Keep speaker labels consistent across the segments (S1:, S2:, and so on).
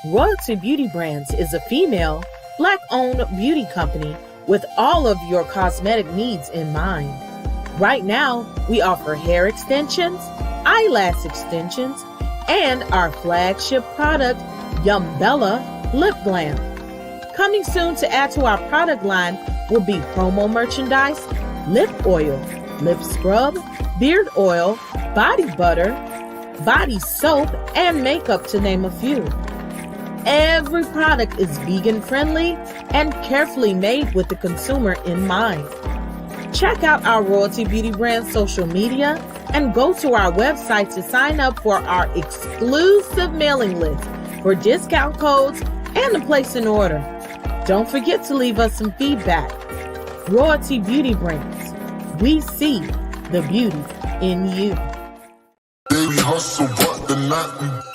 S1: Royalty Beauty Brands is a female, Black-owned beauty company with all of your cosmetic needs in mind. Right now, we offer hair extensions, eyelash extensions, and our flagship product, Yumbella Lip Glam. Coming soon to add to our product line will be promo merchandise, lip oil, lip scrub, beard oil, body butter, body soap, and makeup, to name a few. Every product is vegan friendly and carefully made with the consumer in mind. Check out our Royalty Beauty Brand social media and go to our website to sign up for our exclusive mailing list for discount codes and to place an order. Don't forget to leave us some feedback. Royalty Beauty Brands. We see the beauty in you.
S2: Baby hustle, but the night.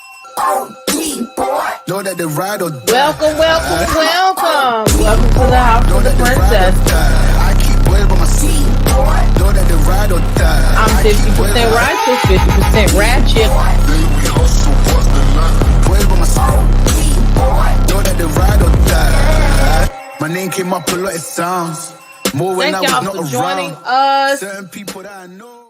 S2: Know that the ride or die.
S1: Welcome. Welcome to the House of the Princess.
S2: I keep waiting by my seat. Know that the ride or die.
S1: I'm 50% righteous, 50% ratchet.
S2: Baby hustle, but the night. Waiting by my seat. Know that the ride or die. My name came up a lot of sounds. More when
S1: Thank
S2: I
S1: y'all
S2: was
S1: for
S2: not
S1: joining
S2: around.
S1: us.
S2: Certain people that I know.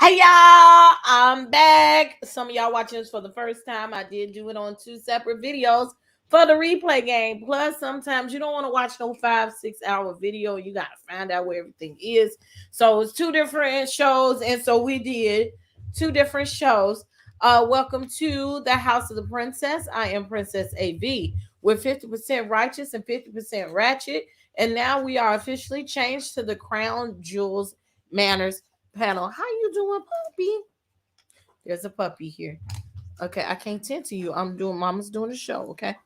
S1: Hey y'all, I'm back. Some of y'all watching this for the first time. I did do it on 2 separate videos for the replay game. Plus, sometimes you don't want to watch no 5-6 hour video. You got to find out where everything is. So it's 2 different shows. And so we did 2 different shows. Welcome to the House of the Princess. I am Princess AV. We're 50% righteous and 50% ratchet. And now we are officially changed to the Crown Jewels Manners panel. How you doing, puppy? There's a puppy here. Okay, I can't tend to you. Mama's doing a show, okay?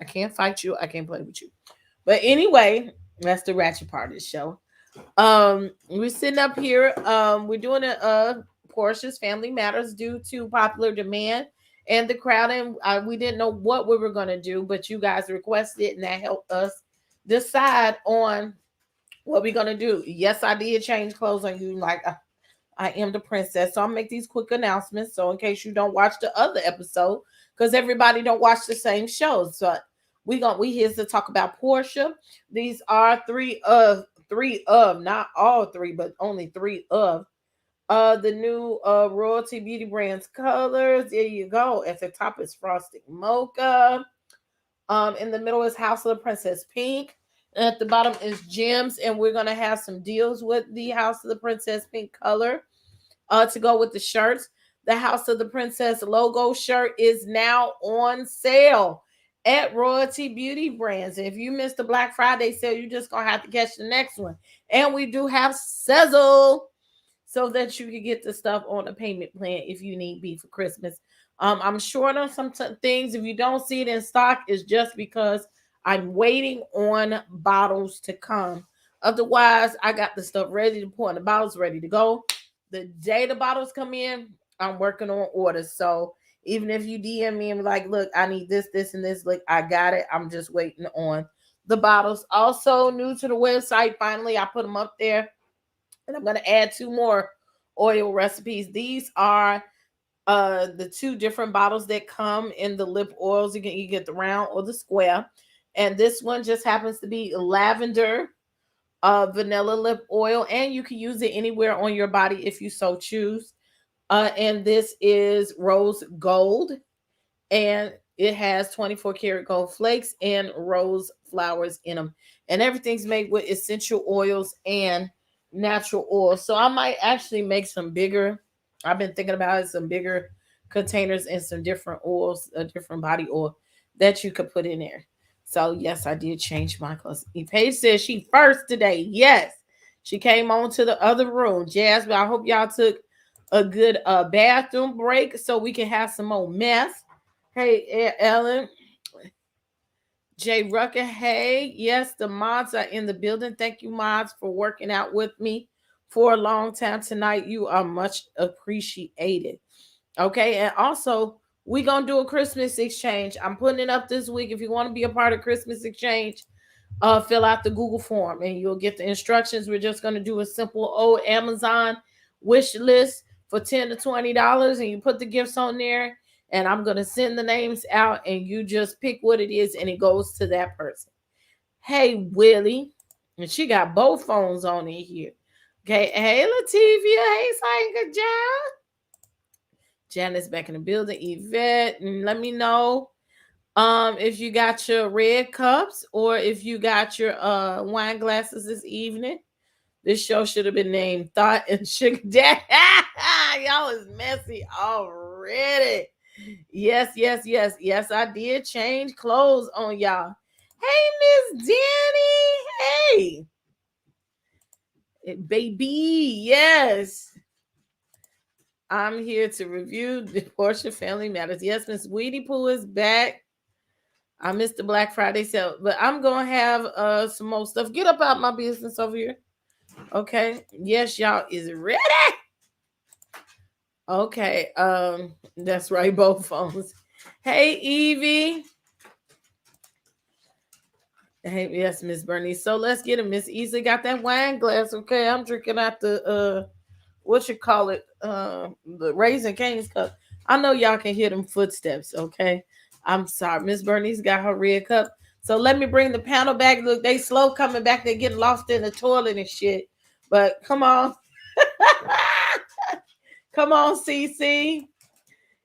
S1: I can't fight you. I can't play with you. But anyway, that's the ratchet part of the show. We're sitting up here. We're doing a Porsha's Family Matters due to popular demand and the crowd. And we didn't know what we were going to do, but you guys requested it, and that helped us decide on what we're gonna do. Yes, I did change clothes on you, like I am the princess. So I'll make these quick announcements. So in case you don't watch the other episode, because everybody don't watch the same shows. So we here to talk about Porsha. These are three of, not all 3, but only 3 of the new Royalty Beauty Brands colors. There you go. At the top is Frosted Mocha. In the middle is House of the Princess Pink. And at the bottom is Gems, and we're going to have some deals with the House of the Princess Pink color to go with the shirts. The House of the Princess logo shirt is now on sale at Royalty Beauty Brands. And if you missed the Black Friday sale, you're just going to have to catch the next one. And we do have Sizzle so that you can get the stuff on a payment plan if you need be for Christmas. I'm short on some things. If you don't see it in stock, it's just because I'm waiting on bottles to come. Otherwise, I got the stuff ready to pour and the bottles ready to go. The day the bottles come in, I'm working on orders. So even if you DM me and be like, look, I need this, this, and this, look, I got it. I'm just waiting on the bottles. Also, new to the website, finally, I put them up there. And I'm going to add 2 more oil recipes. These are the 2 different bottles that come in the lip oils. You get the round or the square. And this one just happens to be lavender vanilla lip oil. And you can use it anywhere on your body if you so choose. And this is rose gold. And it has 24 karat gold flakes and rose flowers in them. And everything's made with essential oils and natural oil. So I might actually make some bigger. I've been thinking about it, some bigger containers and some different oils, a different body oil that you could put in there. So, yes, I did change my clothes. Paige says she first today. Yes, she came on to the other room. Jasmine, I hope y'all took a good bathroom break so we can have some more mess. Hey, Ellen. Jay Rucker, hey. Yes, the mods are in the building. Thank you, mods, for working out with me for a long time tonight. You are much appreciated. Okay, and also, we're going to do a Christmas exchange. I'm putting it up this week. If you want to be a part of Christmas exchange, fill out the Google form and you'll get the instructions. We're just going to do a simple old Amazon wish list for $10 to $20, and you put the gifts on there and I'm going to send the names out, and you just pick what it is, and it goes to that person. Hey, Willie. And she got both phones on in here. Okay. Hey, Lativia. Hey, Saying John. Janet's back in the building. Yvette. And let me know if you got your red cups or if you got your wine glasses this evening. This show should have been named Thought and Sugar Daddy. Y'all is messy already. Yes, I did change clothes on y'all. Hey, Miss Danny. Hey, baby. Yes. I'm here to review the Porsha Family Matters. Yes, Miss Weedy Pooh is back. I missed the Black Friday sale, but I'm going to have some more stuff. Get up out my business over here. Okay. Yes, y'all is ready. Okay. That's right. Both phones. Hey, Evie. Hey, yes, Miss Bernice. So let's get it. Miss Easy got that wine glass. Okay, I'm drinking out the the Raisin Cane's cup. I know y'all can hear them footsteps. Okay, I'm sorry. Miss Bernice got her red cup. So let me bring the panel back. Look, they slow coming back. They getting lost in the toilet and shit. But come on, come on, CC.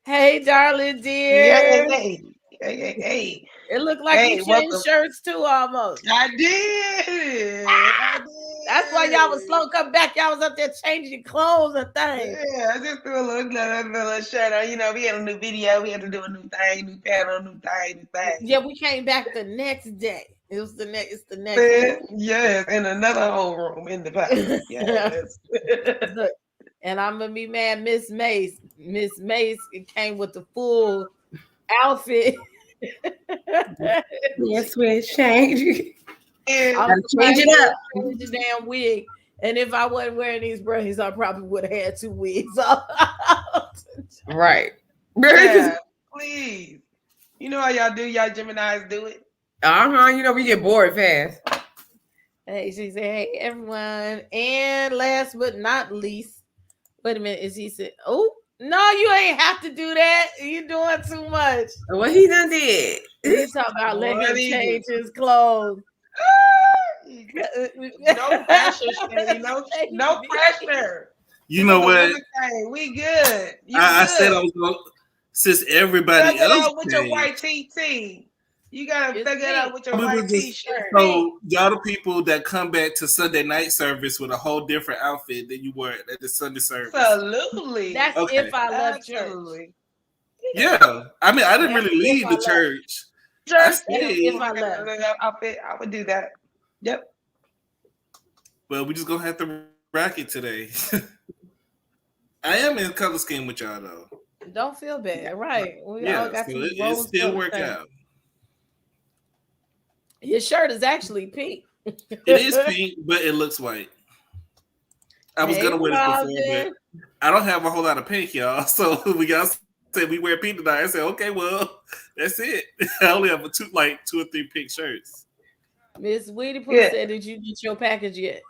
S1: Hey, darling dear.
S3: Hey.
S1: It looked like you changed shirts too, almost.
S3: I did.
S1: That's why y'all was slow coming back. Y'all was up there changing clothes and things.
S3: Yeah, I just threw a little shirt on. You know, we had a new video. We had to do a new thing, new panel, new thing.
S1: Yeah, we came back the next day. It's the next day.
S3: Yes, in another whole room in the back. Yes.
S1: Look, and I'm gonna be mad, Miss Mace. Miss Mace came with the full outfit.
S4: Yes, we change.
S1: I'm change it up. Change the damn wig. And if I wasn't wearing these braids, I probably would have had 2 wigs.
S4: Right.
S3: Yeah, please. You know how y'all do? Y'all Geminis do it.
S4: You know we get bored fast.
S1: Hey, she said, hey, everyone. And last but not least, wait a minute, is he said, oh, no, you ain't have to do that. You're doing too much.
S4: What he done did.
S1: He's talking about letting him change his clothes.
S3: No pressure, Sheree. No pressure.
S5: You know what?
S3: We good.
S5: I said I was going to, since everybody else
S3: out with your white TT. You gotta figure it out with your white T-shirt.
S5: So y'all the people that come back to Sunday night service with a whole different outfit than you were at the Sunday service.
S3: Absolutely.
S1: That's okay. If I left church.
S5: Yeah. I mean, I didn't really leave the church.
S3: If I left outfit, I would do that. Yep.
S5: Well, we just gonna have to rock it today. I am in color scheme with y'all though.
S1: Don't feel bad, right? We all got some
S5: it still work out.
S1: Your shirt is actually pink.
S5: It is pink, but it looks white. I was gonna wear it before, but I don't have a whole lot of pink, y'all. So we got said we wear pink tonight. I said, okay, well, that's it. I only have 2 or 3 pink shirts.
S1: Miss Weedy Pooh said, did you get your package yet?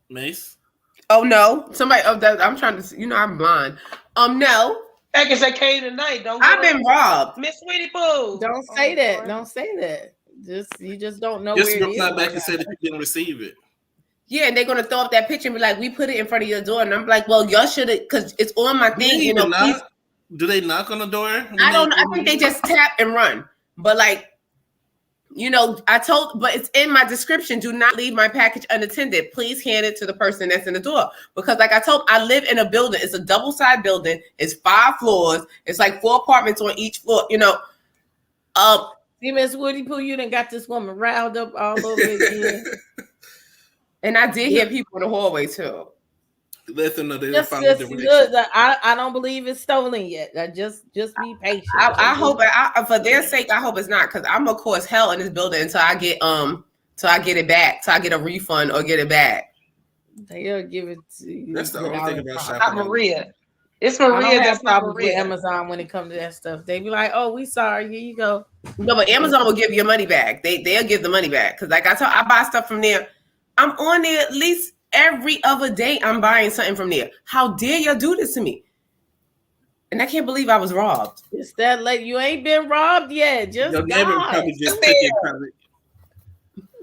S5: Mace?
S4: Oh no. Somebody I'm trying to I'm blind. No.
S3: Package that came tonight.
S4: I've been robbed.
S3: Miss Weedy Pooh.
S1: Don't say that. Don't say that. You just don't know
S5: just
S1: where it is.
S5: Just reply back and say that you didn't receive it.
S4: Yeah, and they're gonna throw up that picture and be like, "We put it in front of your door," and I'm like, "Well, y'all should have, because it's on my thing." You know, please.
S5: Do they knock on the door?
S4: I don't know. I think they just tap and run. But but it's in my description. Do not leave my package unattended. Please hand it to the person that's in the door. Because like I told, I live in a building. It's a double-side building. It's 5 floors. It's like 4 apartments on each floor.
S1: See, Miss Woody Pooh, you done got this woman riled up all over again.
S4: And I did hear people in the hallway too.
S5: Let them know they
S1: just
S5: follow the directions.
S1: I don't believe it's stolen yet. Just be patient.
S4: I hope for their sake, I hope it's not, because I'm gonna cause hell in this building until I get it back, till I get a refund or get it back.
S1: They'll give it to you.
S5: That's the only thing about shopping.
S3: Not Maria. It's Maria that's
S1: probably with Amazon when it comes to that stuff. They be like, "Oh, we sorry. Here you go."
S4: No, but Amazon will give your money back. They'll give the money back, because like I buy stuff from there. I'm on there at least every other day. I'm buying something from there. How dare y'all do this to me? And I can't believe I was robbed.
S1: It's that late. You ain't been robbed yet. Just
S5: Your neighbor
S1: God.
S5: probably just took it. Probably.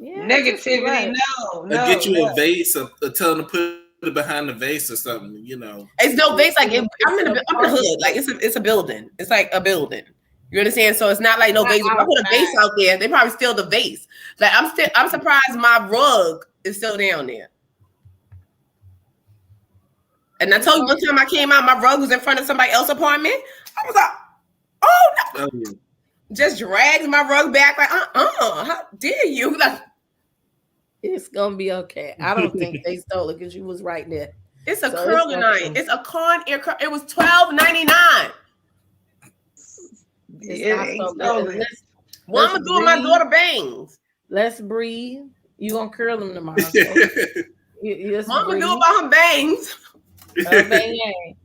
S1: Yeah,
S3: Negativity,
S5: Or get you a vase or tell them to put it behind the vase or something, you know.
S4: It's no vase. Like I'm in the hood. Like it's a building. It's like a building. You understand? So it's not like no vase. If I put a vase out there, they probably steal the vase. Like I'm surprised my rug is still down there. And I told you one time I came out, my rug was in front of somebody else's apartment. I was like, oh no. Just drags my rug back like, how dare you? Like,
S1: it's gonna be okay. I don't think they stole it because you was right there.
S4: It's a curling iron. It's a Conair. It was $12.99. What I'm gonna do with my daughter bangs?
S1: Let's breathe. You gonna curl them tomorrow? So
S4: Mama do about her bangs.
S1: Bang.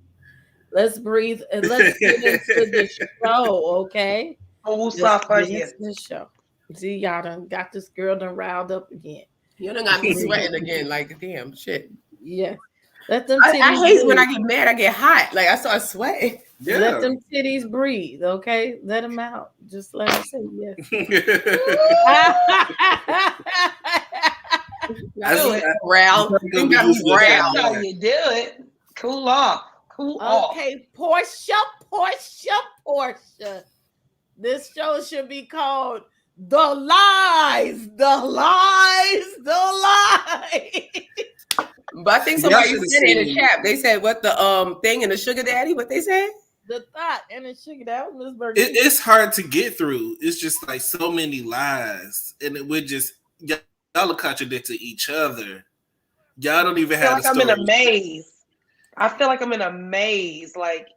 S1: Let's breathe and let's get into the show, okay? The show. See, y'all done got this girl done riled up again.
S4: You done got me sweating again, like damn shit.
S1: Yeah. Let them.
S4: I hate when I get mad. I get hot. Like I start sweating.
S5: Yeah.
S1: Let them titties breathe, okay? Let them out. Just let them say yes.
S3: That's how you do it. Cool off.
S1: Okay, Porsha. This show should be called The Lies.
S4: But I think somebody said it in the chat. They said what the thing and the sugar daddy. What they said?
S1: The thought and the sugar daddy.
S5: It's hard to get through. It's just like so many lies, and we're just y'all are contradicting each other. Y'all don't even have.
S3: I'm in a maze. I feel like I'm in a maze, like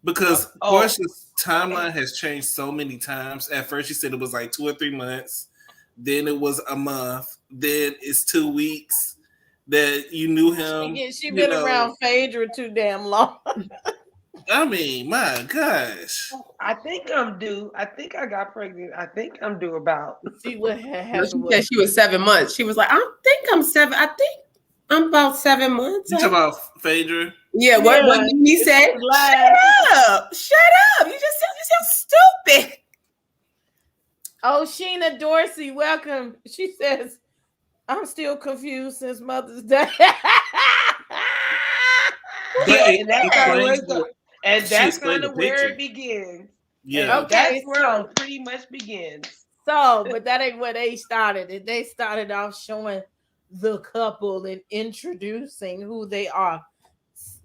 S5: because Porsha's timeline has changed so many times. At first, she said it was like 2 or 3 months. Then it was a month. Then it's 2 weeks that you knew him.
S1: She been around Phaedra too damn long.
S5: I mean, my gosh.
S3: I think I'm due. I think I got pregnant. I think I'm due about.
S1: See what happened.
S4: She said she was 7 months. She was like, I think I'm 7. I think I'm about 7 months.
S5: You talking about Phaedra?
S4: Yeah, what he said? Shut up. You just sound stupid.
S1: Oh, Sheena Dorsey, welcome. She says, I'm still confused since Mother's Day.
S3: And that's kind of where it begins.
S5: Yeah.
S1: Okay.
S3: That's where it pretty much begins.
S1: So, but that ain't where they started. They started off showing the couple and introducing who they are.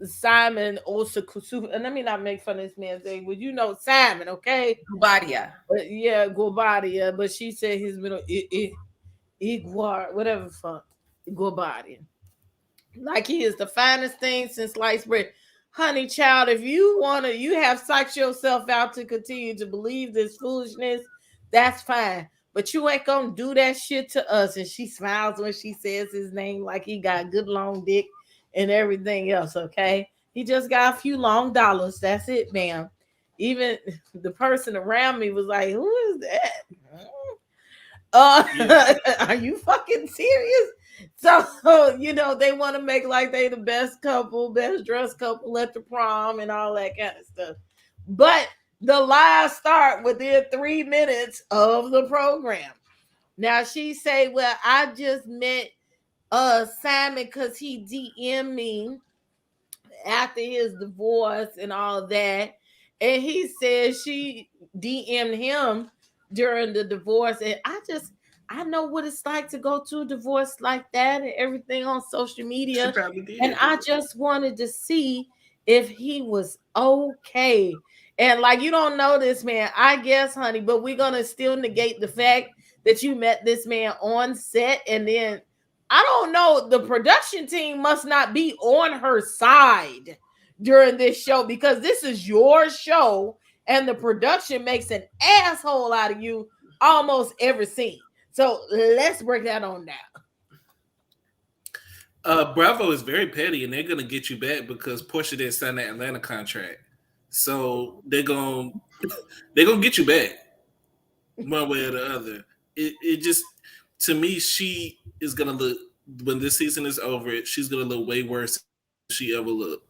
S1: Simon Osakusu. And let me not make fun of this man's name. Well, you know Simon, okay?
S4: Gubadia.
S1: Yeah, Gubadia. But she said his middle Iguar, whatever fuck. Gubadia. Like he is the finest thing since sliced bread. Honey child, if you have psyched yourself out to continue to believe this foolishness, that's fine. But you ain't gonna do that shit to us. And she smiles when she says his name like he got good long dick and everything else, okay? He just got a few long dollars. That's it, ma'am. Even the person around me was like, who is that? Are you fucking serious? So, they want to make like they the best couple, best dressed couple at the prom and all that kind of stuff. But the lies start within 3 minutes of the program. Now she say, well, I just met Simon because he DM'd me after his divorce and all that. And he said she DM'd him during the divorce. And I know what it's like to go through a divorce like that and everything on social media. And I just wanted to see if he was okay. And like, you don't know this man, I guess, honey, but we're going to still negate the fact that you met this man on set. And then I don't know, the production team must not be on her side during this show because this is your show and the production makes an asshole out of you almost every scene. So let's break that on down.
S5: Bravo is very petty, and they're gonna get you back because Porsha didn't sign that Atlanta contract. So they're gonna get you back one way or the other. It just, to me, she is gonna look, when this season is over, she's gonna look way worse than she ever looked.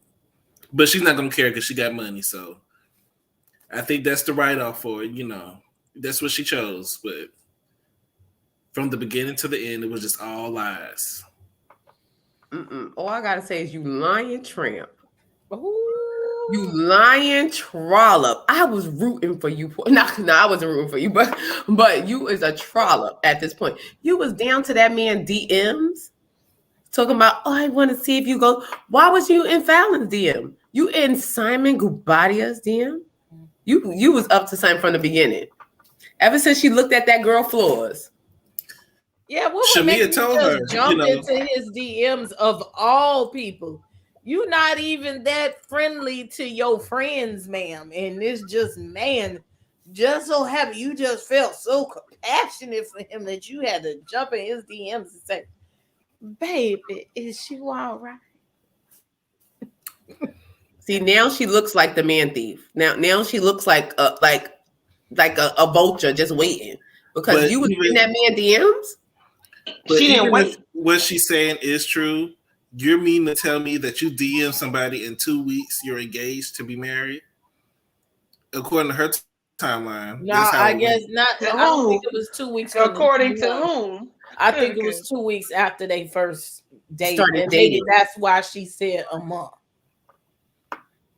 S5: But she's not gonna care because she got money. So I think that's the write-off for it. That's what she chose. But from the beginning to the end, it was just all lies.
S4: All I gotta say is you lying tramp.
S1: Ooh.
S4: You lying trollop. I was rooting for you. No, I wasn't rooting for you, but you is a trollop at this point. You was down to that man DMs talking about, oh, I want to see if you go. Why was you in Fallon's DM? You in Simon Gubadia's DM? You was up to something from the beginning. Ever since she looked at that girl Floors.
S1: Yeah, what would make you just jump into his DMs of all people? You're not even that friendly to your friends, ma'am. And it's just, man, just so happy you just felt so compassionate for him that you had to jump in his DMs and say, baby, is she all right?
S4: See, now she looks like the man thief. Now she looks like a vulture just waiting because you was in that man DMs.
S5: But she didn't wait. What she's saying is true. You're mean to tell me that you DM somebody in 2 weeks you're engaged to be married? According to her timeline.
S1: No, I guess not. I don't think it was 2 weeks.
S3: According to whom?
S1: I think it was 2 weeks after they first started dating. That's why she said a month.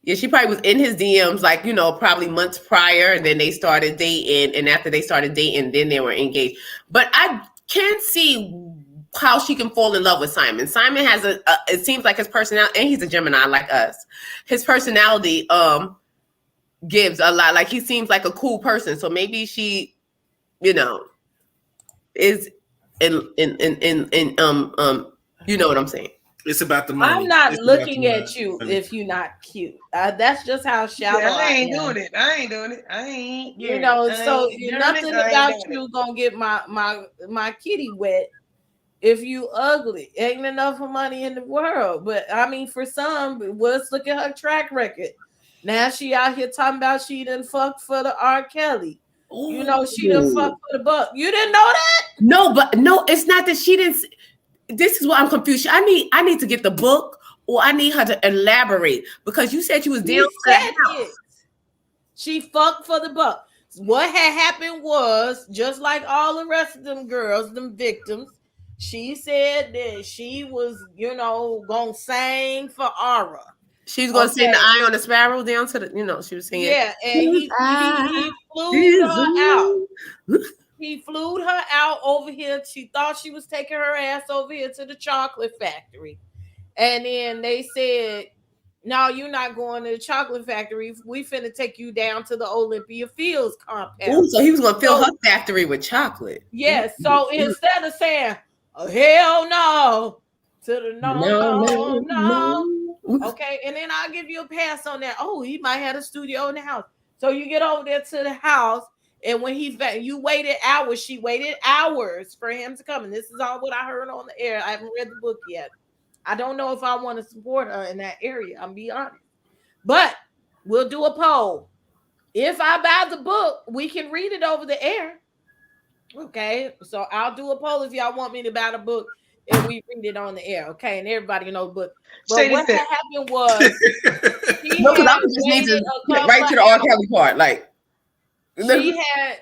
S4: Yeah, she probably was in his DMs, like, probably months prior, and then they started dating. And after they started dating, then they were engaged. But I can't see how she can fall in love with Simon. Simon has it seems like his personality, and he's a Gemini like us. His personality gives a lot. Like, he seems like a cool person. So maybe she, is in you know what I'm saying.
S5: It's about the money.
S1: I'm not looking at you if you're not cute. That's just how shallow I
S3: ain't doing it. I ain't doing it. I ain't.
S1: So nothing about you gonna get my kitty wet. If you ugly, ain't enough money in the world. But I mean, for some, let's look at her track record. Now she out here talking about she done fucked for the R. Kelly.
S4: Ooh.
S1: She done fucked for the buck. You didn't know that?
S4: No, it's not that she didn't. This is what I'm confused. I need to get the book, or I need her to elaborate, because you said she was down to the house.
S1: She fucked for the buck. What had happened was, just like all the rest of them girls, them victims, she said that she was, gonna sing for Aura.
S4: She's gonna sing the Eye on the Sparrow down to the, she was singing.
S1: Yeah, and he flew her out. He flew her out over here. She thought she was taking her ass over here to the chocolate factory. And then they said, no, you're not going to the chocolate factory. We finna take you down to the Olympia Fields compound.
S4: Ooh, so he was gonna fill her factory with chocolate.
S1: Yes. Yeah, so instead of saying, oh, hell no, to the no. Okay, and then I'll give you a pass on that. Oh, he might have a studio in the house. So you get over there to the house, and when you waited hours, she waited hours for him to come. And this is all what I heard on the air. I haven't read the book yet. I don't know if I want to support her in that area. I'm be honest. But we'll do a poll. If I buy the book, we can read it over the air. Okay, so I'll do a poll if y'all want me to buy the book and we read it on the air. Okay, and everybody can know the book. But what happened was,
S4: no, because I just need to get right to the R. Kelly part. Like,
S1: she had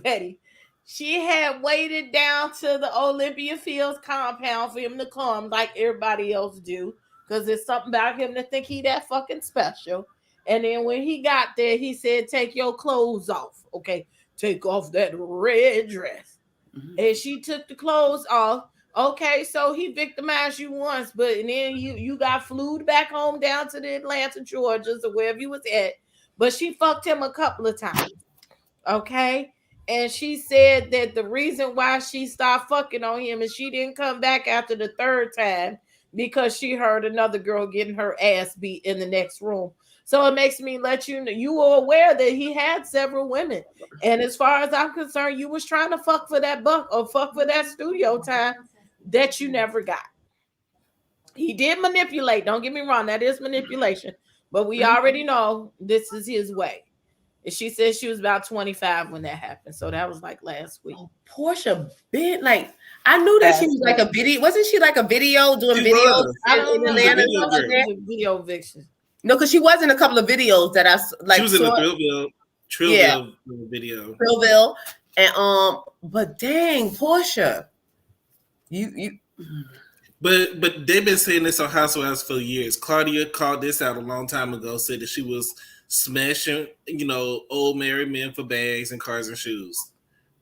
S1: petty. She had waited down to the Olympia Fields compound for him to come, like everybody else do, because there's something about him to think he that fucking special. And then when he got there, he said, "Take your clothes off, okay? Take off that red dress." Mm-hmm. And she took the clothes off. Okay, so he victimized you once, but then you got flew back home down to the Atlanta, Georgia, or wherever you was at. But she fucked him a couple of times. Okay. And she said that the reason why she stopped fucking on him is she didn't come back after the third time because she heard another girl getting her ass beat in the next room. So it makes me let you know you were aware that he had several women. And as far as I'm concerned, you was trying to fuck for that buck or fuck for that studio time that you never got. He did manipulate. Don't get me wrong. That is manipulation. But we already know this is his way. And she said she was about 25 when that happened. So that was like last week.
S4: Oh, Porsha bit like I knew that she was like a video. Wasn't she like a video doing videos?
S1: I don't know. Video vixen.
S4: No, because she was in a couple of videos that I like.
S5: She was in the Trillville video.
S4: Trillville, and but dang, Porsha, you.
S5: But they've been saying this on Housewives for years. Claudia called this out a long time ago, said that she was smashing, old married men for bags and cars and shoes.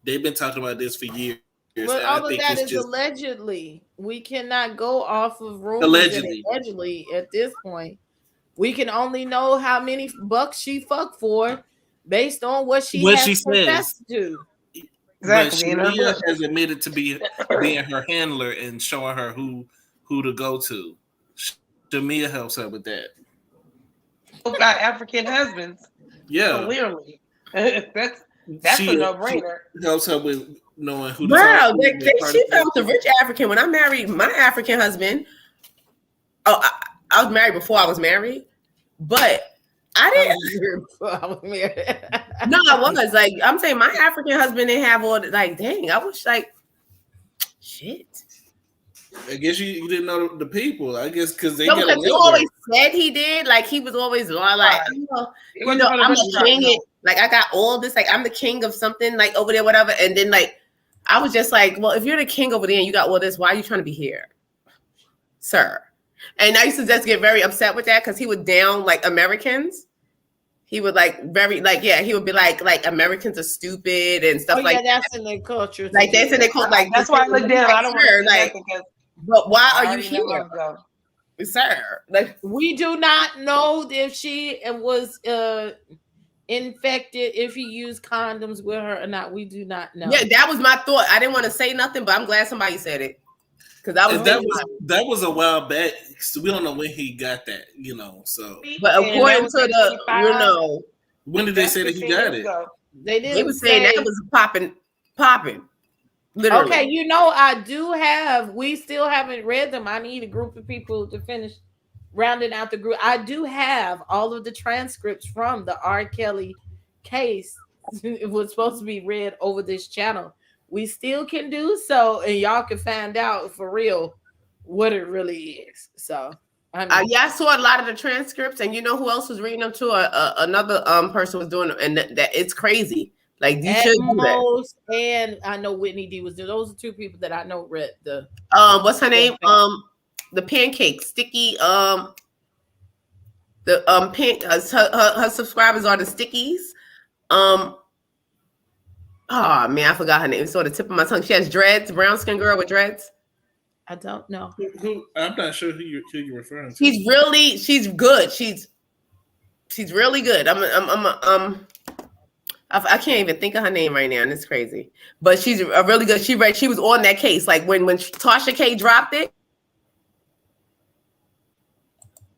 S5: They've been talking about this for years.
S1: But all of that is allegedly. We cannot go off of rumors allegedly at this point. We can only know how many bucks she fucked for based on what she confessed to do.
S5: Exactly. But Sheree has admitted to being her handler and showing her who to go to. Shamia helps her with that.
S3: Who got African husbands?
S5: Yeah,
S3: clearly. That's a no-brainer.
S5: Helps her with knowing who.
S4: Wow, she found the rich African. When I married my African husband, I was married before I was married, but I didn't. No, I was like, I'm saying my African husband didn't have all the, like, dang, I was like, shit.
S5: I guess you didn't know the people. I guess because they
S4: he always said he did. Like he was always like, I'm a king. Like I got all this. Like I'm the king of something. Like over there, whatever. And then like I was just like, well, if you're the king over there and you got all this, why are you trying to be here, sir? And I used to just get very upset with that because he would down like Americans. He would like he would be like Americans are stupid and stuff like that.
S1: That's in their culture.
S4: Like that's in their culture. Like
S3: that's why I look down. I don't want to because.
S4: But why are you here, sir? Like
S1: we do not know if she was infected, if he used condoms with her or not. We do not know.
S4: Yeah, that was my thought. I didn't want to say nothing, but I'm glad somebody said it because
S5: that was a while back. So we don't know when he got that, So,
S4: but according to the,
S5: when did they say that he got it?
S4: They were saying that it was popping. Literally.
S1: Okay, we still haven't read them. I need a group of people to finish rounding out the group. I do have all of the transcripts from the R. Kelly case. It was supposed to be read over this channel. We still can do so, and y'all can find out for real what it really is. So,
S4: I saw a lot of the transcripts, and you know who else was reading them too? Another person was doing it, and that it's crazy. Like you should do that.
S1: And I know Whitney D was there. Those are two people that I know read the.
S4: What's her name? The pancake sticky. Her subscribers are the stickies. Oh man, I forgot her name. It's on the tip of my tongue. She has dreads. Brown skin girl with dreads.
S1: I don't know.
S5: I'm not sure who you're referring to.
S4: She's good. She's really good. I can't even think of her name right now, and it's crazy. But she's a really good. She was on that case, like when Tasha K dropped it.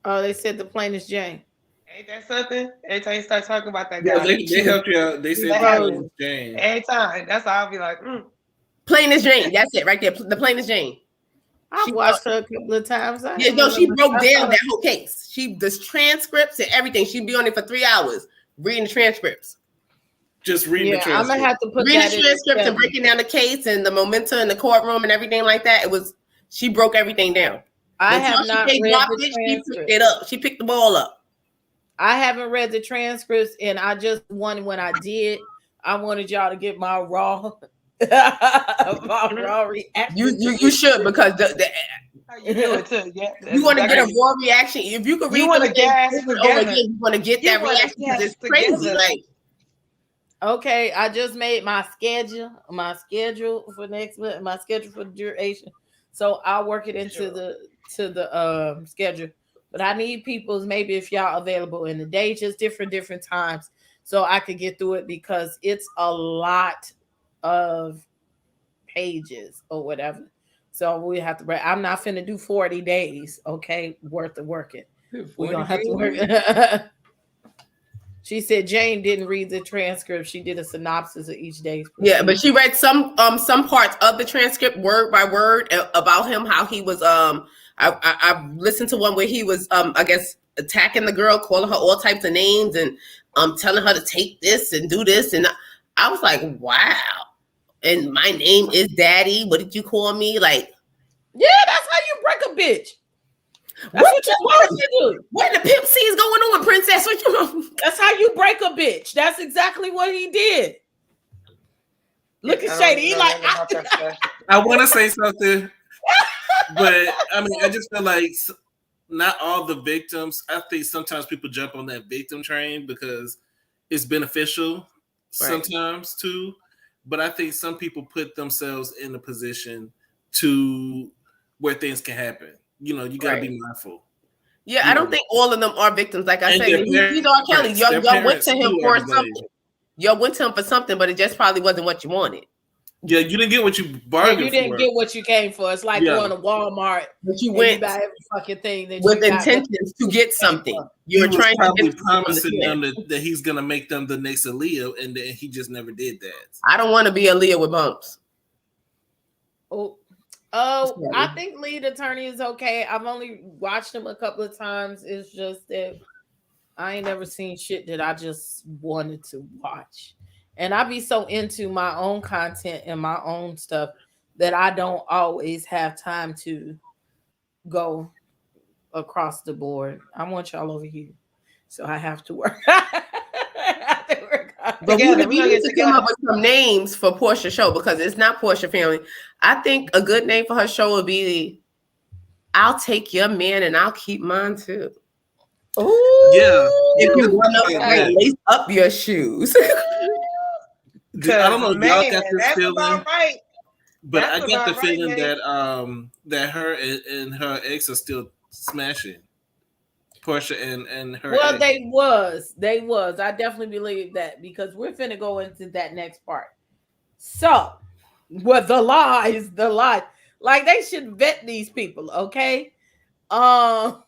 S1: Oh, they said the plainest Jane.
S3: Ain't that something? Every time you start talking about that guy,
S5: they helped you out. They said the plainest Jane.
S3: Every time, that's how I'll be like,
S4: Plainest Jane. That's it right there. The plainest Jane.
S1: I've watched her a couple of times.
S4: She broke down that whole case. The transcripts and everything. She'd be on it for 3 hours reading the transcripts.
S5: Just reading the transcripts.
S1: I'm gonna have to put
S4: reading the transcripts and breaking down the case and the momentum in the courtroom and everything like that. She broke everything down.
S1: I have not read the transcripts.
S4: She picked it up. She picked the ball up.
S1: I haven't read the transcripts, and I just wanted when I did. I wanted y'all to get my raw, reaction.
S4: You should because
S3: you do it too. Yeah,
S4: you want to get a raw reaction. If you could read, you want to get that reaction. It's crazy, like.
S1: Okay, I just made my schedule for next month, my schedule for the duration. So I'll work it into the schedule. But I need people's, maybe if y'all available in the day, just different times, so I could get through it because it's a lot of pages or whatever. So we have to. I'm not finna do 40 days, okay, worth of working. We're gonna have to work. She said Jane didn't read the transcript. She did a synopsis of each day.
S4: Yeah, but she read some parts of the transcript word by word about him, how he was. I listened to one where he was, I guess, attacking the girl, calling her all types of names, and telling her to take this and do this. And I was like, wow. And my name is Daddy. What did you call me? Like,
S1: yeah, that's how you break a bitch. That's what you're supposed to do.
S4: What the pimp C is going on, princess? What you?
S1: That's how you break a bitch. That's exactly what he did. Look at Shady. He like,
S5: I want to say something, but I mean, I just feel like not all the victims. I think sometimes people jump on that victim train because it's beneficial sometimes too. But I think some people put themselves in a position to where things can happen. You know, you got to be mindful.
S4: Yeah, I don't think all of them are victims. Like I said, he's R. Kelly. Y'all went to him for something. Y'all went to him for something, but it just probably wasn't what you wanted.
S5: Yeah, you didn't get what you bargained for.
S1: You didn't get what you came for. It's like going to Walmart.
S4: But you went
S1: buy every fucking thing that
S4: with intentions to get something. You were trying
S5: to promising them that he's gonna make them the next Aaliyah, and then he just never did that.
S4: I don't want to be Aaliyah with bumps.
S1: I think Lead Attorney is okay. I've only watched him a couple of times. It's just that I ain't never seen shit that I just wanted to watch. And I be so into my own content and my own stuff that I don't always have time to go across the board. I want y'all over here. So I have to work.
S4: But we need to come up with some names for Porsha's show because it's not Porsha Family. I think a good name for her show would be I'll Take Your Man and I'll Keep Mine Too.
S1: Oh
S5: yeah.
S4: If you run up and lace up your shoes.
S5: I don't know if y'all got this feeling,
S3: right.
S5: But I get the feeling that her and her ex are still smashing. Porsha and her.
S1: Well, ex. They was. I definitely believe that because we're finna go into that next part. So, the lies, like they should vet these people, okay? What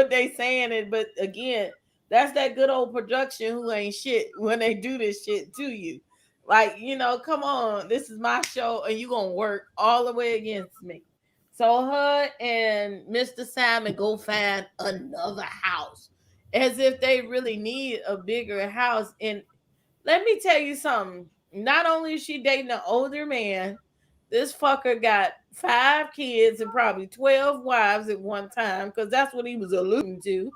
S1: they saying it, but again. That's that good old production who ain't shit when they do this shit to you. Like, come on. This is my show and you going to work all the way against me. So her and Mr. Simon go find another house as if they really need a bigger house. And let me tell you something. Not only is she dating an older man, this fucker got 5 kids and probably 12 wives at one time because that's what he was alluding to.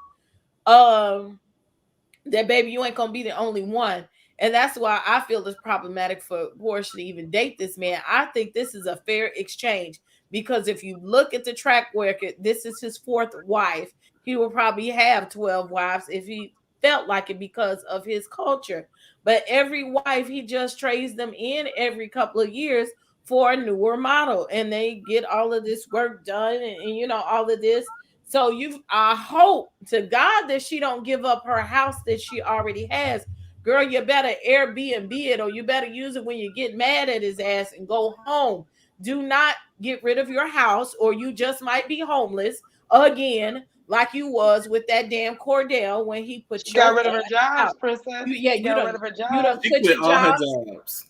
S1: That baby, you ain't gonna be the only one, and that's why I feel it's problematic for Porsha to even date this man. I think this is a fair exchange because if you look at the track record, this is his 4th wife. He will probably have 12 wives if he felt like it because of his culture. But every wife, he just trades them in every couple of years for a newer model, and they get all of this work done, and all of this. So I hope to God that she don't give up her house that she already has. Girl, you better Airbnb it or you better use it when you get mad at his ass and go home. Do not get rid of your house or you just might be homeless again, like you was with that damn Cordell when he put
S3: you got rid of her jobs, princess.
S1: You got rid of her jobs. You done quit your jobs.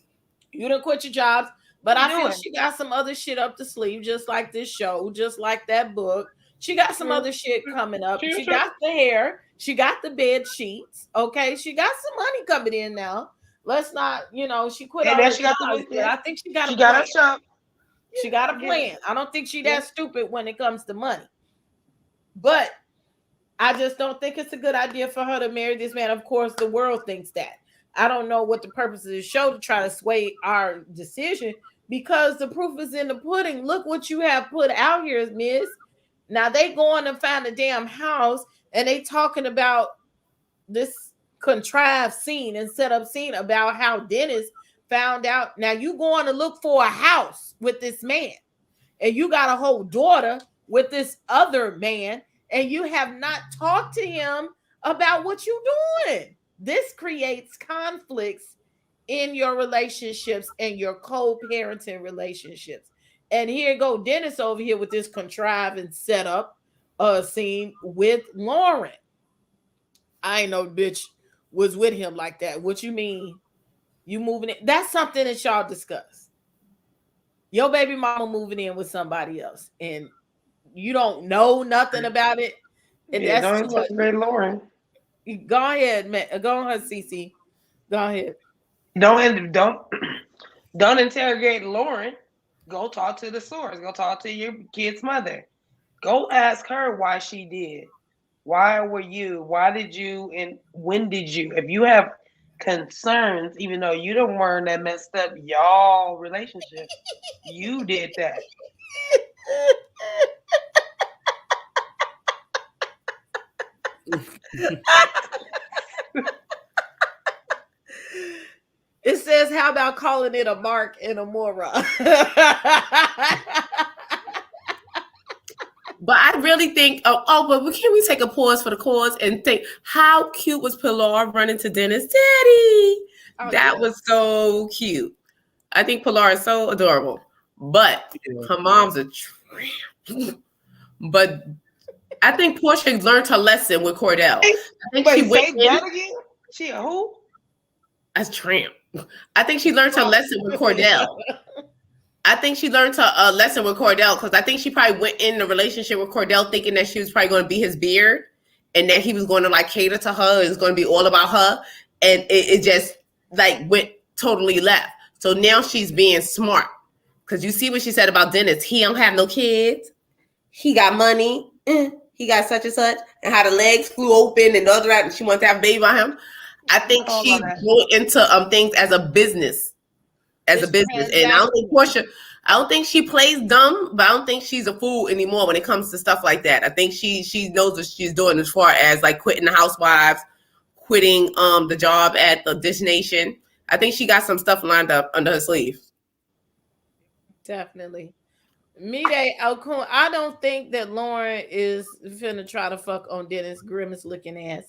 S1: You done quit your jobs. But I feel she got some other shit up the sleeve, just like this show, just like that book. She got some other shit coming up. She got the hair. She got the bed sheets. Okay. She got some money coming in now. Let's not, she quit all the jobs, but I think she got a plan. She got a plan. I don't think she that stupid when it comes to money. But I just don't think it's a good idea for her to marry this man. Of course, the world thinks that. I don't know what the purpose of the show to try to sway our decision because the proof is in the pudding. Look what you have put out here, miss. Now they going to find a damn house and they talking about this contrived scene and set up scene about how Dennis found out. Now you going to look for a house with this man and you got a whole daughter with this other man and you have not talked to him about what you're doing. This creates conflicts in your relationships and your co-parenting relationships. And here go Dennis over here with this contrived and set up scene with Lauren. I ain't know bitch was with him like that. What you mean? You moving in? That's something that y'all discuss. Your baby mama moving in with somebody else, and you don't know nothing about it. And that's
S3: don't interrogate Lauren.
S1: Go ahead, man. Go ahead, Cece. Go ahead.
S3: Don't interrogate Lauren. Go talk to the source. Go talk to your kid's mother. Go ask her why she did. Why were you? Why did you? And when did you? If you have concerns, even though you don't weren't that messed up y'all relationship, you did that.
S1: It says, how about calling it a mark and a mora?
S4: But I really think, but can we take a pause for the cause and think, how cute was Pilar running to Dennis? Daddy! That was so cute. I think Pilar is so adorable. But her mom's a tramp. But I think Porsha learned her lesson with Cordell. I think she went
S3: that again? She a who?
S4: As tramp. I think she learned her lesson with Cordell. I think she learned her lesson with Cordell because I think she probably went in a relationship with Cordell thinking that she was probably going to be his beard and that he was going to like cater to her and it's going to be all about her. And it just like went totally left. So now she's being smart because you see what she said about Dennis. He don't have no kids. He got money. He got such and such, and how the legs flew open and the other and she wanted to have a baby by him. I think she go into things as a business, and I don't think Porsha. I don't think she plays dumb, but I don't think she's a fool anymore when it comes to stuff like that. I think she knows what she's doing as far as like quitting the Housewives, quitting the job at the Dish Nation. I think she got some stuff lined up under her sleeve.
S1: Definitely. Mide Alcon, I don't think that Lauren is finna try to fuck on Dennis Grimace looking ass.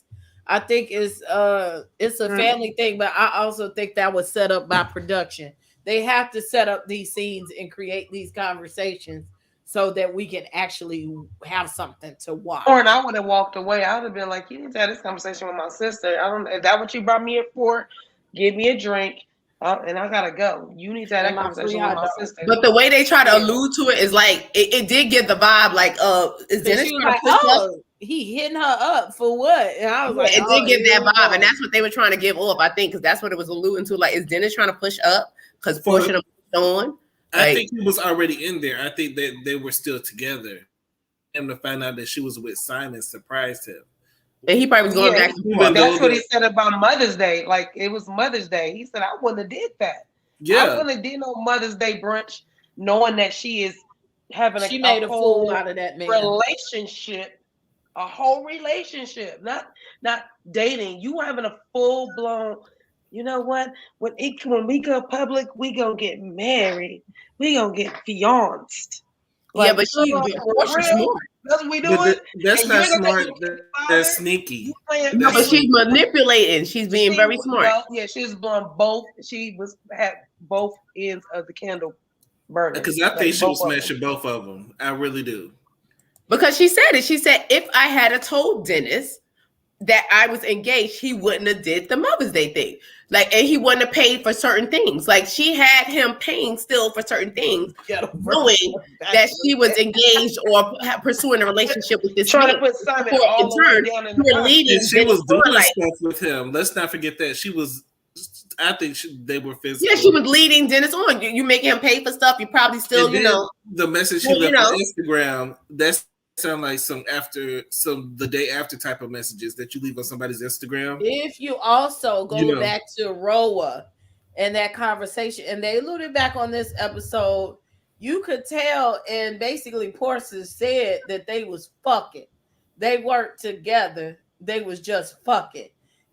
S1: I think it's a family thing, but I also think that was set up by production. They have to set up these scenes and create these conversations so that we can actually have something to watch.
S3: Or I would have walked away. I would have been like, you need to have this conversation with my sister. I don't. Is that what you brought me here for? Give me a drink. And I gotta go. You need to have that conversation with my sister.
S4: But the way they try to allude to it is like it did give the vibe like is Dennis
S1: like, oh, he hitting her up for what? And I was like,
S4: it did give that vibe, and that's what they were trying to give off. I think because that's what it was alluding to. Like, is Dennis trying to push up because Porsha on?
S5: I think he was already in there. I think that they were still together. And to find out that she was with Simon surprised him.
S4: And he probably was going back and forth.
S3: That's what he said about Mother's Day. Like, it was Mother's Day. He said, I wouldn't have did that.
S5: Yeah.
S3: I wouldn't have did no Mother's Day brunch knowing that she is having
S1: she made a fool out of that man.
S3: Relationship. A whole relationship. Not dating. You having a full-blown, you know what? When we go public, we gonna get married. We gonna get fianced.
S4: Like, yeah, but Porsha's smart.
S3: That's what we doing.
S5: That's not smart. That's sneaky.
S4: No, but she's manipulating. She's being very smart.
S3: Well, yeah, she was blowing both. She had both ends of the candle burning.
S5: Because I think she was smashing both of them. I really do.
S4: Because she said it. She said, if I had told Dennis that I was engaged, he wouldn't have did the Mother's Day thing. Like, and he wouldn't have paid for certain things. Like, she had him paying still for certain things, knowing that she was engaged or pursuing a relationship with this man.
S3: Trying to put Simon all the way down in the
S5: leading. She was doing stuff with him. Let's not forget that she was. I think they were physical.
S4: Yeah, she was leading Dennis on. You make him pay for stuff. You probably still,
S5: the message she left on Instagram. That sound like the day after type of messages that you leave on somebody's Instagram.
S1: If you also go back to Roa and that conversation, and they alluded back on this episode, you could tell, and basically Porsha said that they was fucking. They worked together. They was just fucking.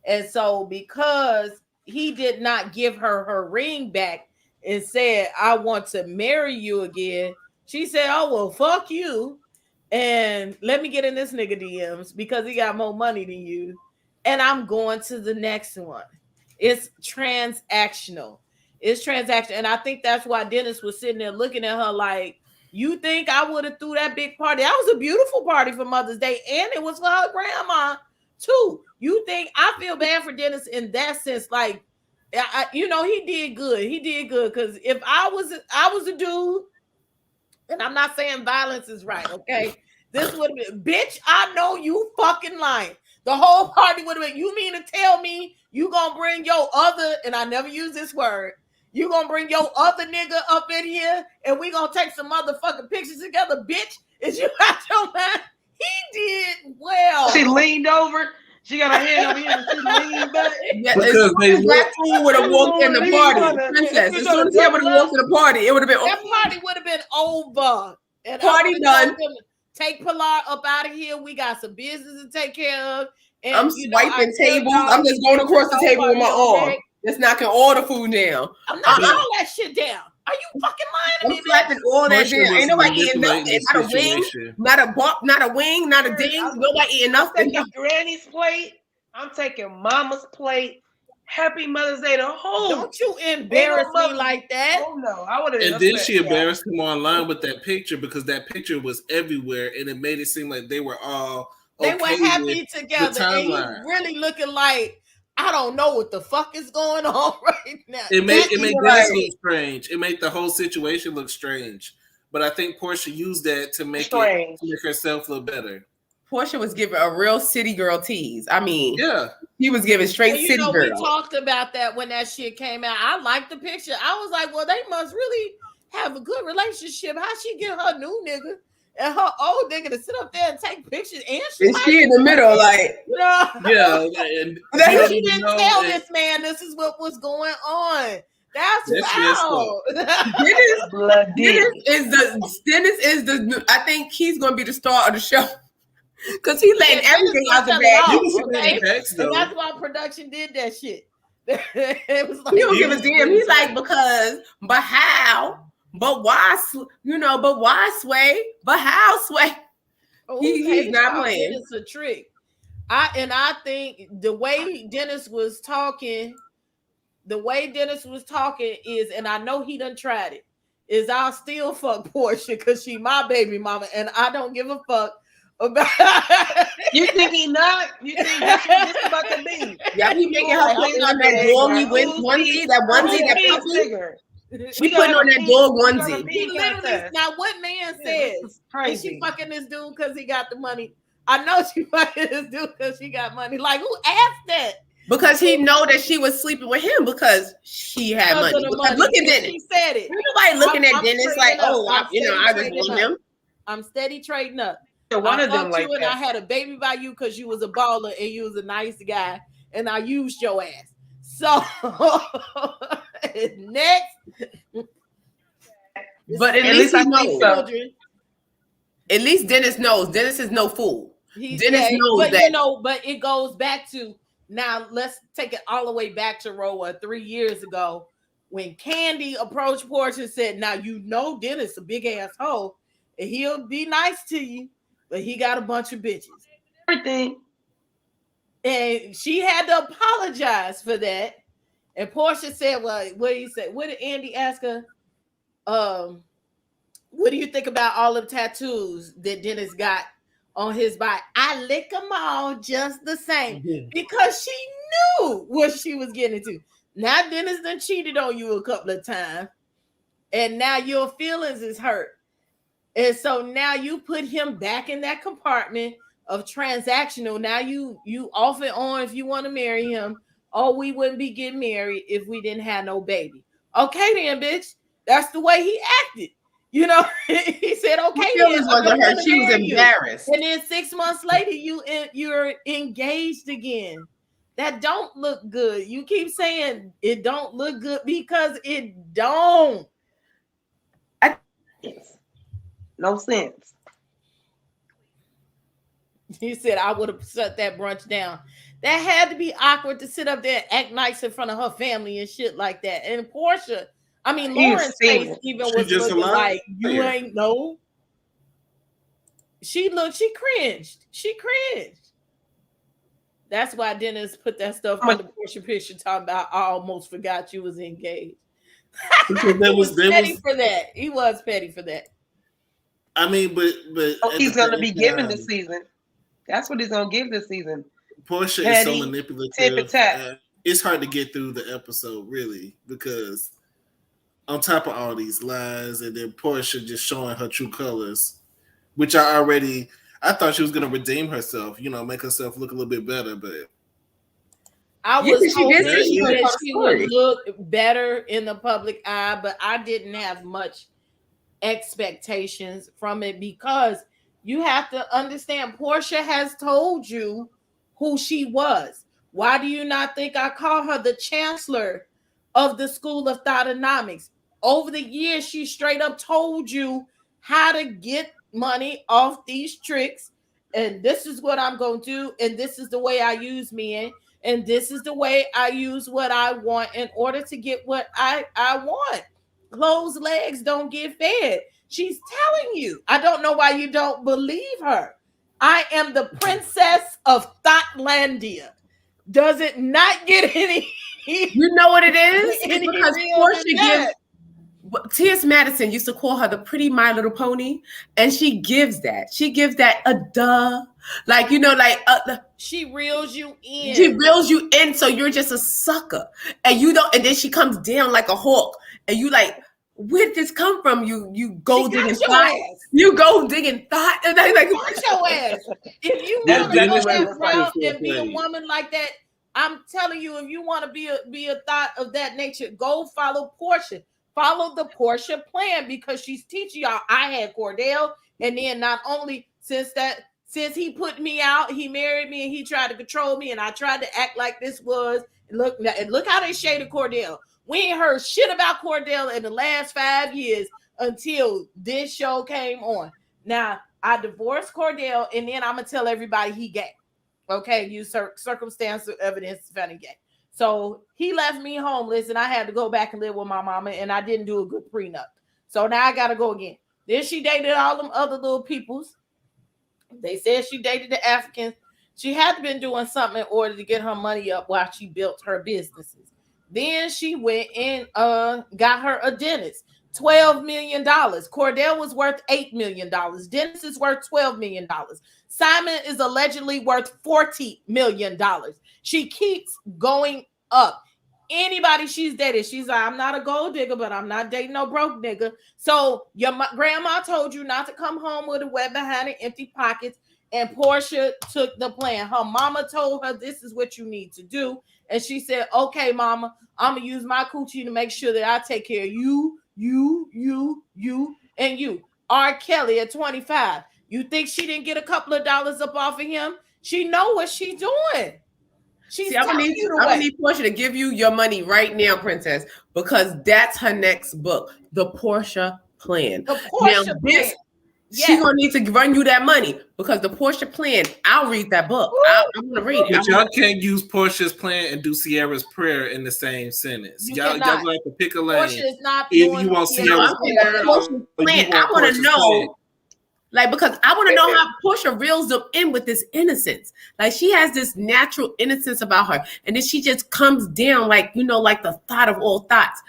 S1: And so because he did not give her ring back and said, I want to marry you again, she said, oh, well, fuck you. And let me get in this nigga DMs because he got more money than you. And I'm going to the next one. It's transactional. And I think that's why Dennis was sitting there looking at her like, you think I would have threw that big party? That was a beautiful party for Mother's Day. And it was for her grandma too. You think I feel bad for Dennis in that sense? Like, he did good. He did good. Because if I was a dude, and I'm not saying violence is right, okay? This would have been, bitch, I know you fucking lying. The whole party would have been, you mean to tell me you gonna bring your other, and I never use this word, You gonna bring your other nigga up in here and we gonna take some motherfucking pictures together, bitch? Is you out your mind? He did well.
S3: She leaned over. She got her hand over here and she leaned back.
S4: Yeah, because that fool would have walked in the party, princess. As soon as he would have walked in the party, it would have been
S1: that party would have been over. And
S4: party done.
S1: Take Pilar up out of here. We got some business to take care of. And,
S4: I'm swiping tables. I'm just going across the table with my arm. Just knocking all the food down.
S1: I'm knocking all that shit down. Are you fucking lying to me?
S4: I'm slapping all that down. Ain't nobody eating nothing. Not a wing, not a wing, not a ding. Nobody eating nothing.
S3: I'm taking Granny's plate. I'm taking Mama's plate. Happy Mother's Day. The whole.
S1: Don't you embarrass me like that.
S3: Oh no, I would have.
S5: And then she embarrassed him online with that picture because that picture was everywhere and it made it seem like they were all
S1: they were happy together. And he's really looking like I don't know what the fuck is going on right now.
S5: It made Dennis look strange. It made the whole situation look strange. But I think Porsha used that to make herself look better.
S4: Porsha was giving a real city girl tease. I mean,
S5: yeah,
S4: he was giving straight city girl.
S1: We talked about that when that shit came out. I liked the picture. I was like, well, they must really have a good relationship. How she get her new nigga and her old nigga to sit up there and take pictures? And
S4: she in the middle, like,
S5: yeah. And
S1: she didn't tell this man this is what was going on. That's wow.
S4: Dennis is the. I think he's going to be the star of the show. Because he letting everything out the bag.
S1: And that's why production did that shit. It was like,
S4: he don't give a damn. He's like, but how? But why? But why Sway? But how Sway? He's not playing.
S1: It's a trick. I think the way Dennis was talking is, and I know he done tried it, is I'll still fuck Porsha because she my baby mama, and I don't give a fuck.
S3: You think he not? You think that's what this about to be?
S4: Yeah, he making her put on that doggy onesie, that puppy. She putting on that dog onesie.
S1: He literally, now what man says? Is she fucking this dude because he got the money? I know she fucking this dude because she got money. Like, who asked that?
S4: Because he know that she was sleeping with him because she had money. Look at Dennis.
S1: She said it.
S4: Nobody looking at Dennis like, oh, I just want him.
S1: I'm steady trading up.
S3: One of them like
S1: you and I had a baby by you because you was a baller and you was a nice guy, and I used your ass. So next,
S4: but at least he knows. At least Dennis knows. Dennis is no fool. Dennis knows
S1: but
S4: that.
S1: But it goes back to now. Let's take it all the way back to Roa 3 years ago when Candy approached Porsha and said, "Now you know Dennis a big asshole, and he'll be nice to you." But he got a bunch of bitches.
S3: Everything.
S1: And she had to apologize for that. And Porsha said, well, what did he say? What did Andy ask her? What do you think about all of the tattoos that Dennis got on his body? I lick them all just the same. Because she knew what she was getting into. Now Dennis done cheated on you a couple of times. And now your feelings is hurt. And so now you put him back in that compartment of transactional. Now you off and on if you want to marry him. Oh, we wouldn't be getting married if we didn't have no baby. Okay then, bitch. That's the way he acted. You know, he said, okay.
S4: She was embarrassed.
S1: And then 6 months later, you're engaged again. That don't look good. You keep saying it don't look good because it don't.
S3: No sense.
S1: He said, I would have shut that brunch down. That had to be awkward to sit up there and act nice in front of her family and shit like that. And Porsha, Lauren's face even was looking like, you ain't know. She cringed. She cringed. That's why Dennis put that stuff on the Porsha picture talking about, I almost forgot you was engaged. He was petty for that. He was petty for that.
S5: I mean, but
S3: he's going to be given this season. That's what he's going to give this season.
S5: Porsha is so manipulative. It's hard to get through the episode, really, because on top of all these lies, and then Porsha just showing her true colors, which I thought she was going to redeem herself, make herself look a little bit better, but
S1: I was
S4: she did
S1: hoping
S4: say she
S1: that
S4: told
S1: she
S4: a story.
S1: would look better in the public eye, but I didn't have much expectations from it because you have to understand Porsha has told you who she was. Why do you not think I call her the chancellor of the School of Thoughtnomics? Over the years, she straight up told you how to get money off these tricks. And this is what I'm going to do. And this is the way I use men. And this is the way I use what I want in order to get what I want. Closed legs don't get fed. She's telling you. I don't know why you don't believe her. I am the princess of Thoughtlandia. Does it not get any?
S4: You know what it is?
S1: Any
S4: Because Porsha gives. T.S. Madison used to call her the pretty My Little Pony, and she gives that. She gives that a duh, like
S1: she reels you in.
S4: She reels you in, so you're just a sucker, and you don't. And then she comes down like a hawk, and you like, where did this come from? You go digging thought. You go digging thought, and I like
S1: watch your ass. If you want to go that route and be a woman like that, I'm telling you, if you want to be a thought of that nature, go follow Porsha. Follow the Porsha plan because she's teaching y'all. I had Cordell, and then not only since he put me out, he married me and he tried to control me, and I tried to act like this was look how they shaded Cordell. We ain't heard shit about Cordell in the last 5 years until this show came on. Now I divorced Cordell, and then I'm gonna tell everybody he gay. Okay, you circumstantial evidence found him gay. So he left me homeless, and I had to go back and live with my mama, and I didn't do a good prenup. So now I got to go again. Then she dated all them other little peoples. They said she dated the Africans. She had been doing something in order to get her money up while she built her businesses. Then she went and got her a dentist. $12 million. Cordell was worth $8 million. Dennis is worth $12 million. Simon is allegedly worth $40 million. She keeps going up. Anybody she's dated, she's like, I'm not a gold digger, but I'm not dating no broke nigga. So your grandma told you not to come home with a wet behind and empty pockets, and Porsha took the plan. Her mama told her this is what you need to do, and she said, okay, mama, I'm gonna use my coochie to make sure that I take care of you, and you. R. Kelly at 25. You think she didn't get a couple of dollars up off of him? She know what she's doing. She's
S4: I'm gonna need Porsha to give you your money right now, princess, because that's her next book, The Porsha Plan.
S1: The Porsha Plan.
S4: She's gonna need to run you that money because the Porsha Plan. I'll read that book. I'm gonna read it.
S5: But y'all can't use Porsha's plan and do Sierra's prayer in the same sentence. Y'all gonna have to pick a lane.
S1: Porsha is not
S5: if you want Sierra's
S4: plan, I want to know. Like, because I want to know how Porsha reels them in with this innocence. Like, she has this natural innocence about her. And then she just comes down like, like the thought of all thoughts.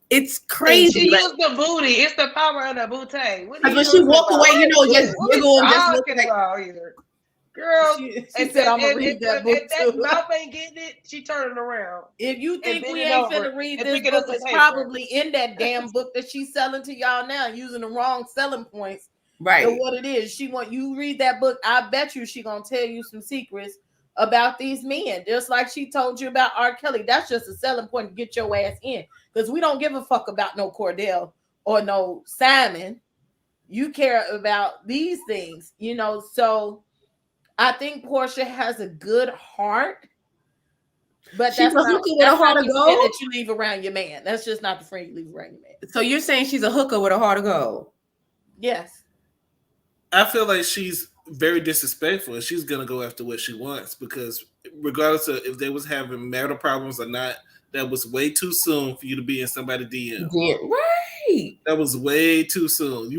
S4: It's crazy.
S3: She used the booty. It's the power of the booty.
S4: Because when she walk away, just wiggle and just look like.
S3: Girl,
S1: she said, I'm going to read that book too.
S3: If that mouth ain't getting it, she turning around.
S1: If you think we ain't finna read this book, it's probably in that damn book that she's selling to y'all now using the wrong selling points.
S4: Right.
S1: So what it is, she want you read that book. I bet you she gonna tell you some secrets about these men, just like she told you about R. Kelly. That's just a selling point to get your ass in, because we don't give a fuck about no Cordell or no Simon. You care about these things, So I think Porsha has a good heart, but
S4: she's
S1: that's
S4: a hooker with a heart of gold
S1: that you leave around your man. That's just not the friend you leave around your man.
S4: So you're saying she's a hooker with a heart of gold?
S1: Yes.
S5: I feel like she's very disrespectful, and she's gonna go after what she wants, because regardless of if they was having marital problems or not, that was way too soon for you to be in somebody's DM.
S4: Yeah, right.
S5: That was way too soon.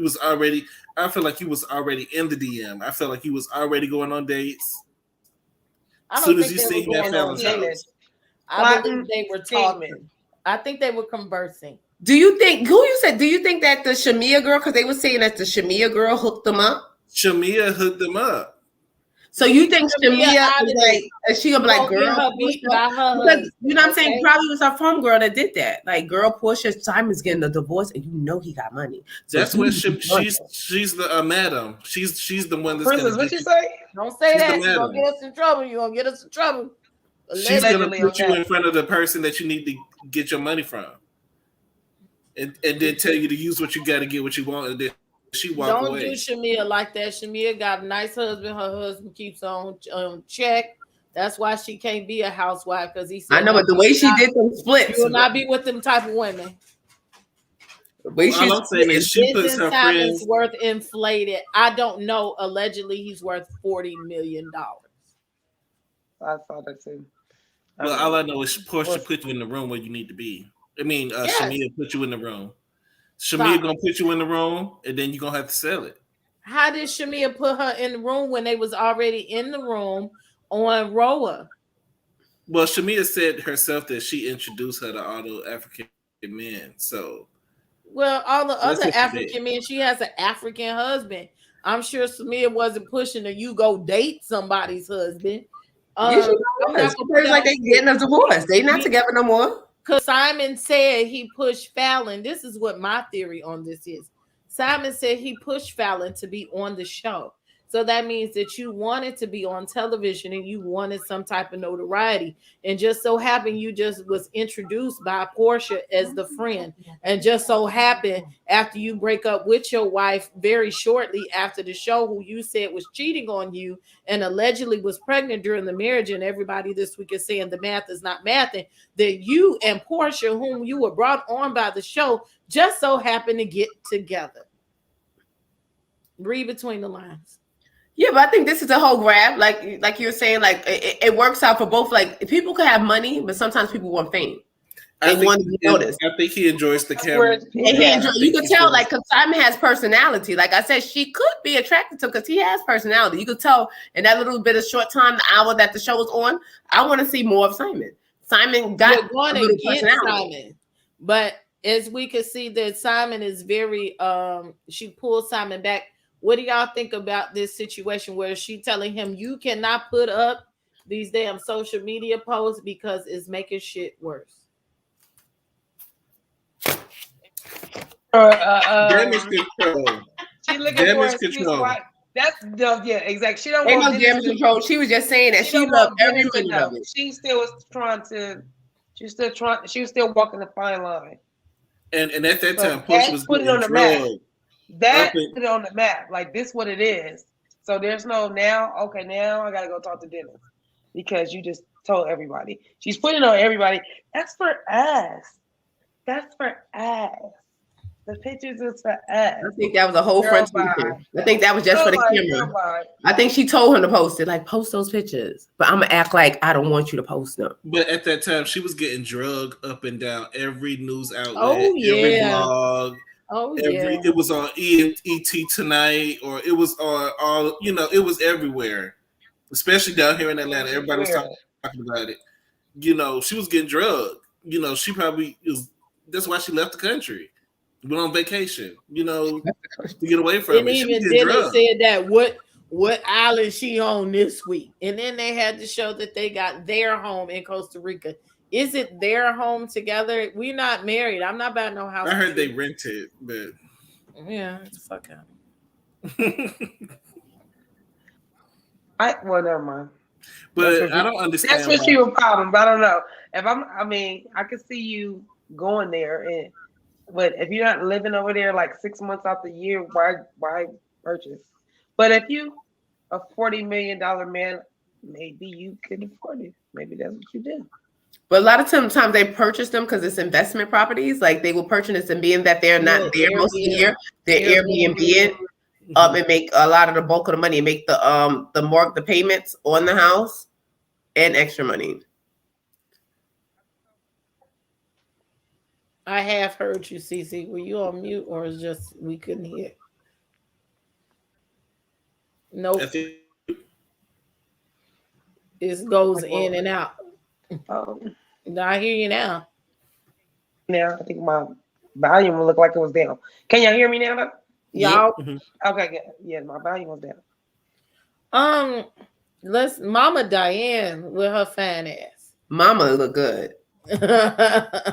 S5: I feel like you was already in the DM. I felt like you was already going on dates. As soon as you see him at Fallon's house.
S1: I believe they were talking. I think they were conversing.
S4: Do you think that the Shamia girl, because they were saying that the Shamia girl hooked them up?
S5: Shamia hooked them up.
S4: So you think Shamia is like, she gonna be like, girl, because, you know what I'm saying? Probably was her phone girl that did that. Like, girl, Porsha Simon's getting a divorce, and he got money. So
S5: that's when she's the madam. She's the one that's
S3: Princess, what you say?
S1: Don't say that. You're gonna get us in trouble.
S5: She's gonna put you in front of the person that you need to get your money from, and then tell you to use what you got to get what you want, and then she walk away.
S1: Don't do Shamia like that. Shamia got a nice husband. Her husband keeps on check. That's why she can't be a housewife, because he said,
S4: I know, but the way she did them splits,
S1: you will not be with them type of women.
S5: All I'm saying is she puts her friends
S1: worth inflated. I don't know. Allegedly, he's worth $40 million.
S3: I saw that too.
S5: Well, all I know is Porsha put you in the room where you need to be. I mean, Shamia put you in the room. Shamia gonna put you in the room, and then you're gonna have to sell it.
S1: How did Shamia put her in the room when they was already in the room on Roa?
S5: Well, Shamia said herself that she introduced her to all the African men. So,
S1: well, all the other African men, she has an African husband. I'm sure Shamia wasn't pushing her. You go date somebody's husband.
S4: It's like they getting a divorce. They not together no more.
S1: Because Simon said he pushed Fallon. This is what my theory on this is. Simon said he pushed Fallon to be on the show. So that means that you wanted to be on television and you wanted some type of notoriety. And just so happened you just was introduced by Porsha as the friend. And just so happened after you break up with your wife very shortly after the show, who you said was cheating on you and allegedly was pregnant during the marriage, and everybody this week is saying the math is not mathing, that you and Porsha, whom you were brought on by the show, just so happened to get together. Read between the lines.
S4: Yeah, but I think this is a whole grab. Like you're saying, like it works out for both. Like people can have money, but sometimes people want fame. They want to be noticed.
S5: I think he enjoys the camera.
S4: You can tell, like, because Simon has personality. Like I said, she could be attracted to him because he has personality. You could tell in that little bit of short time, the hour that the show was on. I want to see more of Simon. Simon got
S1: going to get Simon, but as we could see that Simon is very. She pulled Simon back. What do y'all think about this situation where she telling him you cannot put up these damn social media posts because it's making shit worse?
S5: Damage control.
S3: She looking
S5: damage
S3: for
S5: control.
S3: That's exactly. She don't
S4: want
S3: no
S4: damage control. She was just saying that she loved every minute of it.
S3: She still was trying to. She was still walking the fine line.
S5: And at that time, Porsha was
S3: put it on the
S5: map.
S3: That put it on the map. Like, this what it is. So there's no now. Okay, now I gotta go talk to Dennis because you just told everybody. She's putting on everybody. That's for us. That's for us. The pictures is for us. I
S4: think that was a whole front picture. I think that was just for the camera. I think she told him to post it, like, post those pictures. But I'm gonna act like I don't want you to post them.
S5: But at that time, she was getting drugged up and down every news outlet,
S1: every
S5: blog. It was on ET Tonight, or it was on all. It was everywhere, especially down here in Atlanta. Everybody was talking about it. She was getting drugged. She probably is. That's why she left the country. Went on vacation, to get away from
S1: and
S5: it.
S1: Even Dennis said that what island she on this week, and then they had to show that they got their home in Costa Rica. Is it their home together? We're not married. I'm not about no house.
S5: I heard they rented, but
S1: yeah, it's fuck out.
S3: Never mind.
S5: But I don't understand.
S3: That's what she was problem. But I don't know if I could see you going there, but if you're not living over there like 6 months out the year, why purchase? But if you a $40 million man, maybe you could afford it. Maybe that's what you do.
S4: But a lot of times they purchase them because it's investment properties. Like they will purchase and being that they're not there most of the year, they're Airbnb it and make a lot of the bulk of the money and make the payments on the house and extra money.
S1: I have heard you, Cece. Were you on mute or is just we couldn't hear? Nope. It goes in and out. I hear you now.
S3: Now I think my volume will look like it was down. Can y'all hear me now?
S1: Y'all?
S3: Okay, good. Yeah, my volume was down.
S1: Let's Mama Diane with her fine ass.
S4: Mama look good.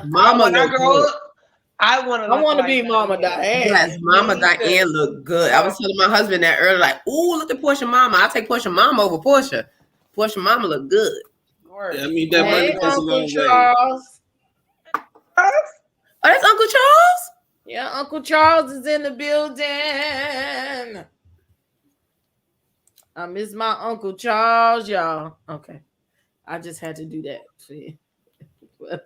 S3: Mama look good. I want to
S1: be Mama Diane.
S4: Yes, Mama Diane look good. I was telling my husband that earlier, like, ooh, look at Porsha Mama. I'll take Porsha Mama over Porsha. Porsha Mama look good.
S3: word.
S5: I mean, that money
S1: Hey,
S5: goes a
S1: Uncle
S5: long way.
S1: Charles.
S4: Oh, that's Uncle Charles?
S1: Yeah, Uncle Charles is in the building. I miss my Uncle Charles, y'all. Okay. I just had to do that for you.
S4: Oh,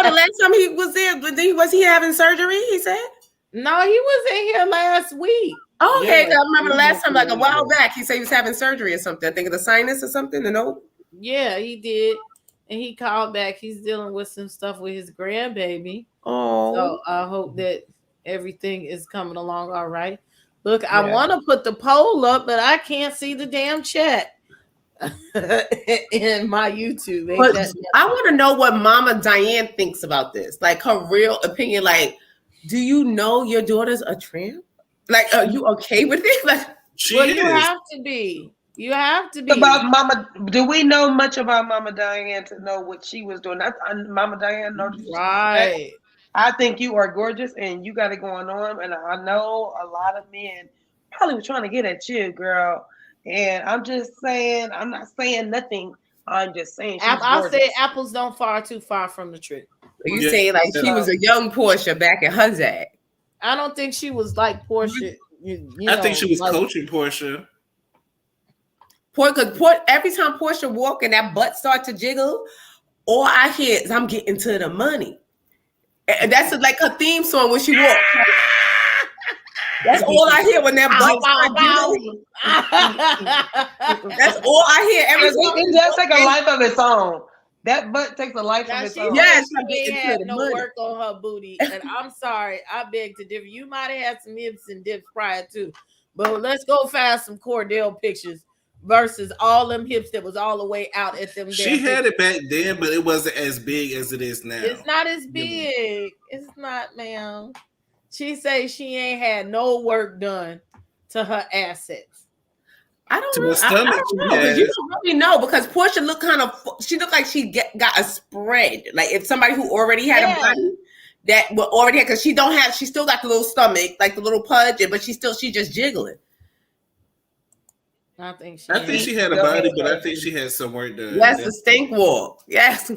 S4: the last time he was there, was he having surgery, he said?
S1: No, he was in here last week.
S4: Oh, okay.
S5: Yeah,
S4: I remember the last time, like a while
S5: yeah.
S4: back, he said he was having surgery or something. I think of the sinus or something, no?
S1: Yeah, he did. And he called back. He's dealing with some stuff with his grandbaby.
S4: Oh.
S1: So I hope that everything is coming along all right. Look, I want to put the poll up, but I can't see the damn chat in my YouTube.
S4: But I want to know what Mama Diane thinks about this. Like her real opinion. Like, do you know your daughter's a tramp? Like, are you okay with it? Like,
S1: you have to be. You have to be.
S3: About Mama, do we know much about Mama Diane to know what she was doing? Mama Diane, no disrespect.
S1: Right.
S3: I think you are gorgeous and you got it going on. And I know a lot of men probably were trying to get at you, girl. And I'm just saying, I'm not saying nothing. I'm just saying
S1: I'll say apples don't fall too far from the tree.
S4: You saying like she was a young Porsha back at Haus?
S1: I don't think she was like Porsha.
S5: I think she was coaching Porsha.
S4: Every time Porsha walk and that butt start to jiggle, all I hear is I'm getting to the money. And that's like her theme song when she walks. That's all I hear when that butt starts jiggling. That's all I hear every time.
S3: It does take a life of its own. That butt takes a life of its own.
S1: Yes, she had no work on her booty. And I'm sorry, I beg to differ. You might have had some hips and dips prior to, but let's go find some Cordell pictures versus all them hips that was all the way out at them.
S5: She had it back then, but it wasn't as big as it is now.
S1: It's not as big. It's not, ma'am. She says she ain't had no work done to her assets.
S4: I don't know. I don't know. You don't really know because Porsha looked she looked like she got a spread. Like if somebody who already had a body that would already had, because she still got the little stomach, like the little pudge, but she just jiggling.
S1: I think
S5: she had a body, but I think she had some work done.
S4: Yes, the stink walk. Yes.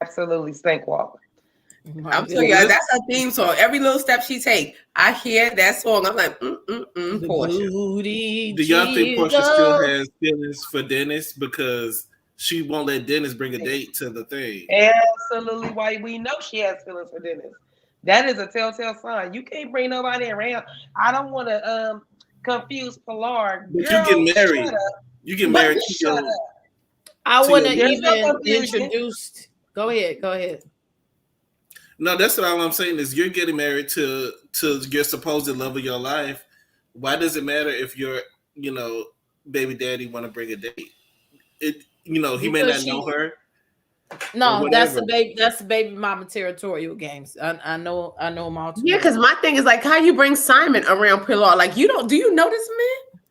S3: Absolutely stink walk.
S4: I'm telling you, that's her theme song. Every little step she take, I hear that song. I'm like, Porsha.
S5: Do y'all think Porsha still has feelings for Dennis because she won't let Dennis bring a date to the thing?
S3: Absolutely. Why we know she has feelings for Dennis. That is a telltale sign. You can't bring nobody around. I don't want to confuse Pilar.
S5: But girl, you get married. You get married.
S3: Shut up.
S1: I wouldn't even introduced. Go ahead.
S5: No, that's what I'm saying is you're getting married to your supposed love of your life. Why does it matter if your baby daddy want to bring a date? He may not know her.
S1: No, that's the baby mama territorial games. I know them all too.
S4: Yeah, because my thing is like how you bring Simon around Pilar. Like do you know this man?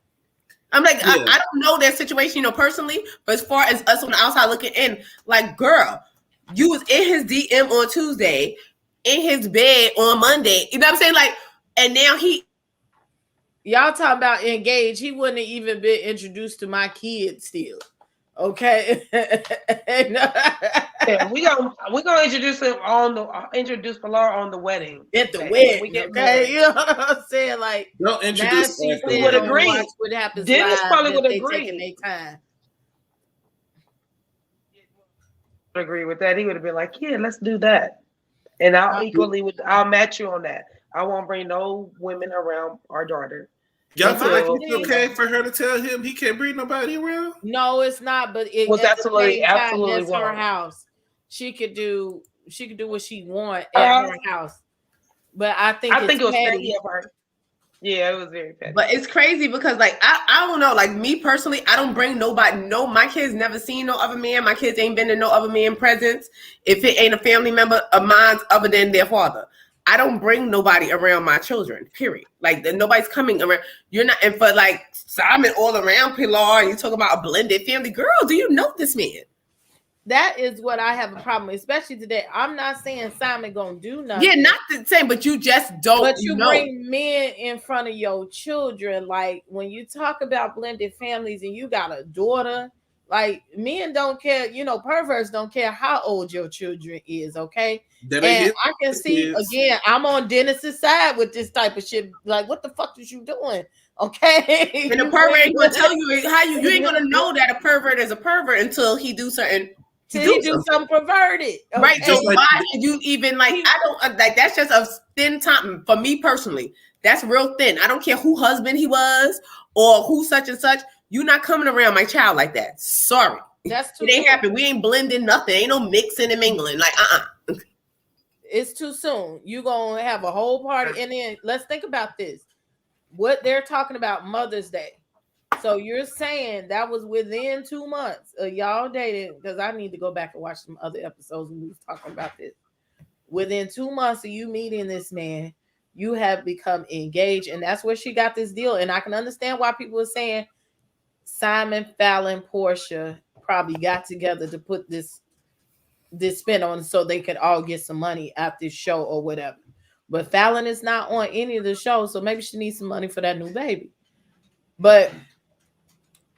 S4: I'm like, I don't know their situation, personally, but as far as us on the outside looking in, like, girl, you was in his DM on Tuesday, in his bed on Monday. You know what I'm saying? Like, and now
S1: y'all talking about engaged. He wouldn't have even been introduced to my kids still. Okay.
S3: Yeah, we gonna introduce him introduce Pilar on the wedding.
S1: At the wedding. Okay. You know what I'm saying? Like,
S5: don't introduce
S3: we would agree.
S1: What happens?
S3: Dennis probably would agree.
S1: Taking their time.
S3: Agree with that. He would have been like, yeah, let's do that. And I'll match you on that. I won't bring no women around our daughter.
S5: Y'all feel like it's okay for her to tell him he can't bring nobody around?
S1: No, it's not. But it
S3: was absolutely
S1: that's her house. She could do what she want at her house. But I think it was petty
S3: of her. Yeah, it was very petty.
S4: But it's crazy because, like, I don't know. Like, me personally, I don't bring nobody. No, my kids never seen no other man. My kids ain't been to no other man presence. If it ain't a family member of mine other than their father, I don't bring nobody around my children, period. Like, nobody's coming around. You're not, and for, like, Simon all around Pilar, you talk about a blended family. Girl, do you know this man?
S1: That is what I have a problem with, especially today. I'm not saying Simon gonna do nothing.
S4: Yeah, not the same, but you just don't.
S1: But you bring men in front of your children. Like when you talk about blended families and you got a daughter Like, men don't care, perverts don't care how old your children is, okay?
S5: That ain't
S1: And
S5: his
S1: I can see,
S5: kids.
S1: again, I'm on Dennis's side with this type of shit. Like, what the fuck is you doing? Okay.
S4: And the pervert ain't gonna tell you how you ain't gonna know that a pervert is a pervert until he do something.
S1: Till he do something perverted. Okay?
S4: Right. So why should you even I don't like that's just a thin time for me personally. That's real thin. I don't care who husband he was or who such and such. You're not coming around my child like that. Sorry.
S1: That's too
S4: it ain't
S1: soon.
S4: happen. We ain't blending nothing. Ain't no mixing and mingling. Like
S1: It's too soon. You gonna have a whole party, and then let's think about this. What they're talking about Mother's Day. So you're saying that was within 2 months of y'all dating, because I need to go back and watch some other episodes when we was talking about this. Within 2 months of you meeting this man, you have become engaged, and that's where she got this deal. And I can understand why people are saying Simon, Fallon, Porsha probably got together to put this spin on so they could all get some money at this show or whatever. But Fallon is not on any of the shows, so maybe she needs some money for that new baby. But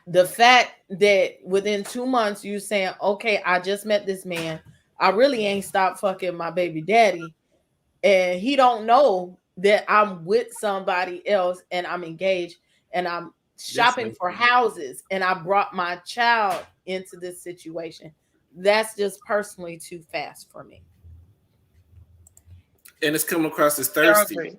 S1: the fact that within 2 months you saying, okay, I just met this man, I really ain't stopped fucking my baby daddy, and he don't know that I'm with somebody else and I'm engaged and I'm shopping for houses and I brought my child into this situation. That's just personally too fast for me.
S5: And it's coming across as thirsty.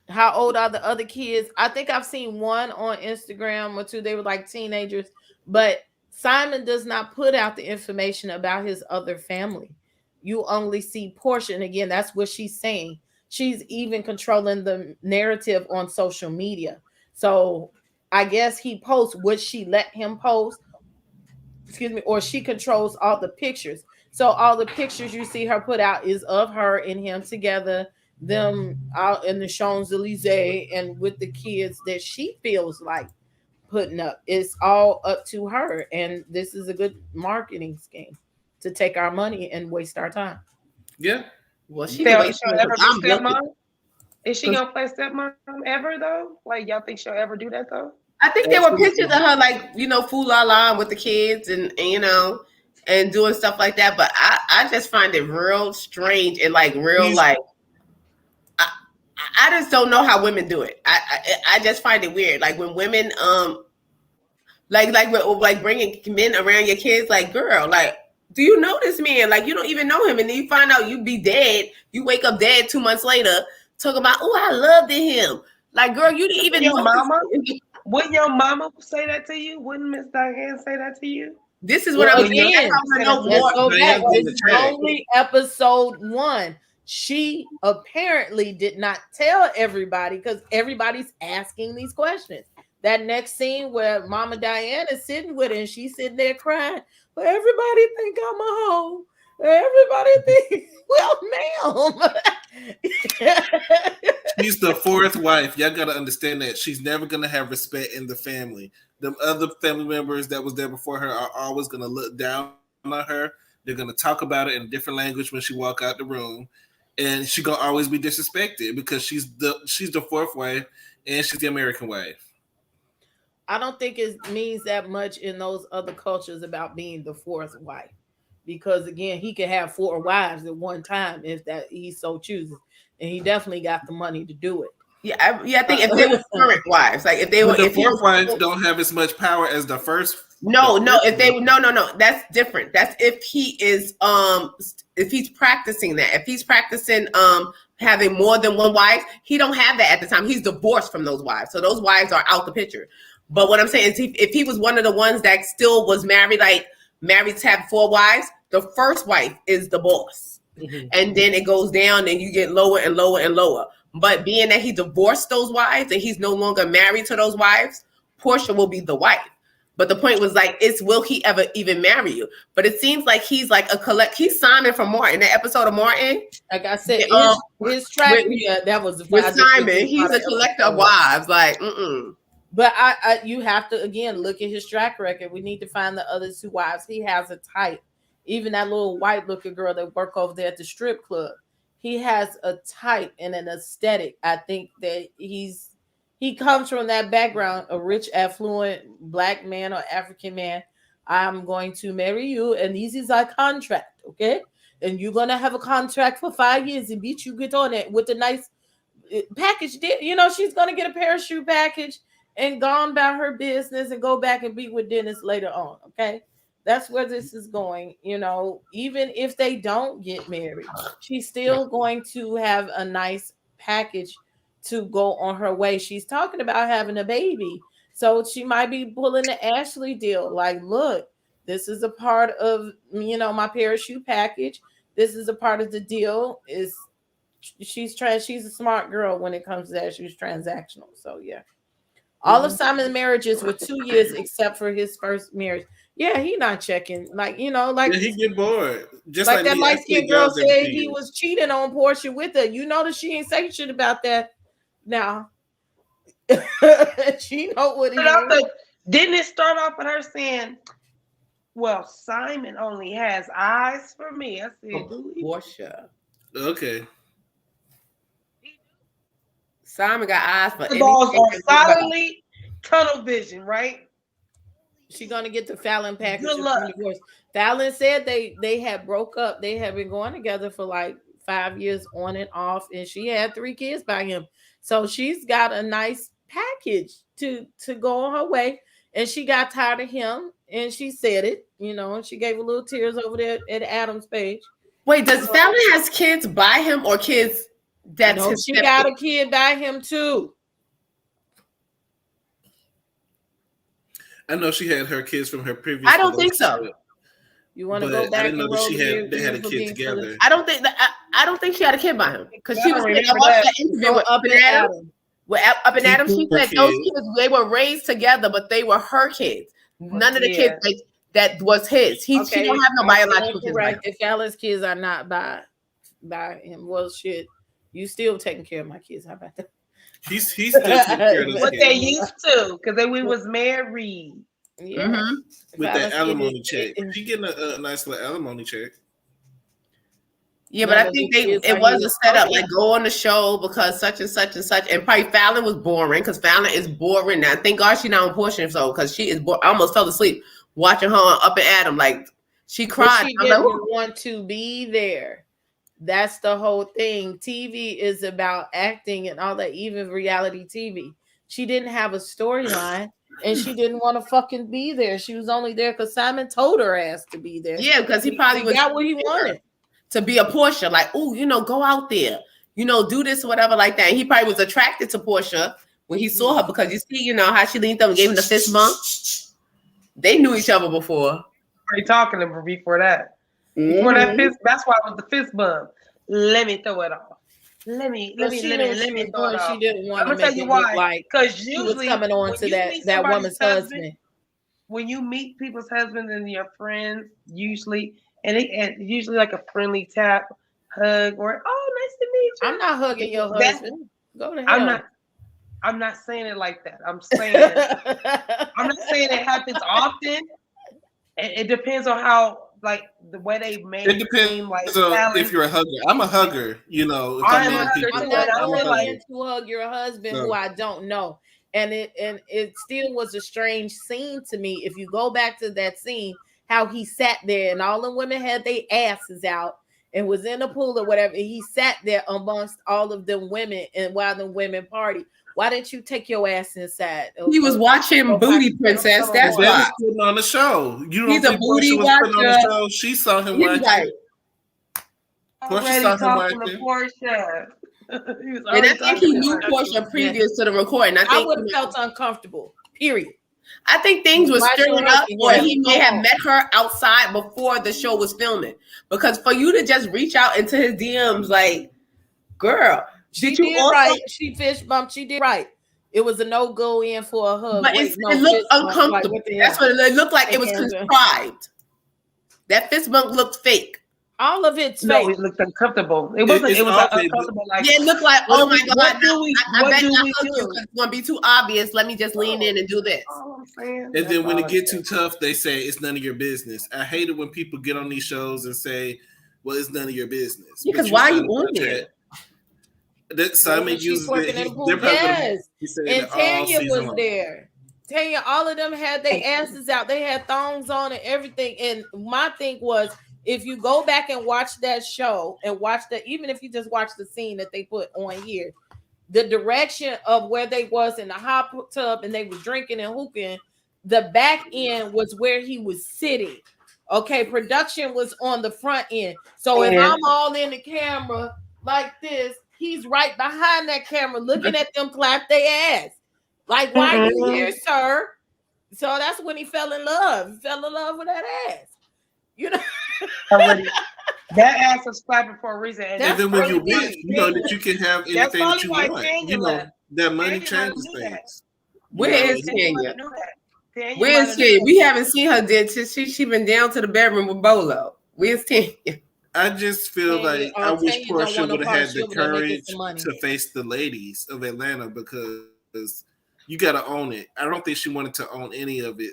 S1: How old are the other kids? I think I've seen one on Instagram or two. They were like teenagers, but Simon does not put out the information about his other family. You only see Porsha, and again, that's what she's saying. She's even controlling the narrative on social media. So I guess he posts what she let him post, or she controls all the pictures. So all the pictures you see her put out is of her and him together, them out in the Champs-Elysees, and with the kids that she feels like putting up. It's all up to her, and this is a good marketing scheme to take our money and waste our time.
S5: Yeah.
S3: Well, she ever be stepmom? Is she gonna play stepmom ever though? Like, y'all think she'll ever do that though?
S4: I think there were pictures of her like, fool la la with the kids and and doing stuff like that. But I just find it real strange and like real like I just don't know how women do it. I just find it weird. Like when women like bringing men around your kids, like, girl, like, do you know this man? Like, you don't even know him, and then you find out you be dead. You wake up dead 2 months later, talk about, oh, I loved him. Like, girl, you didn't even know
S3: mama. Wouldn't your mama say that to you? Wouldn't Miss Diane say that to you?
S4: This is what I was saying.
S1: This is only episode 1. She apparently did not tell everybody because everybody's asking these questions. That next scene where Mama Diane is sitting with her and she's sitting there crying, but everybody think I'm a hoe. Everybody think, well, ma'am.
S5: She's the 4th wife. Y'all gotta understand that she's never gonna have respect in the family. The other family members that was there before her are always gonna look down on her. They're gonna talk about it in a different language when she walk out the room, and she gonna always be disrespected because she's the 4th wife and she's the American wife.
S1: I don't think it means that much in those other cultures about being the 4th wife, because again, he could have 4 wives at one time if that he so chooses, and he definitely got the money to do it.
S4: Yeah, I think if they were current wives, like if they were,
S5: the 4th wives don't have as much power as the first.
S4: No, that's different. That's if he is if he's practicing that. If he's practicing having more than one wife, he don't have that at the time. He's divorced from those wives, so those wives are out the picture. But what I'm saying is, if he was one of the ones that still was married to have 4 wives, the first wife is the boss, and then it goes down, and you get lower and lower and lower. But being that he divorced those wives and he's no longer married to those wives, Porsha will be the wife. But the point was like, will he ever even marry you? But it seems like he's like he's Simon from Martin, the episode of Martin.
S1: Like I said, his track, that was
S4: with Simon. He's a collector of wives, like,
S1: But you have to, again, look at his track record. We need to find the other 2 wives. He has a type. Even that little white-looking girl that work over there at the strip club, he has a type and an aesthetic. I think that he comes from that background, a rich, affluent black man or African man. I'm going to marry you, and this is our contract, okay? And you're gonna have a contract for 5 years, and bitch, you get on it with a nice package. You know, she's gonna get a parachute package and go on about her business and go back and be with Dennis later on, okay? That's where this is going. You know, even if they don't get married, she's still going to have a nice package to go on her way. She's talking about having a baby. So she might be pulling the Ashley deal. Like, look, this is a part of, you know, my parachute package. This is a part of the deal. She's a smart girl when it comes to that. She's transactional. So yeah. All of Simon's marriages were 2 years except for his first marriage. Yeah, he not checking. Like, you know, like
S5: he get bored. Just
S1: like that light-skinned girl said he was cheating on Porsha with her. You know that she ain't saying shit about that now. She know what he is.
S3: Didn't it start off with her saying, well, Simon only has eyes for me? I said,
S4: Porsha.
S5: Okay.
S4: Simon got eyes for
S3: the balls are solidly tunnel vision, right?
S1: She's gonna get the Fallon package.
S3: Good luck.
S1: Fallon said they had broke up. They had been going together for like 5 years on and off, and she had 3 kids by him. So she's got a nice package to go on her way. And she got tired of him, and she said it, you know, and she gave a little tears over there at Adam's page.
S4: Wait, does Fallon has kids by him or kids that's
S1: no, she got a kid by him too.
S5: I know she had her kids from her previous.
S4: I don't think so.
S1: You want to go back?
S5: I didn't know that they had a kid together.
S4: I don't think she had a kid by him because she was. I watched that interview with Up and Adam. Up and Adam, she said those kids they were raised together, but they were her kids. None of the kids that was his. She don't have no biological kids.
S1: Right? If Fallon's kids are not by him, well, shit, you still taking care of my kids. How about that?
S5: He's still taking care of
S3: what they used to, because we was married.
S1: Yeah.
S4: Mm-hmm.
S5: With that alimony check. She getting a nice little alimony check.
S4: Yeah, but I think it was a setup, like go on the show because such and such and such. And probably Fallon was boring because Fallon is boring now. Thank God she's not on Porsha, so because she is bored. I almost fell asleep watching her on Up and Adam. Like she cried.
S1: She didn't want to be there. That's the whole thing. TV is about acting and all that, even reality TV. She didn't have a storyline. And she didn't want to fucking be there. She was only there because Simon told her ass to be there.
S4: Yeah, because he probably
S1: got what he wanted.
S4: To be a Porsha, like, oh, you know, go out there, you know, do this or whatever like that. And he probably was attracted to Porsha when he saw her because you see, you know, how she leaned up and gave him the fist bump. They knew each other before.
S3: Are you talking to her before that? Before that fist, that's why it was the fist bump. Let me throw it off. Let me throw it off.
S1: She didn't want to
S3: tell you why.
S1: Like
S3: because
S1: she was coming on to that woman's husband.
S3: When you meet people's husbands and your friends, usually. And usually like a friendly tap, hug, or nice to meet you.
S1: I'm not hugging your husband. Go to hell.
S3: I'm not saying it like that. I'm saying I'm not saying it happens often. It depends on how like the way they made it
S5: depends like if you're a hugger. I'm a hugger, you know.
S1: I'm not going to hug your husband who I don't know. And it still was a strange scene to me. If you go back to that scene, how he sat there and all the women had their asses out and was in the pool or whatever. He sat there amongst all of them women and while the women party. Why didn't you take your ass inside?
S4: He was watching Booty Princess. That's why.
S5: He's putting on the show. You
S4: He's a booty watcher.
S5: She saw him watching.
S4: Like,
S3: Porsha saw him watching. Porsha.
S4: And I think he knew Porsha previous to the recording.
S1: I would have felt uncomfortable. Period.
S4: I think things were stirring up, or he may have met her outside before the show was filming. Because for you to just reach out into his DMs, like, girl,
S1: she did right. She fist bumped. She did right. It was a no go in for a hug.
S4: But it looked uncomfortable. Like, that's what it looked like. It was contrived. That fist bump looked fake.
S1: All of it's
S3: fake. It looked uncomfortable. It wasn't. It was uncomfortable. Like,
S4: yeah, it looked like, oh my god, I bet not hug you because it's gonna be too obvious. Let me just lean in and do this.
S5: And then when it get too tough, they say it's none of your business. I hate it when people get on these shows and say, "Well, it's none of your business."
S4: Because why are you on there?
S5: That Simon uses
S1: it. Yes, and Tanya was there. Tanya, all of them had their asses out. They had thongs on and everything. And my thing was, if you go back and watch that show and watch that, even if you just watch the scene that they put on here, the direction of where they was in the hot tub and they was drinking and hooking, the back end was where he was sitting. Okay, production was on the front end. So if I'm all in the camera like this, he's right behind that camera looking at them clap their ass. Like, why are you here, sir? So that's when he fell in love. He fell in love with that ass. You know?
S3: That ass was clapping for a reason.
S5: And then when you're rich, you know that you can have anything that you want.
S3: Tanya
S5: you know, that money changes things.
S4: Where is Tanya? Where is Tanya? We haven't seen her she been down to the bedroom with Bolo. Where's Tanya?
S5: I just feel like I wish Porsha would have had the courage
S1: to
S5: face the ladies of Atlanta, because you got to own it. I don't think she wanted to own any of it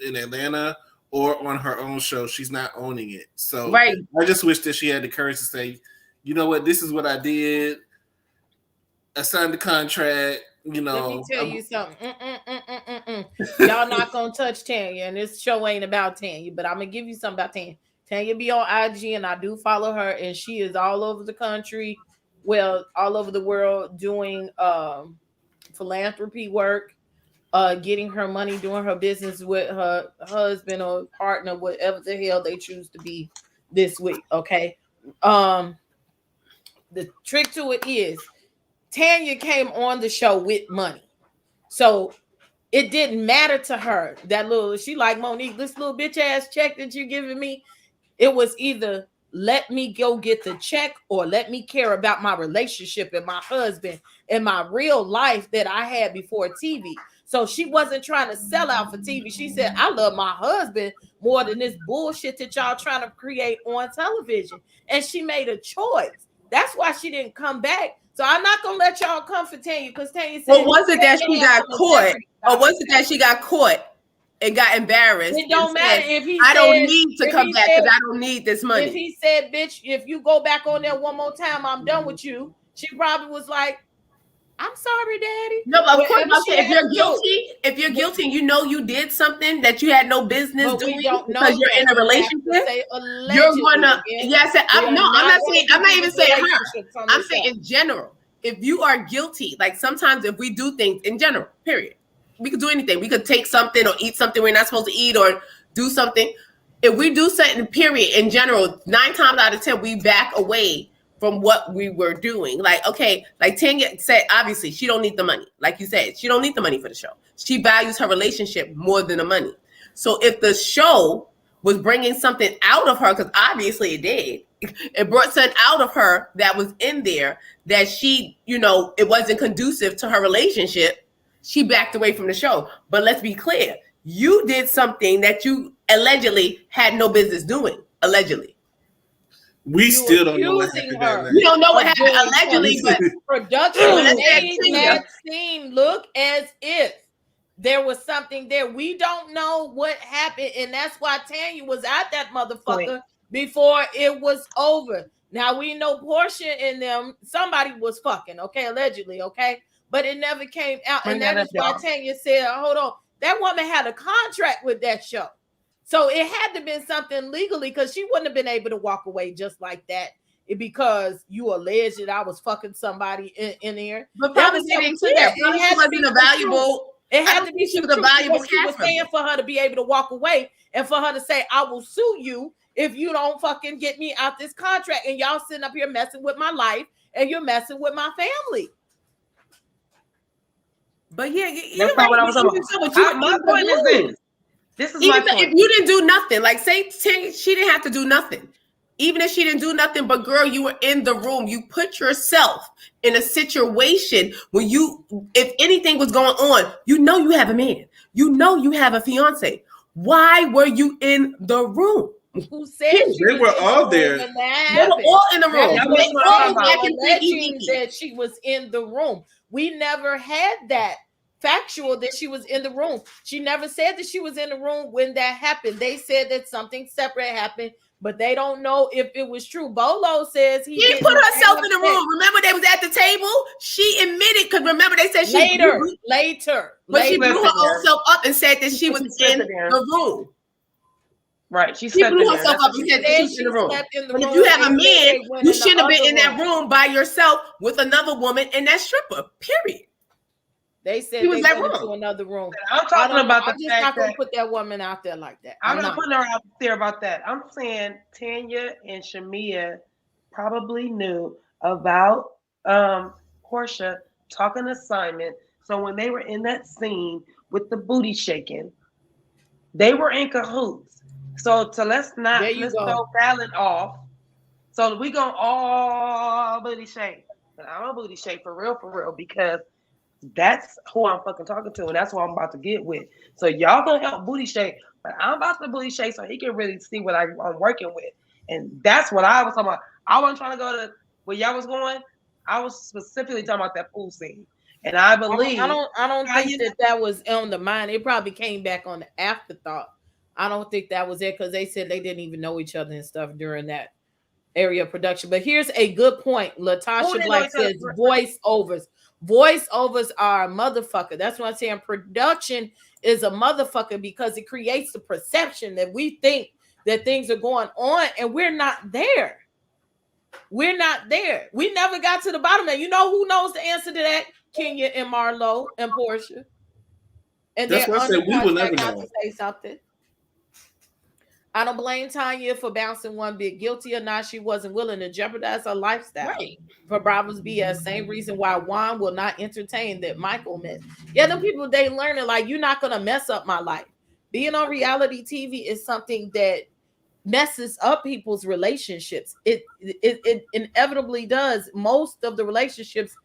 S5: in Atlanta or on her own show. She's not owning it. So I just wish that she had the courage to say, you know what, this is what I did. I signed the contract. Let
S1: me tell you something. Y'all not gonna touch Tanya, and this show ain't about Tanya, but I'm gonna give you something about Tanya. Tanya be on IG, and I do follow her, and she is all over the country, all over the world, doing philanthropy work, getting her money, doing her business with her husband or partner, whatever the hell they choose to be this week. Okay. The trick to it is Tanya came on the show with money. So it didn't matter to her that she like, Monique, this little bitch ass check that you're giving me. It was either let me go get the check or let me care about my relationship and my husband and my real life that I had before TV. So she wasn't trying to sell out for TV. She said, I love my husband more than this bullshit that y'all trying to create on television. And she made a choice. That's why she didn't come back. So I'm not going to let y'all come for Tanya, because Tanya said...
S4: Well, was it that she got caught? Or was it that she got caught and got embarrassed?
S1: It don't matter if he
S4: I don't need to come back because I don't need this money.
S1: If he said, bitch, if you go back on there one more time, I'm done with you. She probably was like, I'm sorry, Daddy.
S4: No, but of course, if you're guilty, you know you did something that you had no business doing because you're in a relationship. You're gonna, I'm not even saying her. I'm saying in general. If you are guilty, like sometimes if we do things in general, period, we could do anything. We could take something or eat something we're not supposed to eat or do something. If we do something, period, in general, 9 times out of 10, we back away from what we were doing. Like, okay, like Tanya said, obviously, she don't need the money. Like you said, she don't need the money for the show. She values her relationship more than the money. So if the show was bringing something out of her, because obviously it did, it brought something out of her that was in there that she, it wasn't conducive to her relationship, she backed away from the show. But let's be clear. You did something that you allegedly had no business doing, allegedly.
S5: We still don't know what happened.
S4: We don't know what happened allegedly, but
S1: production made that scene look as if there was something there. We don't know what happened, and that's why Tanya was at that motherfucker before it was over. Now we know Porsha and them, somebody was fucking, okay, allegedly, okay, but it never came out, and that is why Tanya said, hold on, that woman had a contract with that show. So it had to be something legally, because she wouldn't have been able to walk away just like that because you alleged that I was fucking somebody in there.
S4: But probably she wasn't a valuable.
S1: It had to be she was a valuable. She was saying for her to be able to walk away and for her to say, "I will sue you if you don't fucking get me out this contract." And y'all sitting up here messing with my life and you're messing with my family.
S3: But that's not what I was talking about. My point is this. This is my point.
S4: If you didn't do nothing, like say she didn't have to do nothing. Even if she didn't do nothing, but girl, you were in the room. You put yourself in a situation where if anything was going on, you have a man. You have a fiance. Why were you in the room?
S1: Who said
S5: they were all there?
S4: They were all in the room.
S1: They all alleging that she was in the room. We never had that factual that she was in the room. She never said that she was in the room when that happened. They said that something separate happened but they don't know if it was true. Bolo says
S4: he put herself in the room. Remember, they was at the table. She admitted, because remember they said
S1: later.
S4: But she blew her own self up and said that she was in the room.
S3: Right, she
S4: blew herself up and said that she was in the room. But if you have a man, you shouldn't have been in that room by yourself with another woman and that stripper. Period.
S1: They said they went into another room.
S3: I'm talking about the
S1: fact that I'm just not gonna put that woman out there like that.
S3: I'm not putting her out there about that. I'm saying Tanya and Shamia probably knew about Porsha talking assignment. So when they were in that scene with the booty shaking, they were in cahoots. So let's throw Fallon off. So we gonna all booty shake. And I'm a booty shake for real, because that's who I'm fucking talking to, and that's who I'm about to get with. So y'all gonna help booty shake, but I'm about to booty shake so he can really see what I'm working with. And that's what I was talking about. I wasn't trying to go to where y'all was going. I was specifically talking about that pool scene. And I believe
S1: I don't think that was on the mind. It probably came back on the afterthought. I don't think that was it, because they said they didn't even know each other and stuff during that area of production. But here's a good point. Latasha Black says voiceovers. Voiceovers are a motherfucker. That's what I'm saying. Production is a motherfucker because it creates the perception that we think that things are going on, and we're not there. We're not there. We never got to the bottom of it. You know who knows the answer to that? Kenya and Marlo and Porsha. And
S5: that's why I said we will never know.
S1: To say something. I don't blame Tanya for bouncing one bit. Guilty or not, she wasn't willing to jeopardize her lifestyle for Bravo's BS. Same reason why Juan will not entertain that Michael missed. Yeah, them people, they learning like, you're not going to mess up my life. Being on reality TV is something that messes up people's relationships. It inevitably does. Most of the relationships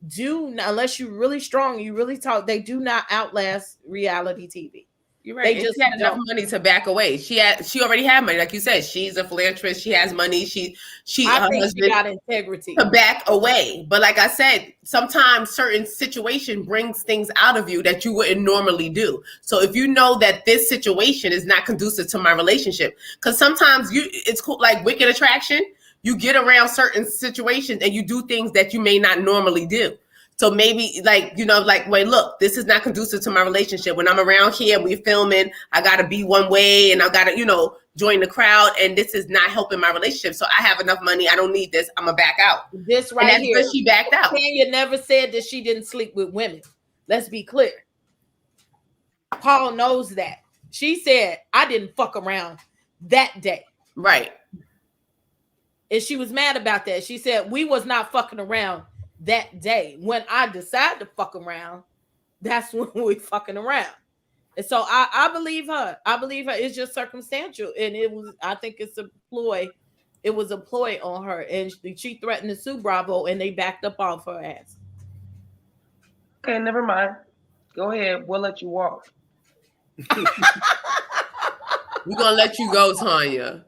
S1: do, unless you're really strong, you really talk, they do not outlast reality TV.
S4: You're right. They just had enough money to back away. She already had money, like you said. She's a philanthropist. She has money. She
S1: got integrity
S4: to back away. But like I said, sometimes certain situation brings things out of you that you wouldn't normally do. So if you know that this situation is not conducive to my relationship, because sometimes it's cool, like Wicked Attraction. You get around certain situations and you do things that you may not normally do. So maybe wait, look, this is not conducive to my relationship. When I'm around here, we're filming, I got to be one way and I got to, join the crowd. And this is not helping my relationship. So I have enough money. I don't need this. I'm going to back out.
S1: This right here.
S4: Because she backed out.
S1: Tanya never said that she didn't sleep with women. Let's be clear. Paul knows that. She said, I didn't fuck around that day.
S4: Right.
S1: And she was mad about that. She said, we was not fucking around that day. When I decide to fuck around, that's when we fucking around. And so I believe her. I believe her. It's just circumstantial. And I think it's a ploy. It was a ploy on her. And she threatened to sue Bravo and they backed up off her ass.
S3: Okay, never mind. Go ahead. We'll let you walk.
S4: We're going to let you go, Tanya.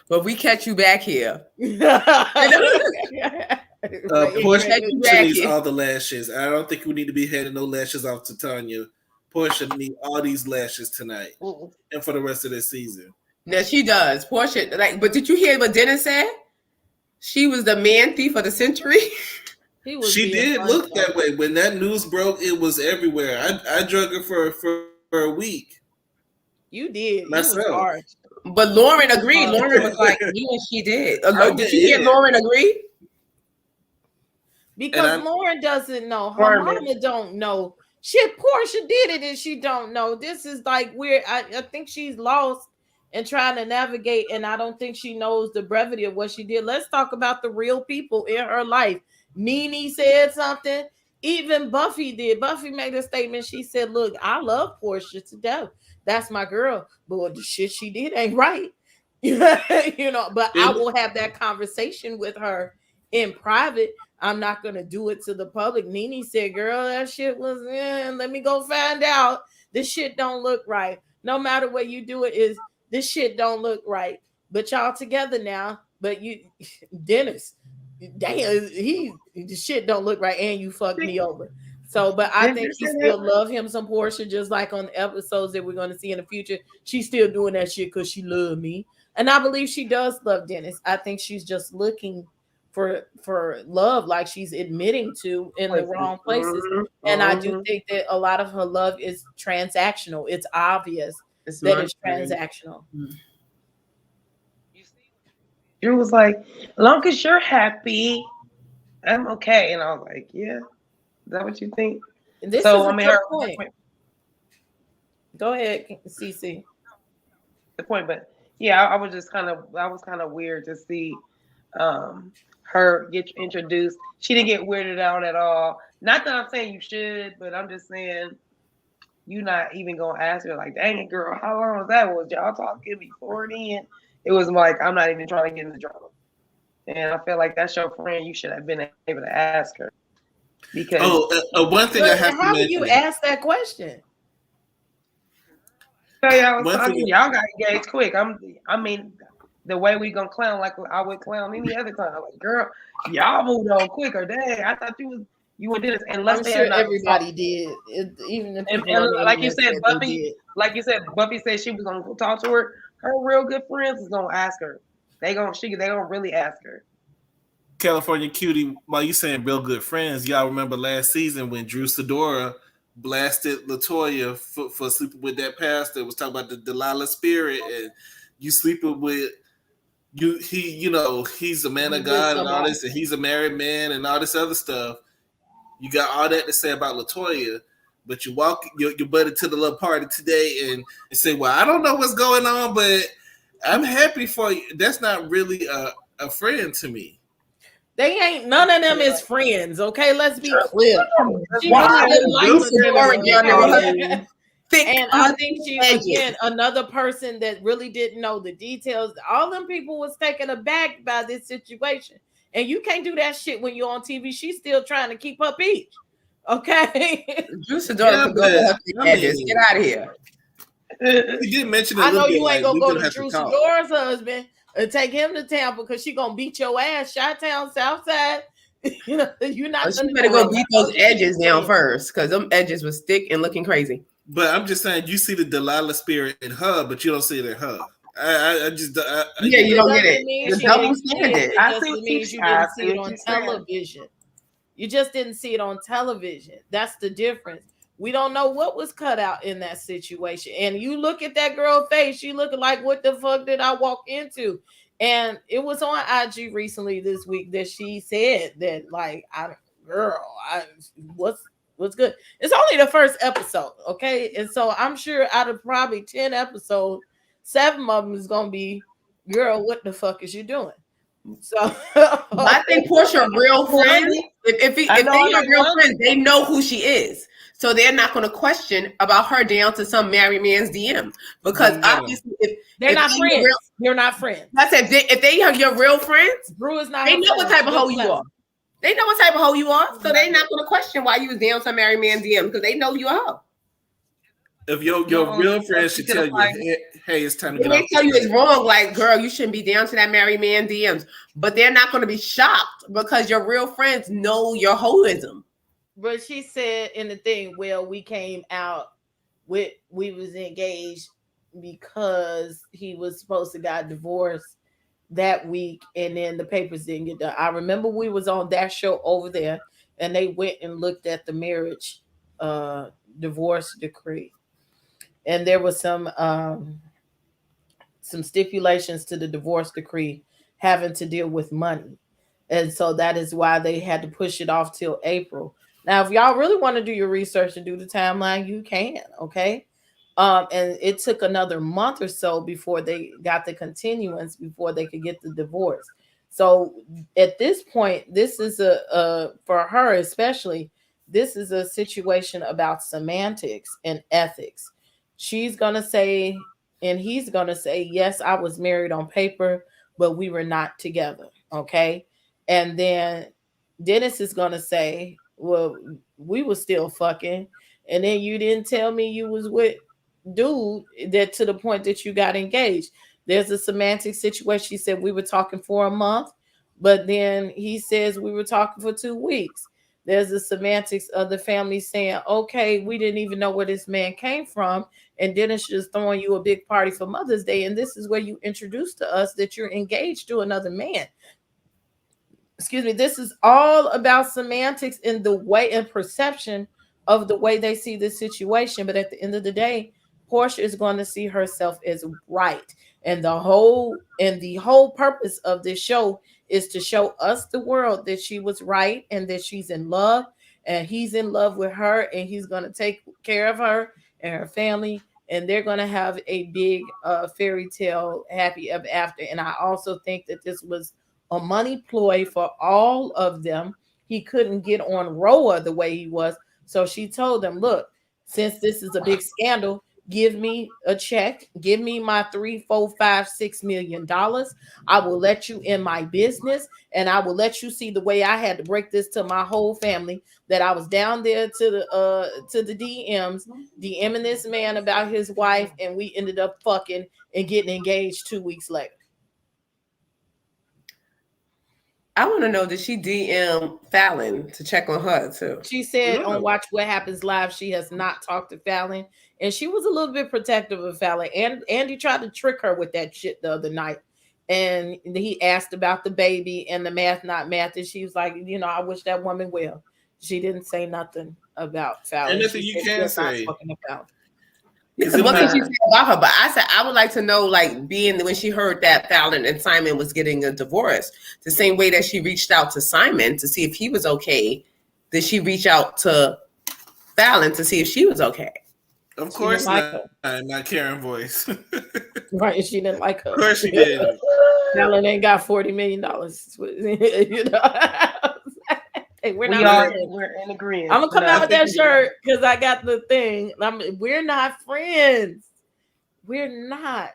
S4: But we catch you back here.
S5: Porsha needs all the lashes. I don't think we need to be handing no lashes off to Tanya. Porsha need all these lashes tonight and for the rest of this season.
S4: No, she does. Porsha, but did you hear what Dennis said? She was the man thief of the century.
S5: She did look that way. When that news broke, it was everywhere. I drug her for a week.
S1: You did.
S5: Myself.
S4: But Lauren agreed. Lauren was like, yeah, she did. Did you hear Lauren agree?
S1: Because Lauren doesn't know. Her mama don't know. Shit, Porsha did it and she don't know. This is like weird. I think she's lost and trying to navigate, and I don't think she knows the brevity of what she did. Let's talk about the real people in her life. Nene said something. Even Buffy did. Buffy made a statement. She said, look, I love Porsha to death. That's my girl. But the shit she did ain't right. But I will have that conversation with her in private. I'm not going to do it to the public. Nene said, girl, that shit was, let me go find out. This shit don't look right. No matter what you do it, this shit don't look right. But y'all together now. But Dennis, damn, the shit don't look right, and you fucked me over. So, but I think she still love him some Porsha, just like on the episodes that we're going to see in the future. She's still doing that shit because she loved me. And I believe she does love Dennis. I think she's just looking for love, like she's admitting to in the wrong places. And I do think that a lot of her love is transactional. It's obvious that it's transactional.
S3: Drew was like, as long as you're happy, I'm okay. And I was like, yeah. Is that what you think?
S1: This is a good point. Go ahead, CC.
S3: The point, but yeah, I was kind of weird to see her get introduced. She didn't get weirded out at all. Not that I'm saying you should, but I'm just saying you're not even gonna ask her like, dang it, girl, how long was that? Was y'all talking before then? It was like, I'm not even trying to get in the drama. And I feel like that's your friend. You should have been able to ask her. Because
S5: one thing I have to mention.
S1: How do you ask that question?
S3: Y'all got engaged quick. I mean, the way we gonna clown like I would clown any other time. Like, girl, y'all moved on quicker. Dang, I thought you and Dennis. Unless
S1: I'm sure everybody did. Even the people
S3: like you said, Buffy said she was gonna talk to her. Her real good friends is gonna ask her. They gonna really ask her.
S5: California cutie, while you saying real good friends, y'all remember last season when Drew Sidora blasted LaToya for sleeping with that pastor, was talking about the Delilah spirit, and you sleeping with he's a man of God and all this, and he's a married man and all this other stuff. You got all that to say about LaToya, but you walk your buddy to the little party today and say, well, I don't know what's going on, but I'm happy for you. That's not really a friend to me.
S1: They ain't, none of them is friends, okay? Let's be clear. And I think she, again, another person that really didn't know the details. All them people was taken aback by this situation. And you can't do that shit when you're on TV. She's still trying to keep her peach. Okay?
S4: Get out of here.
S5: You did mention
S1: I know you ain't gonna go to Drew Sidora's husband and take him to Tampa because she gonna beat your ass. Chi-Town, Southside. You're not.
S4: She better go beat those edges down first, because them edges was thick and looking crazy.
S5: But I'm just saying, you see the Delilah spirit in her, but you don't see it in her.
S4: You don't get it. The double standard.
S1: I think you didn't see it on television. You just didn't see it on television. That's the difference. We don't know what was cut out in that situation. And you look at that girl's face, she looking like, what the fuck did I walk into? And it was on IG recently this week that she said that, like, what's good? It's only the first episode, okay? And so I'm sure out of probably 10 episodes, 7 of them is gonna be, girl, what the fuck is you doing? So
S4: I think Porsha real friends. If they are real friends, they know who she is. So they're not going to question about her down to some married man's DM, because obviously
S1: they're not friends. You're not friends.
S4: I said if they are your real friends,
S1: Drew is not.
S4: They know what type of hoe you are. They know what type of hoe you are, so they're not going to question why you was down some married man's DM, because they know you are hoe.
S5: If your real friends should tell you, hey, it's time to get off.
S4: They tell you it's wrong, like, girl, you shouldn't be down to that married man DMs. But they're not going to be shocked because your real friends know your hoism.
S1: But she said in the thing, well, we came out we was engaged because he was supposed to got divorced that week, and then the papers didn't get done. I remember we was on that show over there, and they went and looked at the marriage divorce decree. And there was some stipulations to the divorce decree having to deal with money. And so that is why they had to push it off till April. Now, if y'all really want to do your research and do the timeline, you can, okay? And it took another month or so before they got the continuance, before they could get the divorce. So at this point, this is for her especially, this is a situation about semantics and ethics. She's going to say, and he's going to say, yes, I was married on paper, but we were not together, okay? And then Dennis is going to say, well, we were still fucking, and then you didn't tell me you was with dude that to the point that you got engaged. There's a semantic situation. She said we were talking for a month, but then he says we were talking for 2 weeks. There's the semantics of the family saying, okay, we didn't even know where this man came from. And Dennis just throwing you a big party for Mother's Day. And this is where you introduce to us that you're engaged to another man. Excuse me. This is all about semantics in the way and perception of the way they see this situation. But at the end of the day, Porsha is going to see herself as right. And the whole purpose of this show is to show us, the world, that she was right and that she's in love and he's in love with her and he's going to take care of her and her family, and they're going to have a big fairy tale happy ever after. And I also think that this was a money ploy for all of them. He couldn't get on Roa the way he was. So she told them, look, since this is a big scandal, give me a check, give me my $3, $4, $5, $6 million. I will let you in my business, and I will let you see the way I had to break this to my whole family, that I was down there to the DMs, DMing this man about his wife, and we ended up fucking and getting engaged 2 weeks later.
S4: I want to know, did she DM Fallon to check on her too?
S1: She said on Watch What Happens Live, she has not talked to Fallon, and she was a little bit protective of Fallon. And Andy tried to trick her with that shit the other night. And he asked about the baby and the math, not math. And she was like, you know, I wish that woman well. She didn't say nothing about Fallon.
S5: And nothing you can say.
S4: What can she say about her? But I said I would like to know, like, being when she heard that Fallon and Simon was getting a divorce, the same way that she reached out to Simon to see if he was okay, did she reach out to Fallon to see if she was okay?
S5: Of course not. Not Karen voice.
S1: Right, she didn't like her.
S5: Of course she did.
S1: Fallon ain't got $40 million. You know. Hey, we're
S3: in agreement.
S1: I'm gonna come out with that shirt because I got the thing. We're not friends. We're not.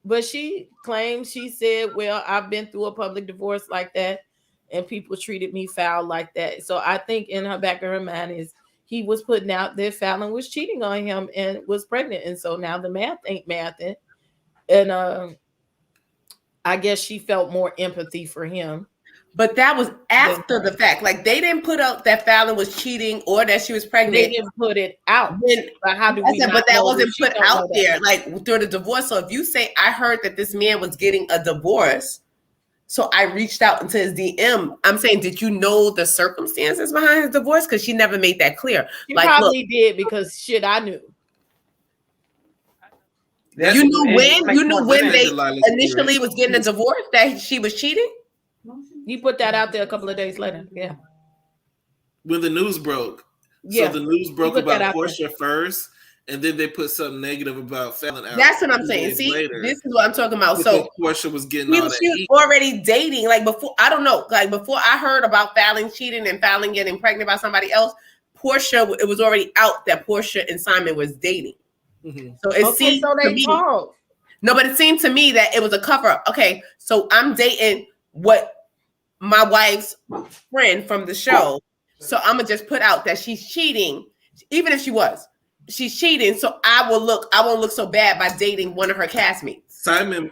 S1: But she claims, she said, well, I've been through a public divorce like that, and people treated me foul like that. So I think in her back of her mind is he was putting out that Fallon was cheating on him and was pregnant, and so now the math ain't mathing. And I guess she felt more empathy for him.
S4: But that was after the fact. Like, they didn't put out that Fallon was cheating or that she was pregnant.
S1: They didn't put it out.
S4: But how do we? But that wasn't put out there, like, during the divorce. So if you say, I heard that this man was getting a divorce, so I reached out into his DM. I'm saying, did you know the circumstances behind his divorce? Because she never made that clear.
S1: She probably did, because shit, I knew.
S4: You knew when they initially was getting a divorce that she was cheating?
S1: You put that out there a couple of days later. Yeah.
S5: When the news broke. Yeah. So the news broke about Porsha first, and then they put something negative about Fallon out.
S4: That's what I'm saying. See, this is what I'm talking about. So
S5: Porsha was getting all that.
S4: She was already dating. Like, before, I don't know. Like, before I heard about Fallon cheating and Fallon getting pregnant by somebody else, Porsha, it was already out that Porsha and Simon was dating. Mm-hmm. So it seemed to me. No, but it seemed to me that it was a cover up. Okay, so I'm dating what my wife's friend from the show, so I'm gonna just put out that she's cheating, even if she's cheating. So I won't look so bad by dating one of her castmates.
S5: Simon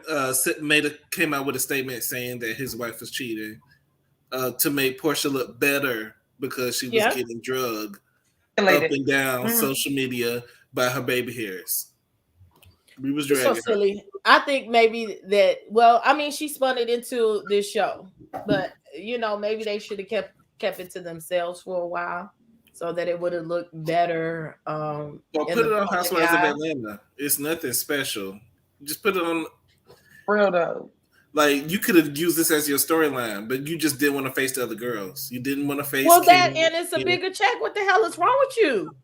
S5: came out with a statement saying that his wife was cheating to make Porsha look better because she was getting drugged up and down social media by her baby hairs. We was dragging.
S1: So silly. I think maybe that. Well, I mean, she spun it into this show, but you know, maybe they should have kept it to themselves for a while, so that it would have looked better.
S5: Or put it on Housewives of Atlanta. It's nothing special. Just put it on.
S3: Real though.
S5: Like, you could have used this as your storyline, but you just didn't want to face the other girls. You didn't want to face.
S1: Well, and it's a bigger check. What the hell is wrong with you?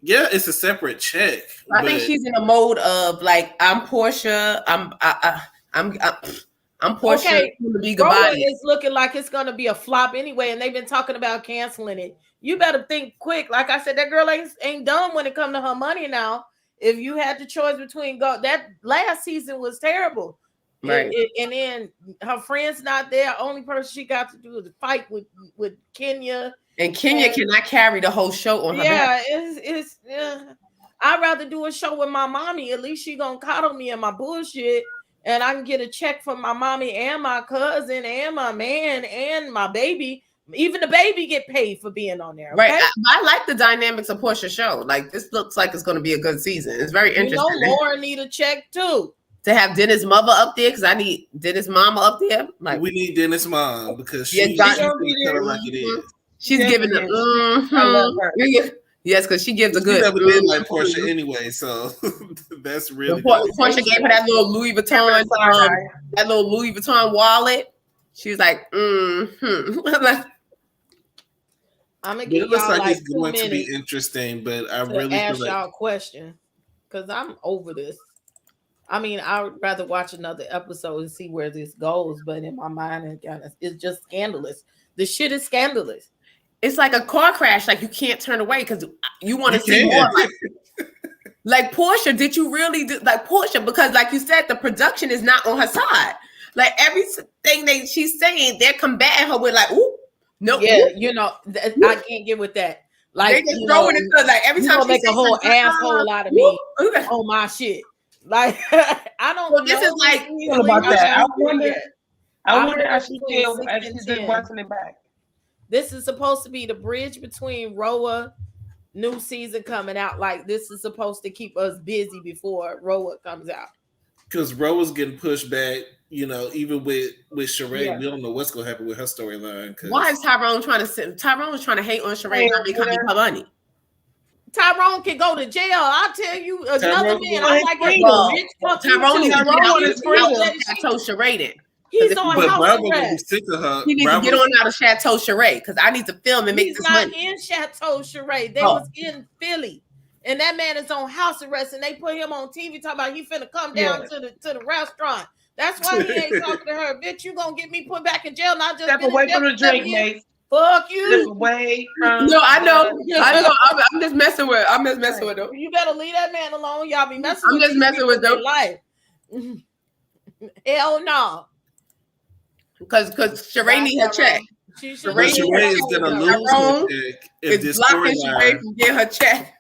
S5: Yeah, it's a separate check.
S4: I think she's in a mode of, like, I'm Porsha. I'm Porsha.
S1: Okay, Roa is looking like it's gonna be a flop anyway, and they've been talking about canceling it. You better think quick. Like I said, that girl ain't dumb when it comes to her money now. If you had the choice between that last season was terrible.
S4: Right.
S1: And then her friend's not there. Only person she got to do is fight with Kenya.
S4: And Kenya cannot carry the whole show on her back.
S1: It's I'd rather do a show with my mommy. At least she gonna coddle me and my bullshit, and I can get a check from my mommy and my cousin and my man and my baby Even the baby get paid for being on there. Okay?
S4: Right. I like the dynamics of Porsha's show. Like, this looks like it's going to be a good season. It's very interesting.
S1: Lauren need a check too.
S4: To have Dennis' mother up there, because I need Dennis' mama up there. Like,
S5: we need Dennis' mom because
S4: she's
S5: gonna tell her like it is.
S4: She's giving the
S3: I love her.
S4: Yes, because she gives a good.
S5: She never did like Porsha anyway, so that's really.
S4: Porsha gave her that little Louis Vuitton, that little Louis Vuitton wallet. She was like,
S1: I'm gonna give
S5: it looks
S1: y'all
S5: like it's
S1: 2
S5: going to
S1: minutes
S5: be interesting, but I
S1: to
S5: really
S1: ask
S5: feel
S1: y'all
S5: like
S1: a question because I'm over this. I mean, I would rather watch another episode and see where this goes, but in my mind, it's just scandalous. The shit is scandalous.
S4: It's like a car crash. Like, you can't turn away because you want to see more. Like Porsha, did you really do like Porsha? Because, like you said, the production is not on her side. Like, everything that she's saying, they're combating her with like, ooh. No,
S1: yeah, you know, I can't get with that. Like,
S4: they just throwing it to, like, every time she
S1: make a whole asshole out of me on my shit. Like, I don't know.
S4: This is like
S3: about that. I wonder how she feels as she's been watching it back.
S1: This is supposed to be the bridge between Roa, new season coming out. Like, this is supposed to keep us busy before Roa comes out.
S5: Because Roa's getting pushed back. You know, even with Sheree, we don't know what's gonna happen with her storyline.
S4: Why is Tyrone trying to Tyrone was trying to hate on Sheree not becoming her money?
S1: Tyrone can go to jail. I'll tell you another man. I like
S4: Tyrone is Chateau Sheree.
S1: He's on house arrest.
S4: He needs to get on out of Chateau Sheree because I need to film and make this money.
S1: He's not in Chateau Sheree. They was in Philly. And that man is on house arrest, and they put him on TV talking about he finna come down to the restaurant. That's why he ain't talking to her. Bitch, you gonna get me put back in jail? Not just
S3: step away from the drink, mate.
S1: Fuck you.
S3: Step away from
S4: no, I know. I'm just messing with. I'm just messing with them.
S1: You better leave that man alone. Y'all be messing.
S4: I'm just messing with them.
S1: Life. Hell no.
S4: Because Sheree need her check.
S5: Sheree is gonna lose her check if this storyline
S4: from getting her check.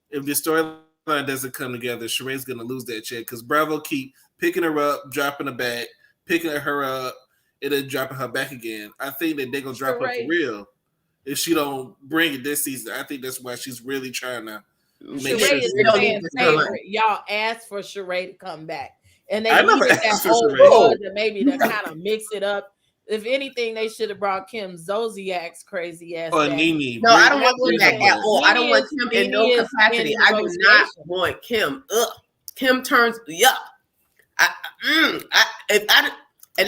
S5: If this storyline doesn't come together, Sheree's gonna lose that check because Bravo keep picking her up, dropping her back, picking her up, and then dropping her back again. I think that they're gonna drop her for real if she don't bring it this season. I think that's why she's really trying to make sure.
S1: Is the fan favorite. Y'all asked for Sheree to come back, and they needed that whole world to maybe to kind of mix it up. If anything, they should have brought Kim Zolciak's crazy ass.
S5: Or Nene.
S4: No, I don't want Kim back at all. I don't want Kim in no capacity. I do not want Kim. Kim turns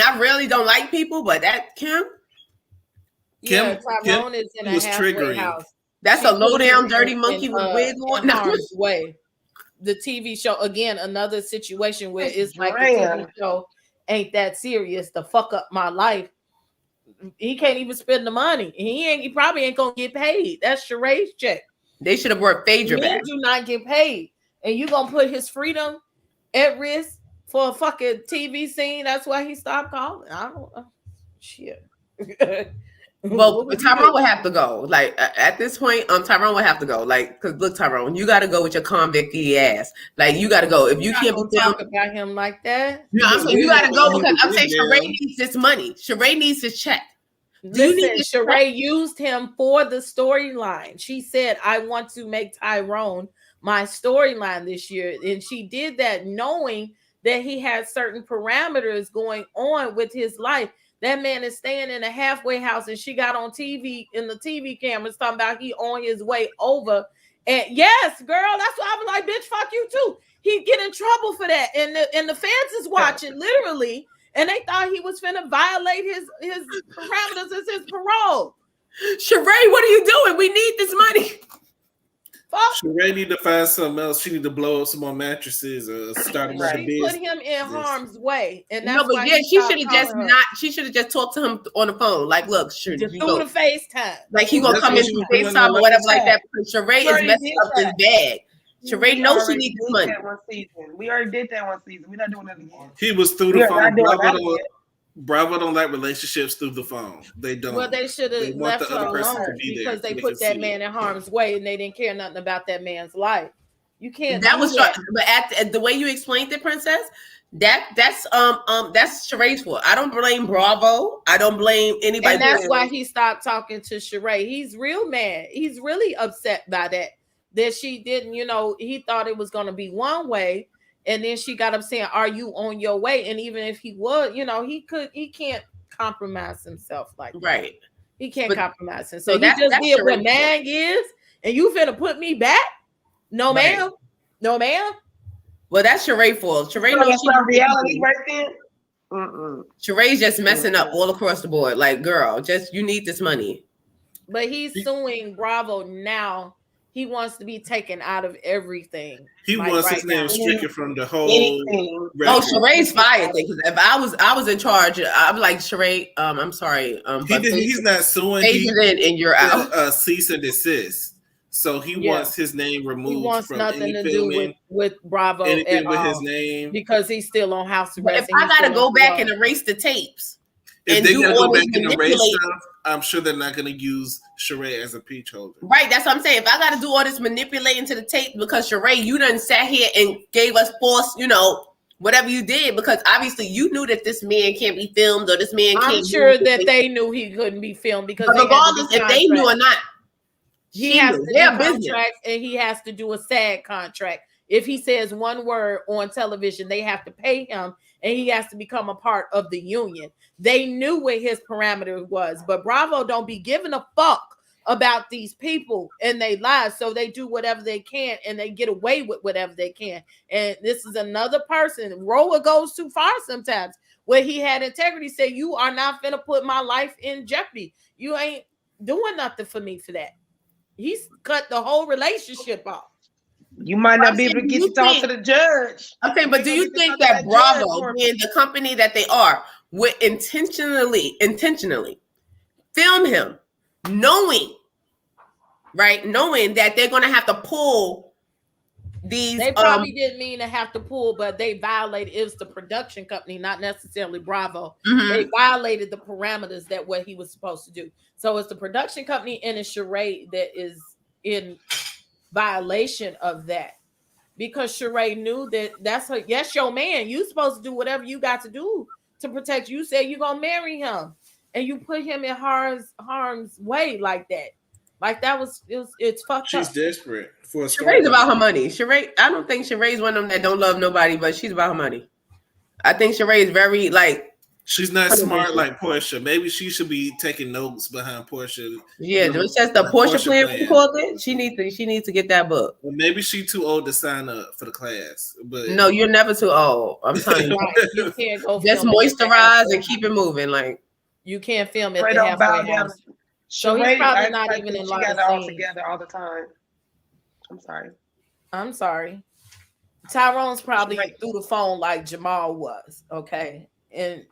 S4: I really don't like people, but that Kim.
S1: Tyrone is in a halfway house.
S4: That's a low down dirty monkey with wig on.
S1: Harm's way. The TV show again, another situation where it's like the TV show ain't that serious to fuck up my life. He can't even spend the money. He probably ain't gonna get paid. That's Sheree's check.
S4: They should have worked Phaedra back.
S1: Do not get paid, and you gonna put his freedom at risk for a fucking TV scene. That's why he stopped calling. I don't shit.
S4: Well, Tyrone would have to go. Like at this point, Tyrone would have to go. Like, cause look, Tyrone, you got to go with your convict ass. Like, you got to go. If you can't
S1: talk about him like that,
S4: no, I'm saying you got to go because I'm saying Sheree needs this money. Sheree needs his check.
S1: Sheree used him for the storyline. She said, "I want to make Tyrone my storyline this year," and she did that knowing that he had certain parameters going on with his life. That man is staying in a halfway house, and she got on TV in the TV cameras talking about he on his way over. And yes, girl, that's why I was like, bitch, fuck you too. He get in trouble for that, and the fans is watching literally, and they thought he was finna violate his parameters as his parole.
S4: Sheree, what are you doing? We need this money.
S5: Sheree need to find something else. She need to blow up some more mattresses or start another business.
S1: Put him in harm's way, and that's
S4: but yeah, she should have just not. She should have just talked to him on the phone. Like, look, through
S1: the FaceTime.
S4: Like he gonna come in through FaceTime or whatever like that. Because Sheree is messing up his bag. Sheree knows she needs this money.
S3: We already did that one season. We're not doing that again.
S5: He was through the phone. Bravo don't like relationships through the phone. They don't.
S1: Well, they should have left her alone because they put that man in harm's way and they didn't care nothing about that man's life. You can't.
S4: That was short, but at the way you explained it, Princess, That's Sheree's fault. I don't blame Bravo. I don't blame anybody.
S1: And that's why he stopped talking to Sheree. He's real mad. He's really upset by that she didn't, he thought it was going to be one way. And then she got up saying, "Are you on your way?" And even if he would, he can't compromise himself like that.
S4: Right.
S1: He can't compromise himself. So he just did what Nang is, and you finna put me back? No,
S4: right.
S1: ma'am. No, ma'am.
S4: Well, that's Sheree's fault. Sheree knows
S3: that's not reality right then.
S4: Sheree's just messing up all across the board. Like, girl, you need this money.
S1: But he's suing Bravo now. He wants to be taken out of everything.
S5: He wants his name stricken from the whole.
S4: Sheree's fired. Because if I was in charge, I'm like, Sheree, I'm sorry.
S5: He's not suing.
S4: He's in, you're out.
S5: Cease and desist. So he wants his name removed. He wants
S1: from nothing to do with Bravo
S5: anything
S1: at
S5: with
S1: all,
S5: his name,
S1: because he's still on house arrest.
S4: If I gotta go back and erase the tapes,
S5: if they gotta go back and erase stuff, I'm sure they're not gonna use Sheree as a peach holder.
S4: Right, that's what I'm saying. If I gotta do all this manipulating to the tape because Sheree, you done sat here and gave us false, whatever you did, because obviously you knew that this man can't be filmed or this man can't.
S1: I'm sure that they knew he couldn't be filmed because
S4: regardless if they knew or not.
S1: He has to do contract, and he has to do a SAG contract. If he says one word on television, they have to pay him, and he has to become a part of the union. They knew what his parameter was, but Bravo don't be giving a fuck about these people and they lives, so they do whatever they can, and they get away with whatever they can. And this is another person. Roller goes too far sometimes, where he had integrity, say, "You are not finna put my life in jeopardy. You ain't doing nothing for me for that." He's cut the whole relationship off.
S3: You might not be able to get to talk to the judge.
S4: Okay, but do you think that Bravo, being the company that they are, would intentionally film him, knowing that they're going to have to pull these?
S1: They probably didn't mean to have to pull, but they violated. It was the production company, not necessarily Bravo. Mm-hmm. They violated the parameters that what he was supposed to do. So it's the production company and it's Sheree that is in violation of that, because Sheree knew that that's your man. You supposed to do whatever you got to do to protect. You said you're gonna marry him, and you put him in harm's way like that. Like it's fucked up.
S5: She's desperate for a
S4: Sheree's about her money. Sheree, I don't think Sheree's one of them that don't love nobody, but she's about her money. I think Sheree is very
S5: she's not smart like Porsha. Maybe she should be taking notes behind Porsha.
S4: Yeah, it's just the Porsha plan. She needs to get that book.
S5: Well, maybe she's too old to sign up for the class. But
S4: no, you're never too old. I'm telling you.
S1: You can't go
S4: just moisturize and keep it moving. Like,
S1: you can't film it. So he's probably not even in line. She got it all
S3: together all the time.
S1: I'm sorry. Tyrone's probably through the phone like Jamal was. Okay. And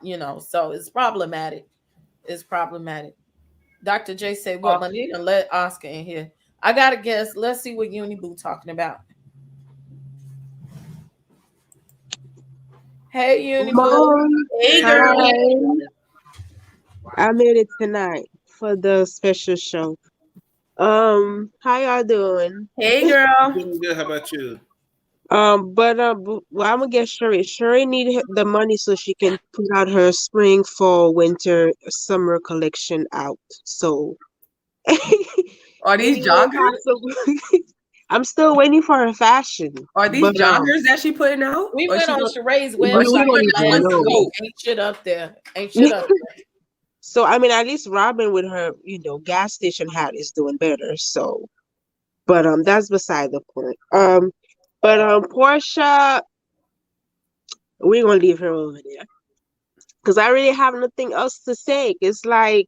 S1: so it's problematic. Dr. J said, "Well, I need to let Oscar in here." I gotta guess. Let's see what Uniboo talking about. Hey, Uniboo.
S6: Hey, girl. I made it tonight for the special show. How y'all doing?
S4: Hey, girl.
S5: Doing good. How about you?
S6: But I'm gonna get Sheree. Sheree need the money so she can put out her spring, fall, winter, summer collection out. So,
S4: are these joggers?
S6: I'm still waiting for her fashion.
S4: Are these joggers that she putting out?
S1: We went on Sheree's website. Ain't shit up there.
S6: So I mean, at least Robin with her, gas station hat is doing better. So, but that's beside the point. But Porsha, we're gonna leave her over there because I really have nothing else to say. It's like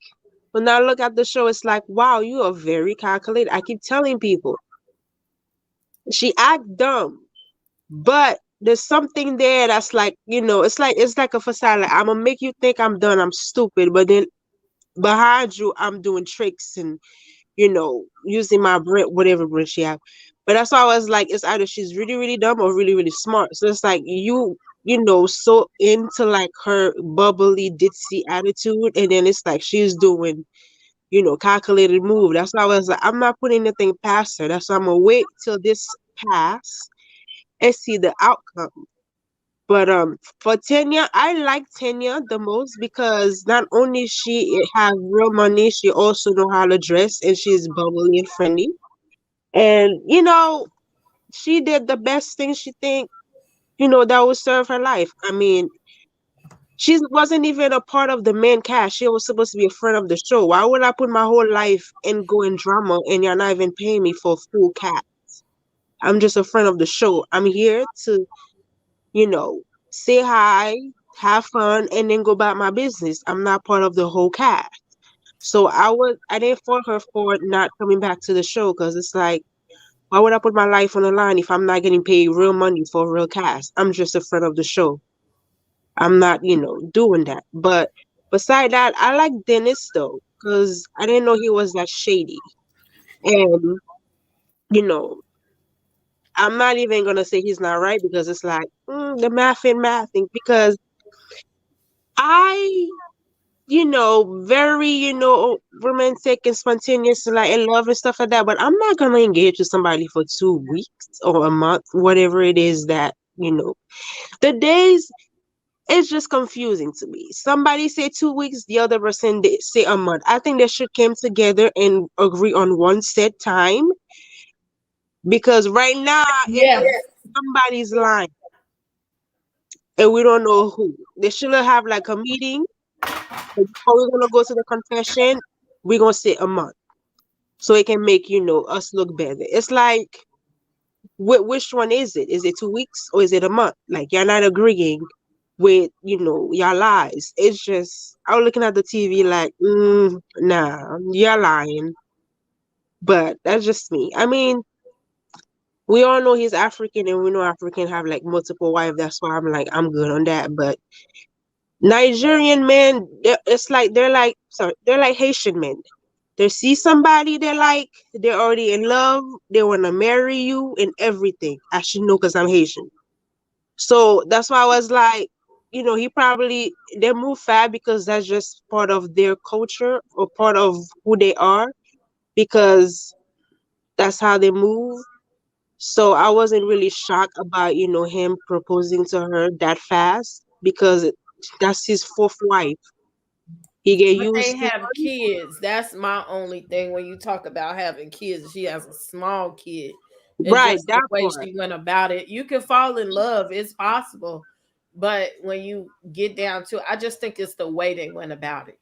S6: when I look at the show, it's like, wow, you are very calculated. I keep telling people she act dumb, but there's something there that's like, it's like a facade. Like, I'm gonna make you think I'm done, I'm stupid, but then behind you, I'm doing tricks and using my brain, whatever brain she have. But that's why I was like, it's either she's really, really dumb or really, really smart. So it's like so into like her bubbly, ditzy attitude, and then it's like she's doing, calculated move. That's why I was like, I'm not putting anything past her. That's why I'm gonna wait till this pass and see the outcome. But for Tanya, I like Tanya the most because not only she have real money, she also know how to dress and she's bubbly and friendly. And she did the best thing she think, that would serve her life. I mean, she wasn't even a part of the main cast. She was supposed to be a friend of the show. Why would I put my whole life and go in drama and you're not even paying me for full cast? I'm just a friend of the show. I'm here to, say hi, have fun, and then go about my business. I'm not part of the whole cast. So I didn't fault her for not coming back to the show because it's like, why would I put my life on the line if I'm not getting paid real money for a real cast? I'm just a friend of the show. I'm not, doing that. But beside that, I like Dennis though, because I didn't know he was that shady. And, you know, I'm not even gonna say he's not right because it's like the math and mathing because I, very, romantic and spontaneous and like in love and stuff like that. But I'm not gonna engage with somebody for 2 weeks or a month, whatever it is that, the days. It's just confusing to me. Somebody say 2 weeks, the other person say a month. I think they should come together and agree on one set time because right now
S1: Yeah.
S6: somebody's lying and we don't know who. They should have like a meeting. Before we're gonna go to the confession, we're gonna say a month so it can make us look better. It's like which one is it? Is it 2 weeks or is it a month? Like you're not agreeing with your lies. It's just I was looking at the TV like, nah, you're lying. But that's just me. I mean, we all know he's African, and we know African have like multiple wives. That's why I'm like I'm good on that. But Nigerian men, they're like Haitian men. They see somebody they're already in love. They want to marry you and everything. I should know because I'm Haitian. So that's why I was like, they move fast because that's just part of their culture or part of who they are because that's how they move. So I wasn't really shocked about, him proposing to her that fast because that's his fourth wife. He get
S1: But they
S6: used to
S1: have kids. That's my only thing when you talk about having kids. She has a small kid. It's
S6: right,
S1: just the
S6: that
S1: way
S6: part.
S1: she went about it. You can fall in love, it's possible. But when you get down to it, I just think it's the way they went about it.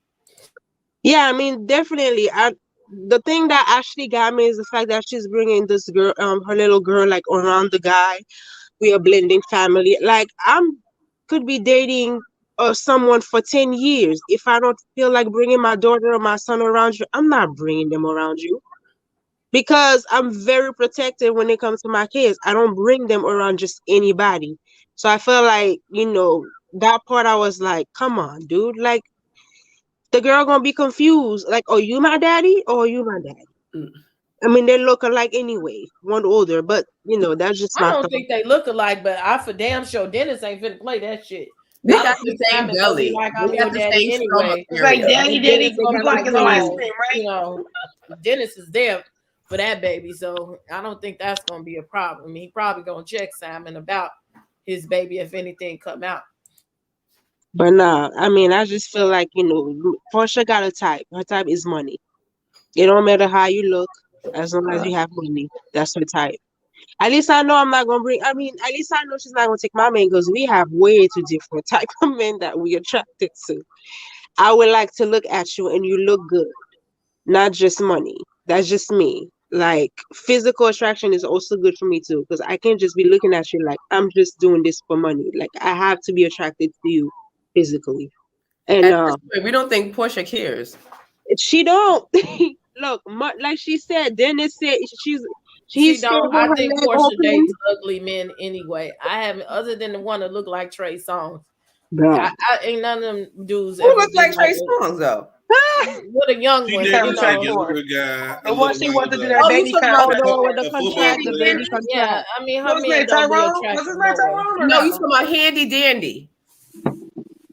S6: Yeah, I mean, definitely. The thing that actually got me is the fact that she's bringing this girl, her little girl, like around the guy. We are blending family. Like could be dating someone for 10 years. If I don't feel like bringing my daughter or my son around you, I'm not bringing them around you because I'm very protective when it comes to my kids. I don't bring them around just anybody. So I feel like, that part I was like, come on, dude. Like the girl gonna be confused. Like, are you my daddy or are you my daddy? I mean, they look alike anyway. One older, but that's just
S1: I
S6: my
S1: don't
S6: thought.
S1: think they look alike, but I for damn sure Dennis ain't finna play that shit.
S4: They
S1: I
S4: got
S1: don't
S4: the
S1: think
S4: same
S1: Simon gonna be
S4: belly.
S1: like
S4: They
S1: I'm your
S4: got the
S1: daddy
S4: same stomach
S1: anyway.
S3: It's like
S4: area.
S3: daddy,
S1: And
S3: daddy
S1: Dennis
S3: gonna
S1: got
S3: pluck
S1: the
S3: his ice
S1: little,
S3: cream, right?
S1: Dennis is there for that baby, so I don't think that's gonna be a problem. He probably gonna check Simon about his baby if anything come out.
S6: But nah, I mean, I just feel like, Porsha got a type. Her type is money. It don't matter how you look, as long as you have money. That's her type. At least I know I'm not gonna bring. I mean, at least I know she's not gonna take my man because we have way too different type of men that we attracted to. I would like to look at you and you look good, not just money. That's just me. Like physical attraction is also good for me too because I can't just be looking at you like I'm just doing this for money. Like I have to be attracted to you physically. And
S4: At this point, we don't think Porsha cares.
S6: she don't look like she said. Dennis said
S1: She
S6: he's staying
S1: don't.
S6: with
S1: I
S6: her
S1: think
S6: leg
S1: Portia
S6: open.
S1: dates ugly men anyway. I haven't, other than the one that look like Trey Songz.
S6: Bruh.
S1: I ain't none of them dudes
S4: Who
S1: ever
S4: looks like
S1: been
S4: Trey
S1: like
S4: Songz though?
S1: with a young
S5: She
S1: one,
S5: dated a
S3: Contractual.
S5: younger guy a
S3: And once
S5: little
S3: she
S5: while
S3: wanted to do
S5: ago.
S3: that
S4: Oh, you
S3: baby
S4: talking about
S6: Oh, the
S3: contract,
S6: one with the
S5: A football
S6: contract,
S4: Handy
S6: the
S5: player.
S6: baby
S4: Dandy?
S1: Yeah,
S6: contract.
S1: I mean her
S3: what's his
S1: men
S3: name?
S1: don't be
S3: Tyrone? What's
S1: attractive
S3: his name?
S1: no way.
S3: Tyrone or
S4: No, you
S3: no?
S4: talking about Handy Dandy.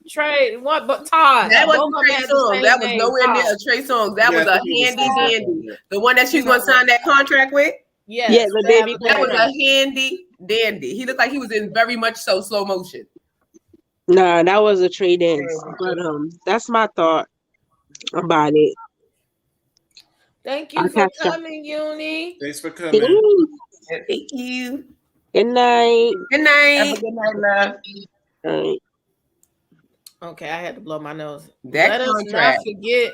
S1: Trey, what? But Todd,
S4: That
S1: both
S4: wasn't
S1: of them
S4: Trey
S1: had the
S4: Songz.
S1: same
S4: That was
S1: name,
S4: nowhere near
S1: Todd.
S4: a Trey Songz.
S5: Yeah,
S4: That was
S5: I
S4: a
S5: think it was
S4: Handy
S5: something like
S4: Dandy.
S5: that.
S4: The one that she's gonna sign that contract with.
S6: Yeah,
S1: Yes,
S6: the
S1: they have
S6: baby
S1: a
S4: That was
S1: contract.
S6: contract.
S4: a Handy Dandy. He looked like he was in very much so slow motion.
S6: Nah, that was a trade-in. But that's my thought about it.
S1: Thank
S6: I'll
S1: you for
S6: catch ya.
S1: coming, Uni.
S5: Thanks for coming.
S4: Thank you.
S6: Good night.
S4: Good
S3: Have a
S4: night.
S3: good night, love.
S6: All right.
S1: Okay, I had to blow my nose.
S4: That
S1: Let us not
S4: contract.
S1: forget,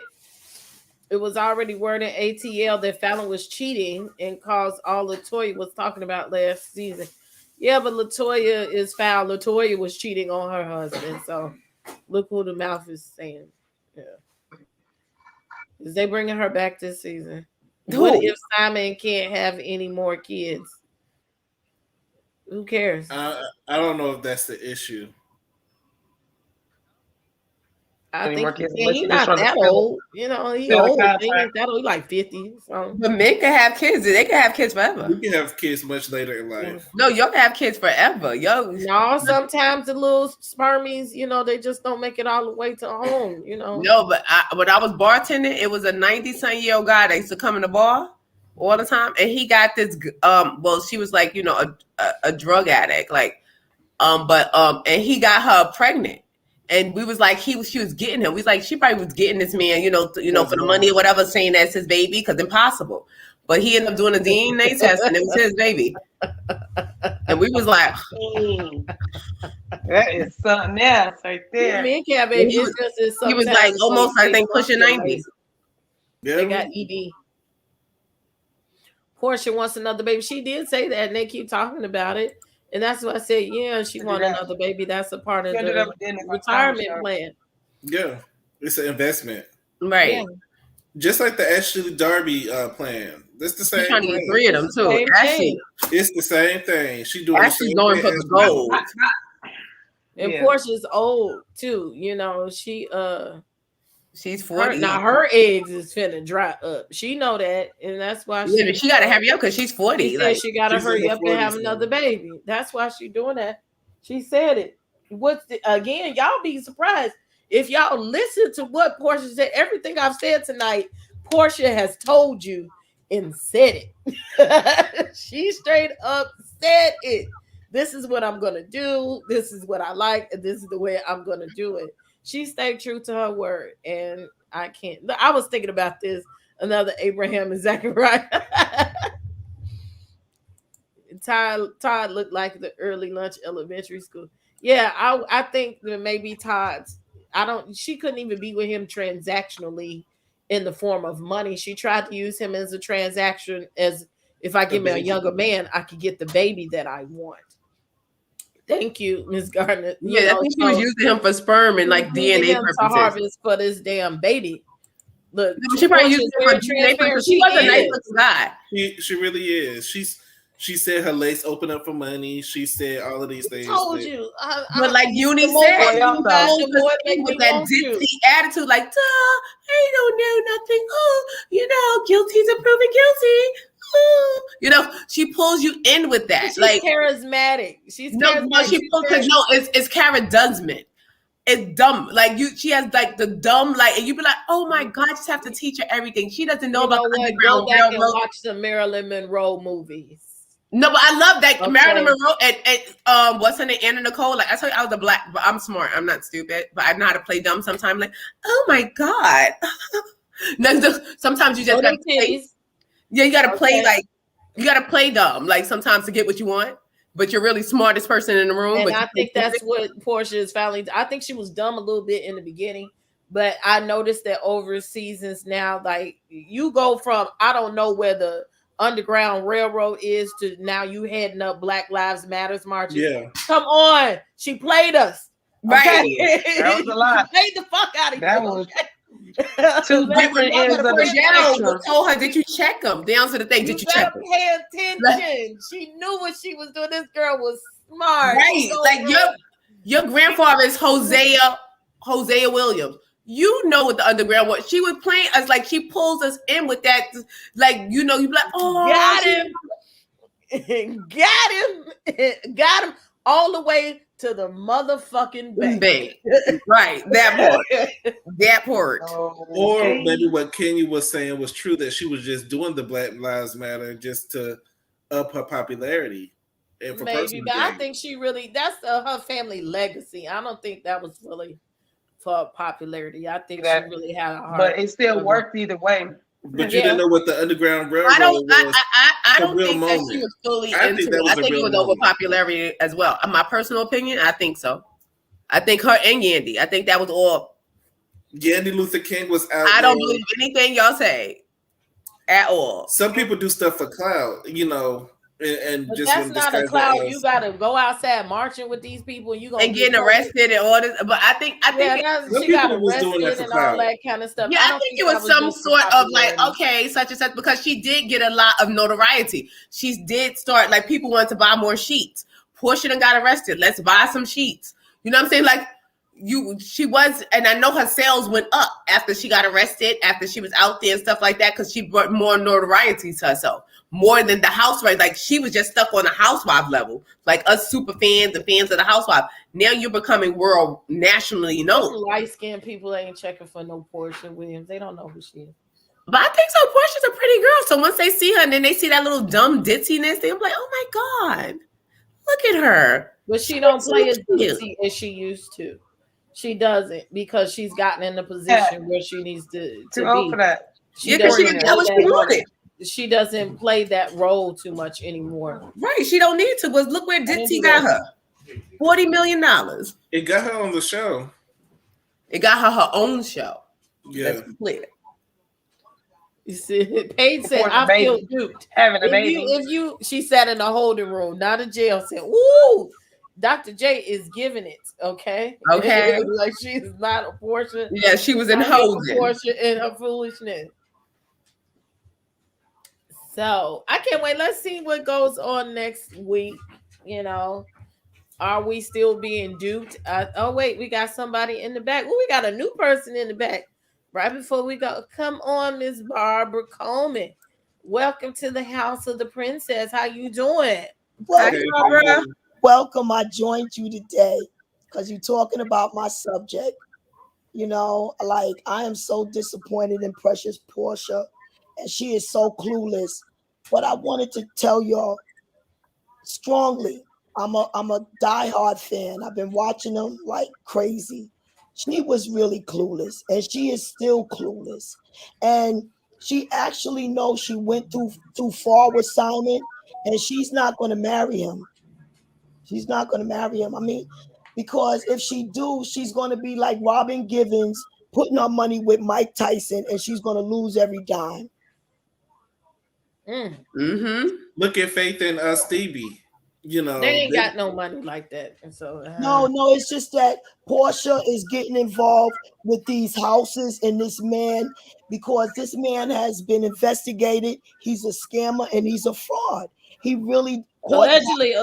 S1: it was already word in ATL that Fallon was cheating and caused all LaToya was talking about last season. Yeah, but LaToya is foul. LaToya was cheating on her husband. So look who the mouth is saying. Yeah. Is they bringing her back this season? What if Simon can't have any more kids? Who cares?
S5: I don't know if that's the issue.
S1: I
S3: Any
S1: think
S3: more kids?
S1: he's not that old. You know, he
S3: Fill the
S1: old. He
S3: contract.
S1: ain't that old. He like 50. So.
S4: But men can have kids. They can have kids forever.
S5: You can have kids much later in life.
S4: No, y'all can have kids forever. Yo.
S1: No, sometimes the little spermies, you know, they just don't make it all the way to home, you know.
S4: No, but when I was bartending, it was a 90-some-year-old guy that used to come in the bar all the time, and he got this. Well, she was like, you know, a drug addict, like, and he got her pregnant. And we was like, she was getting him. We was like, she probably was getting this man, you know, for the money or whatever, saying that's his baby, because impossible. But he ended up doing a DNA test, and it was his baby. And we was like,
S3: that is something else right there.
S1: Men can have babies.
S4: He was like almost, I think, pushing 90.
S5: Yeah.
S1: They got ED. Porsha wants another baby. She did say that, and they keep talking about it. And that's why I said, yeah, she wants another baby. That's a part of the retirement plan.
S5: Yeah, it's an investment.
S4: Right.
S1: Yeah.
S5: Just like the Ashley Darby plan. That's the same
S4: She's trying to get
S5: thing.
S4: 3 of them, too. Ashley.
S5: It's the same thing. She doing
S4: Ashley's going for the gold.
S1: And Portia's old, too. You know,
S4: she's 40.
S1: Her eggs is finna dry up. She know that, and that's why
S4: she got to hurry up because she's 40.
S1: She said she got to hurry up and have another baby. That's why she doing that. She said it. Again, y'all be surprised if y'all listen to what Porsha said. Everything I've said tonight, Porsha has told you and said it. She straight up said it. This is what I'm gonna do. This is what I like, and this is the way I'm gonna do it. She stayed true to her word, and I can't. I was thinking about this. Another Abraham and Zachariah. Todd looked like the early lunch elementary school. Yeah, I think that maybe Todd's. She couldn't even be with him transactionally in the form of money. She tried to use him as a transaction, as if I give me a younger man, I could get the baby that I want. Thank you, Ms. Gardner.
S4: I think she was using him for sperm and like DNA purposes.
S1: To harvest for this damn baby. Look,
S4: she probably used him for DNA purposes. She was a nice looking guy.
S5: She really is. She said her lace opened up for money. She said all of these things.
S1: I told you.
S4: But like Uni said, with that ditzy attitude, like, I don't know nothing. Oh, guilty's a proven guilty. She pulls you in with that.
S1: She's
S4: like
S1: charismatic. She's charismatic.
S4: No, she pulls because it's Cara Dunsman. It's dumb. Like she has like the dumb, like, and you be like, oh my God, I just have to teach her everything. She doesn't know about the Underground
S1: Go back and
S4: Railroad.
S1: watch some Marilyn Monroe movies.
S4: No, but I love that Marilyn Monroe and what's her name, Anna Nicole. Like I told you, I was a black, but I'm smart. I'm not stupid, but I know how to play dumb sometimes. Like, oh my God. Sometimes you just gotta play. Yeah, you gotta play you gotta play dumb, like sometimes to get what you want, but you're really smartest person in the room.
S1: And
S4: but
S1: I think that's what Porsha is finally. I think she was dumb a little bit in the beginning, but I noticed that over seasons now, like you go from I don't know where the Underground Railroad is to now you heading up Black Lives Matters marches.
S5: Yeah,
S1: come on, she played us.
S4: Right,
S3: okay? That was a lot.
S1: She played the fuck out of
S3: that
S1: you.
S3: Was two different ends of the spectrum.
S4: Told her, did you check them? Down to the thing, did you check them?
S1: Pay attention. She knew what she was doing. This girl was smart.
S4: Right, so like your grandfather is Hosea Williams. You know what the Underground was. She was playing us like she pulls us in with that, like you be like, oh, got him all the way to the motherfucking bank. Right, that part.
S5: Or maybe what Kenya was saying was true, that she was just doing the Black Lives Matter just to up her popularity, and for
S1: Maybe,
S5: personal
S1: but I
S5: gain.
S1: think she really that's her family legacy. I don't think that was really for popularity. I think she really had a heart.
S3: But it still worked either way.
S5: But you didn't know what the Underground Railroad
S4: I don't.
S5: was.
S4: I
S5: a
S4: don't
S5: real
S4: think that
S5: moment.
S4: she was fully
S5: I
S4: into
S5: think that
S4: it.
S5: was
S4: I
S5: a
S4: think it
S5: real
S4: was over
S5: moment.
S4: popularity as well. In my personal opinion, I think so. I think her and Yandy. I think that was all.
S5: Yandy Luther King was out.
S4: I don't believe anything y'all say at all.
S5: Some people do stuff for clout, you know, and
S1: But
S5: just
S1: that's
S5: when
S1: not a cloud. You gotta go outside marching with these people. You gonna
S4: and getting arrested and all this. But I think
S1: she got arrested and all that kind of stuff.
S4: Yeah, I think it was some sort of like, okay, such and such, because she did get a lot of notoriety. She did start, like, people wanted to buy more sheets. Porsha done got arrested. Let's buy some sheets. You know what I'm saying? Like, she was, and I know her sales went up after she got arrested, after she was out there and stuff like that, because she brought more notoriety to herself, more than the housewife. Like, she was just stuck on the housewife level, like us super fans and fans of the housewife. Now you're becoming world nationally known.
S1: Light skinned people ain't checking for no Porsha Williams. They don't know who she is.
S4: But I think so. Porsha's a pretty girl. So once they see her and then they see that little dumb ditziness, they're like, oh my God, look at her.
S1: But she don't play as ditzy as she used to. She doesn't, because she's gotten in the position where she needs to be.
S3: For that.
S1: She doesn't play that role too much anymore.
S4: Right. She don't need to. But look where Ditzy got her. $40 million.
S5: It got her on the show.
S4: It got her own show.
S5: Yeah.
S4: That's clear.
S1: You see, Paige said, I feel duped.
S3: Having a baby.
S1: She sat in a holding room, not a jail, said, woo, Dr. J is giving it, okay?
S4: Okay.
S1: Like she's not a Porsha.
S4: Yeah, she was in holding.
S1: Porsha and her foolishness. So I can't wait. Let's see what goes on next week. You know, are we still being duped? Oh, wait, we got somebody in the back. Oh, we got a new person in the back. Right before we go, come on, Miss Barbara Coleman. Welcome to the House of the Princess. How you doing?
S7: Welcome. I joined you today because you're talking about my subject. You know, like, I am so disappointed in precious Porsha, and she is so clueless. But I wanted to tell y'all strongly, I'm a diehard fan. I've been watching them like crazy. She was really clueless, and she is still clueless. And she actually knows she went too far with Simon, and she's not going to marry him. She's not going to marry him. I mean, because if she do, she's going to be like Robin Givens, putting her money with Mike Tyson, and she's going to lose every dime.
S4: Mm-hmm.
S5: Look at Faith and Stevie. You know,
S1: they ain't got no money like that, and so
S7: no, it's just that Porsha is getting involved with these houses and this man, because this man has been investigated. He's a scammer and he's a fraud. He really
S1: allegedly,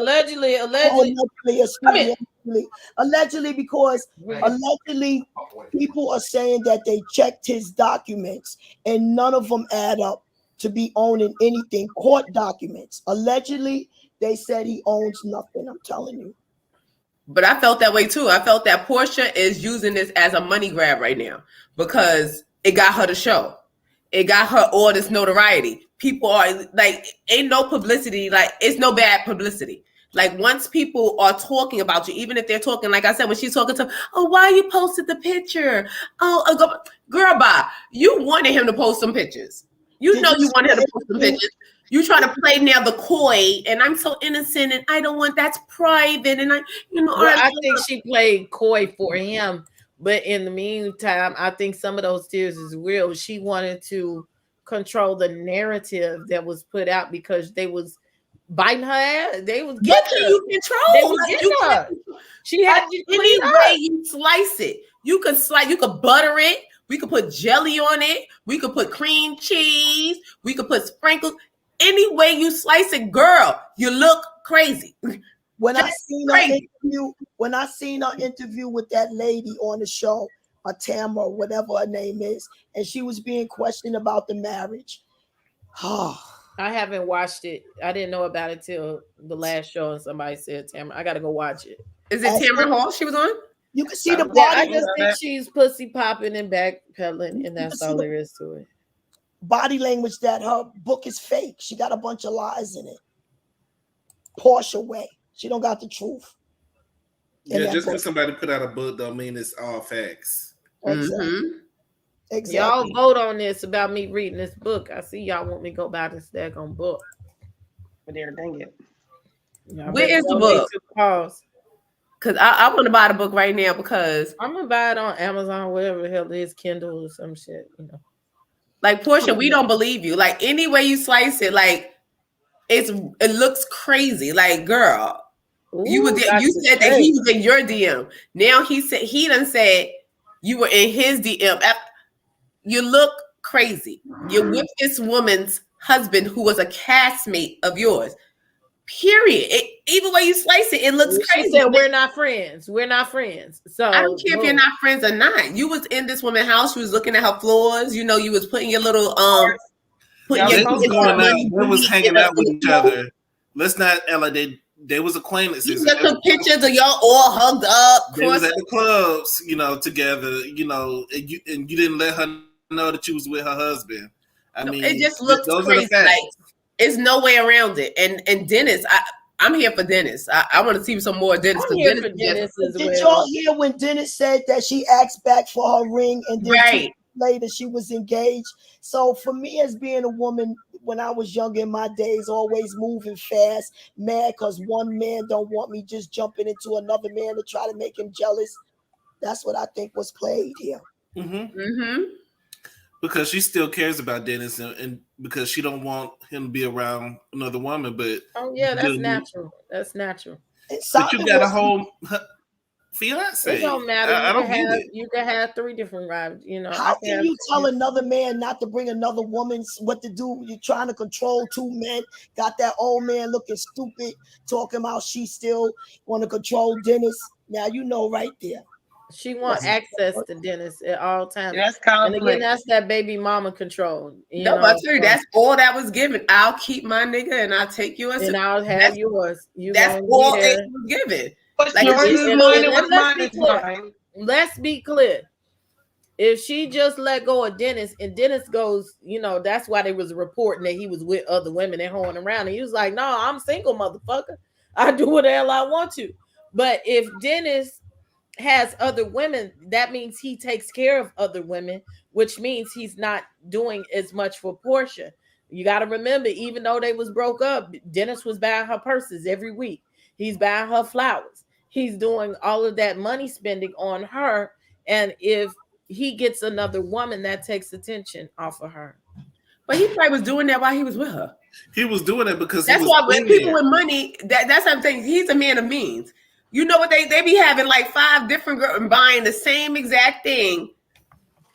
S7: because allegedly people are saying that they checked his documents and none of them add up to be owning anything. Court documents. Allegedly, they said he owns nothing. I'm telling you.
S4: But I felt that way too. I felt that Porsha is using this as a money grab right now because it got her the show. It got her all this notoriety. People are like, ain't no publicity. Like, it's no bad publicity. Like, once people are talking about you, even if they're talking, like I said, when she's talking to, oh, why you posted the picture? Oh, girl, bye. You wanted him to post some pictures. You know you wanted him to post some pictures. You try to play now the coy, and I'm so innocent, and I don't want, that's private, and
S1: I think she played coy for him, but in the meantime, I think some of those tears is real. She wanted to control the narrative that was put out because they was biting her ass. They was getting her.
S4: You control.
S1: They was getting her. She had
S4: any way you slice it. You could butter it. We could put jelly on it. We could put cream cheese. We could put sprinkles. Any way you slice it, girl, you look crazy.
S7: When I seen her interview with that lady on the show, Tamara, whatever her name is, and she was being questioned about the marriage.
S1: I haven't watched it. I didn't know about it till the last show, and somebody said Tamara. I got to go watch it.
S4: Is it Tamara Haus she was on?
S7: You can see the body.
S1: I just think she's pussy popping and backpedaling, and that's all there is to it.
S7: Body language that her book is fake. She got a bunch of lies in it. Porsha way. She don't got the truth.
S5: Yeah, just because somebody put out a book don't mean it's all facts.
S7: Exactly.
S4: Mm-hmm.
S7: Exactly.
S1: Y'all vote on this about me reading this book. I see y'all want me to go buy this daggone book.
S3: But there, dang it.
S4: Where is the book?
S1: Pause.
S4: Because I want to buy the book right now because
S1: I'm gonna buy it on Amazon, whatever the hell it is, Kindle or some shit, you know.
S4: Like Porsha, we don't believe you. Like any way you slice it, like it looks crazy. Like girl,
S1: Ooh,
S4: you said that he was in your DM. Now he done said you were in his DM. You look crazy. You're with this woman's husband who was a castmate of yours. Period. Either way you slice it, it looks crazy.
S1: She said we're not friends. We're not friends. So
S4: I don't care if you're not friends or not. You was in this woman's house. You was looking at her floors. You know, you was putting your little
S5: they was hanging out with each other. Let's not like they was acquaintances.
S4: You got some pictures of y'all all hugged up.
S5: They was at the clubs, you know, together. You know, and you didn't let her know that you was with her husband. I mean,
S4: it just looks crazy. Like, it's no way around it. And Dennis, I'm here for Dennis. I want to see some more Dennis.
S1: I'm here for Dennis as well.
S7: Did y'all hear when Dennis said that she asked back for her ring and then later she was engaged? So for me, as being a woman, when I was younger in my days, always moving fast, mad because one man don't want me just jumping into another man to try to make him jealous. That's what I think was played here.
S5: Mm-hmm. Mm-hmm. Because she still cares about Dennis and because she don't want him to be around another woman. But
S1: that's natural. That's natural.
S5: But you got a whole fiance.
S1: It don't matter.
S5: I don't get it.
S1: You can have 3 different wives. You know,
S7: how can you tell another man not to bring another woman? What to do? You're trying to control 2 men. Got that old man looking stupid, talking about she still want to control Dennis. Now you know right there.
S1: She wants access to Dennis at all times.
S3: That's conflict.
S1: And again, that's that baby mama control.
S4: But that's all that was given. I'll keep my nigga and I'll take yours.
S1: And I'll have yours.
S4: That's all it was given.
S1: Let's be clear. If she just let go of Dennis and Dennis goes, you know, that's why they was reporting that he was with other women and hoeing around. And he was like, no, I'm single, motherfucker. I do what the hell I want to. But if Dennis has other women, that means he takes care of other women, which means he's not doing as much for Porsha. You got to remember, even though they was broke up, Dennis was buying her purses every week. He's buying her flowers. He's doing all of that money spending on her. And if he gets another woman, that takes attention off of her.
S4: But he probably was doing that while he was with her.
S5: He was doing it because
S4: that's why when people with money, that's something. He's a man of means. You know what they be having like 5 different girls buying the same exact thing.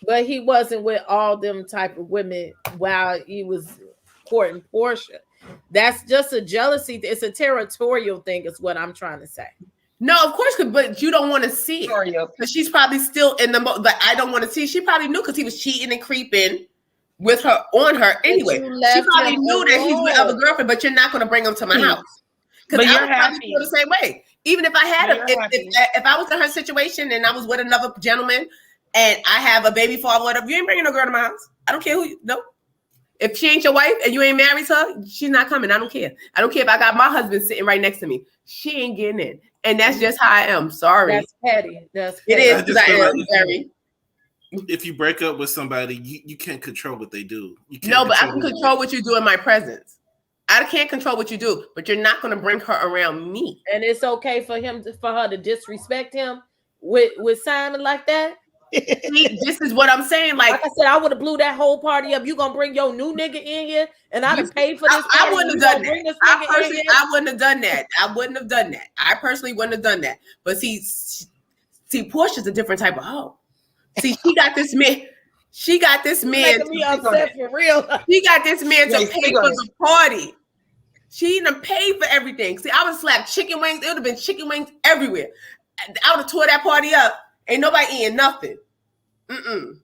S1: But he wasn't with all them type of women while he was courting Porsha. That's just a jealousy. It's a territorial thing is what I'm trying to say.
S4: No, of course, but you don't want to see it. Because she's probably still in the like I don't want to see. She probably knew because he was cheating and creeping with her on her anyway. She probably knew that he's with other girlfriend, but you're not going to bring him to my house. Because I would probably feel the same way. Even if I had if I was in her situation and I was with another gentleman and I have a baby father, whatever, you ain't bringing no girl to my house. I don't care who you no. If she ain't your wife and you ain't married to her, she's not coming. I don't care. I don't care if I got my husband sitting right next to me. She ain't getting in. And that's just how I am. Sorry.
S1: That's petty. That's
S4: petty. It is because I am very.
S5: If you break up with somebody, you can't control what they do. You can't
S4: no, but I can control what you do in my presence. I can't control what you do, but you're not going to bring her around me.
S1: And it's okay for her to disrespect him with Simon like that.
S4: See, this is what I'm saying. Like
S1: I said, I would have blew that whole party up. You gonna bring your new nigga in here, and I'd have paid for this.
S4: I wouldn't have done that. I wouldn't have done that. I wouldn't have done that. I personally wouldn't have done that. But see, Porsha's a different type of hoe. See, she got this man. She got this man.
S1: Making me upset for real.
S4: She got this man to pay for the party. She didn't pay for everything. See, I would slap chicken wings. It would have been chicken wings everywhere. I would have tore that party up. Ain't nobody eating nothing.
S7: I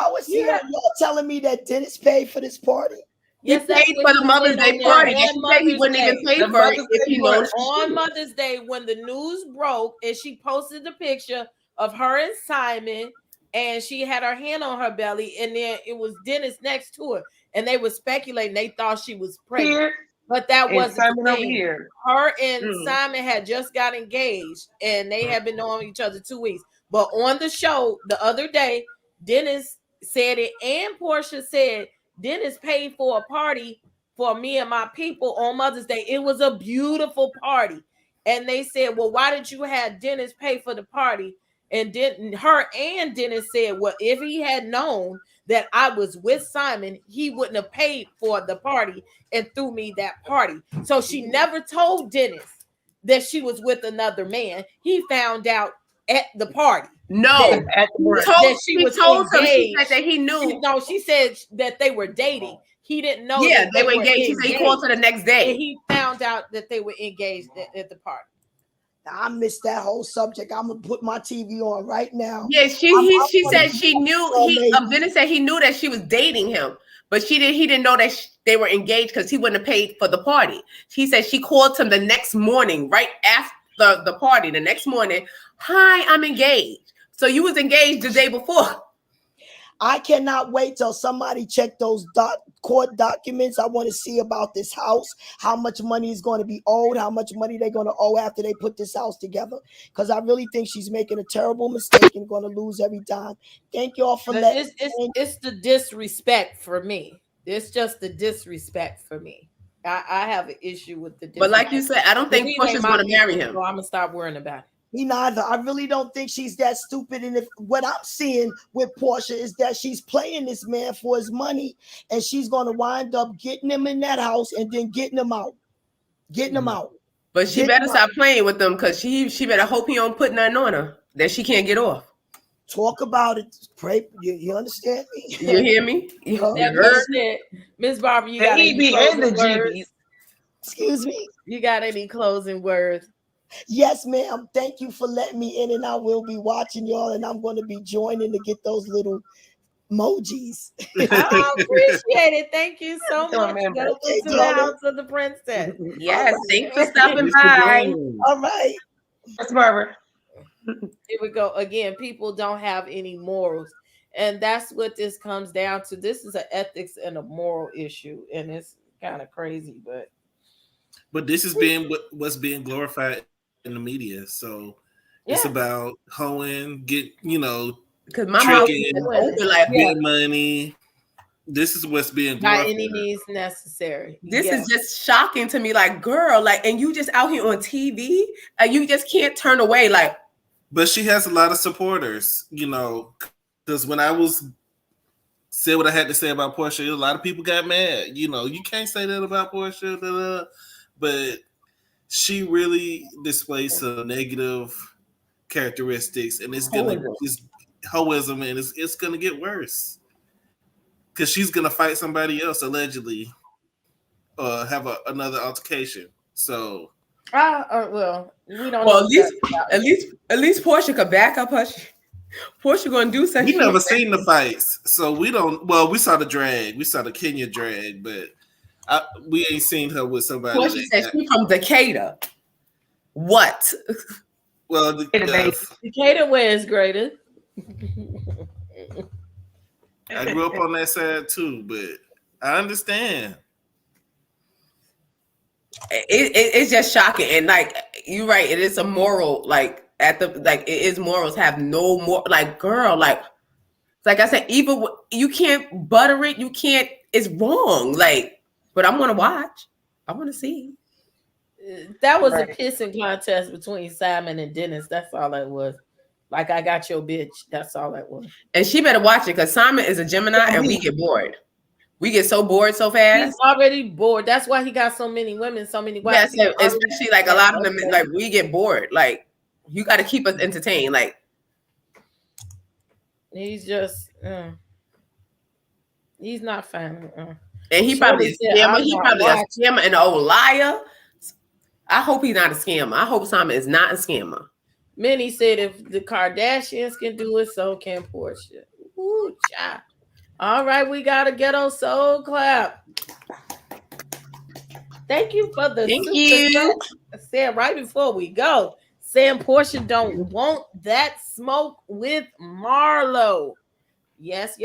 S7: was hearing y'all telling me that Dennis paid for this party.
S4: Yes, he paid for the Mother's Day party. He wouldn't even pay for it if he knows.
S1: On Mother's Day, when the news broke, and she posted the picture of her and Simon, and she had her hand on her belly, and then it was Dennis next to her, and they were speculating. They thought she was pregnant. But that
S3: And
S1: wasn't the
S3: Simon over
S1: thing.
S3: here.
S1: Her and Simon had just got engaged, and they had been knowing each other 2 weeks. But on the show the other day, Dennis said it, and Porsha said Dennis paid for a party for me and my people on Mother's Day. It was a beautiful party. And they said, well, why did you have Dennis pay for the party? And her and Dennis said, well, if he had known that I was with Simon, he wouldn't have paid for the party and threw me that party. So she never told Dennis that she was with another man. He found out at the party.
S4: No,
S1: She told him.
S4: She said that he knew.
S1: She said that they were dating. He didn't know.
S4: Yeah, they were engaged. She said he called her the next day.
S1: And he found out that they were engaged at the party.
S7: I missed that whole subject. I'm gonna put my TV on right now.
S4: Yeah, she said she knew. Dennis said he knew that she was dating him, but he didn't know that they were engaged because he wouldn't have paid for the party. He said she called him the next morning, right after the party. The next morning, hi, I'm engaged. So you was engaged the day before.
S7: I cannot wait till somebody check those court documents. I want to see about this house, how much money is going to be owed, how much money they're going to owe after they put this house together. Because I really think she's making a terrible mistake and going to lose every time. Thank you all for letting.
S1: It's the disrespect for me. It's just the disrespect for me. I have an issue with the disrespect.
S4: But like you said, I don't think Porsha's going to marry him.
S1: So I'm going to stop worrying about it.
S7: Me neither. I really don't think she's that stupid. And if what I'm seeing with Porsha is that she's playing this man for his money, and she's going to wind up getting him in that house and then getting him out.
S4: But she better stop playing with them, because she better hope he don't put nothing on her that she can't get off.
S7: Talk about it. Pray. You understand me?
S4: You hear me? You
S1: heard it. Miss Barbara, you got any closing words?
S7: Excuse me?
S1: You got any closing words?
S7: Yes, ma'am. Thank you for letting me in, and I will be watching y'all, and I'm going to be joining to get those little emojis.
S1: I appreciate it. Thank you so much. Welcome to the House of the Princess.
S4: Yes, thanks for stopping by.
S7: All right.
S3: That's Barbara.
S1: Here we go. Again, people don't have any morals. And that's what this comes down to. This is an ethics and a moral issue. And it's kind of crazy, but
S5: this is what's being glorified in the media. So it's about hoeing,
S4: because my mouth is open, like
S5: get money. This is what's being glorified.
S1: By any means necessary.
S4: This is just shocking to me. Like, girl, and you just out here on TV, you just can't turn away. Like,
S5: but she has a lot of supporters, because when I said what I had to say about Porsha, a lot of people got mad. You can't say that about Porsha, but she really displays some negative characteristics, and it's hoism, and it's gonna get worse because she's gonna fight somebody else allegedly, have another altercation. So,
S1: well, we don't.
S4: Well, at least Porsha could back up her. Porsha gonna do something.
S5: We never seen the fights, so we don't. Well, we saw the drag, we saw the Kenya drag, but we ain't seen her with somebody.
S4: Porsha said she's from Decatur. What?
S5: Well,
S1: Decatur wears greater.
S5: I grew up on that side too, but I understand.
S4: It's just shocking, and you're right. It is a moral. It is morals have no more. Girl, like I said, even you can't butter it. You can't. It's wrong. But I'm gonna watch. I want to see.
S1: That was a pissing contest between Simon and Dennis. That's all it was. I got your bitch. That's all that was.
S4: And she better watch it, because Simon is a Gemini, and we get bored. We get so bored so fast.
S1: He's already bored. That's why he got so many women, so many wives.
S4: Yes, especially a lot of them. We get bored. You got to keep us entertained.
S1: He's just. He's not fine.
S4: And he probably a scammer. He probably a scammer and an old liar. I hope he's not a scammer. I hope Simon is not a scammer.
S1: Many said if the Kardashians can do it, so can Porsha. Ooh, child. All right, we got a ghetto soul clap. Thank you for the
S4: Thank you.
S1: Said right before we go, saying Porsha don't want that smoke with Marlo. Yes.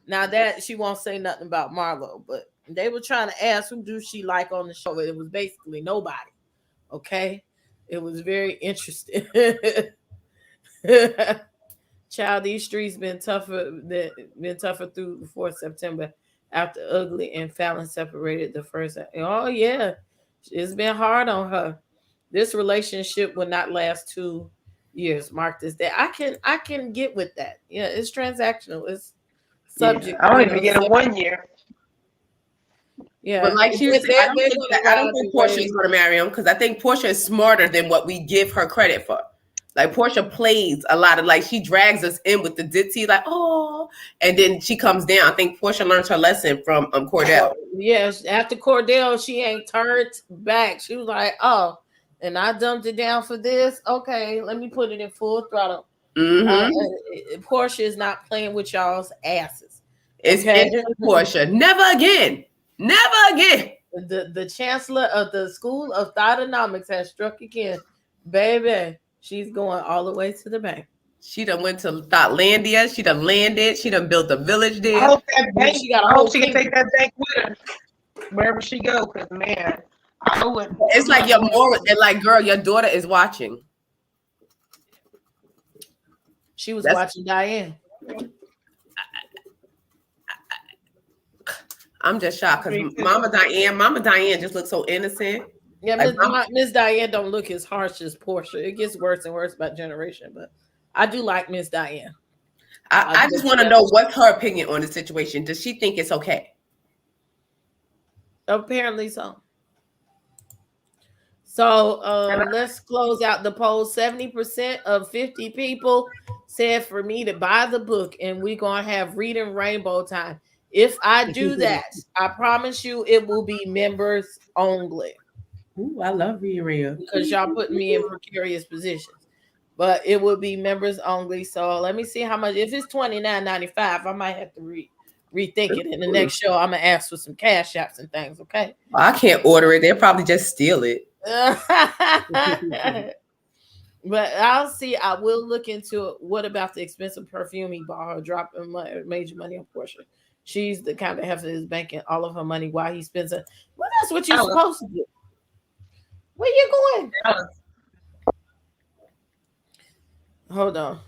S1: Now that she won't say nothing about Marlo, but They were trying to ask who do she like on the show, but it was basically nobody. Okay, it was very interesting. Child, these streets been tougher through the 4th September after Ugly and Fallon separated the first. Oh yeah, it's been hard on her. This relationship will not last 2 years. Mark this day. I can get with that. Yeah, it's transactional. It's subject.
S3: I don't even get it 1 year.
S1: Yeah,
S4: but like she said, I don't think Porsha is going to marry him because I think Porsha is smarter than what we give her credit for. Like Porsha plays a lot of like she drags us in with the ditzy like oh, and then she comes down. I think Porsha learns her lesson from Cordell.
S1: Yes, after Cordell, she ain't turned back. She was like, oh, and I dumped it down for this. Okay, let me put it in full throttle. Porsha is not playing with y'all's asses.
S4: It's Porsha. Never again. Never again.
S1: The chancellor of the School of Thoughtnomics has struck again. Baby, she's going all the way to the bank.
S4: She done went to Thoughtlandia. She done landed. She done built a village there.
S3: I hope that bank, she can take that bank with her wherever she go. Because man, I would.
S4: It's like your moral, and like, girl, your daughter is watching.
S1: She was watching Diane.
S4: I'm just shocked because Mama Diane just looks so innocent.
S1: Yeah, like Miss Diane don't look as harsh as Porsha. It gets worse and worse by generation, but I do like Miss Diane.
S4: I just want to know what's her opinion on the situation. Does she think it's okay?
S1: Apparently so. So let's close out the poll. 70% of 50 people said for me to buy the book, and we're gonna have reading rainbow time. If I do that, I promise you it will be members only.
S4: Ooh, I love reading
S1: because y'all put me in precarious positions. But it will be members only. So let me see how much. If it's $29.95, I might have to rethink it. In the next show, I'm gonna ask for some cash apps and things. Okay.
S4: I can't order it. They'll probably just steal it.
S1: But I'll see. I will look into it. What about the expensive perfume he bought her, dropping major money on Porsha? She's the kind of heifer that's banking all of her money while he spends it. Well, that's what you're supposed to do. Where you going? Hold on.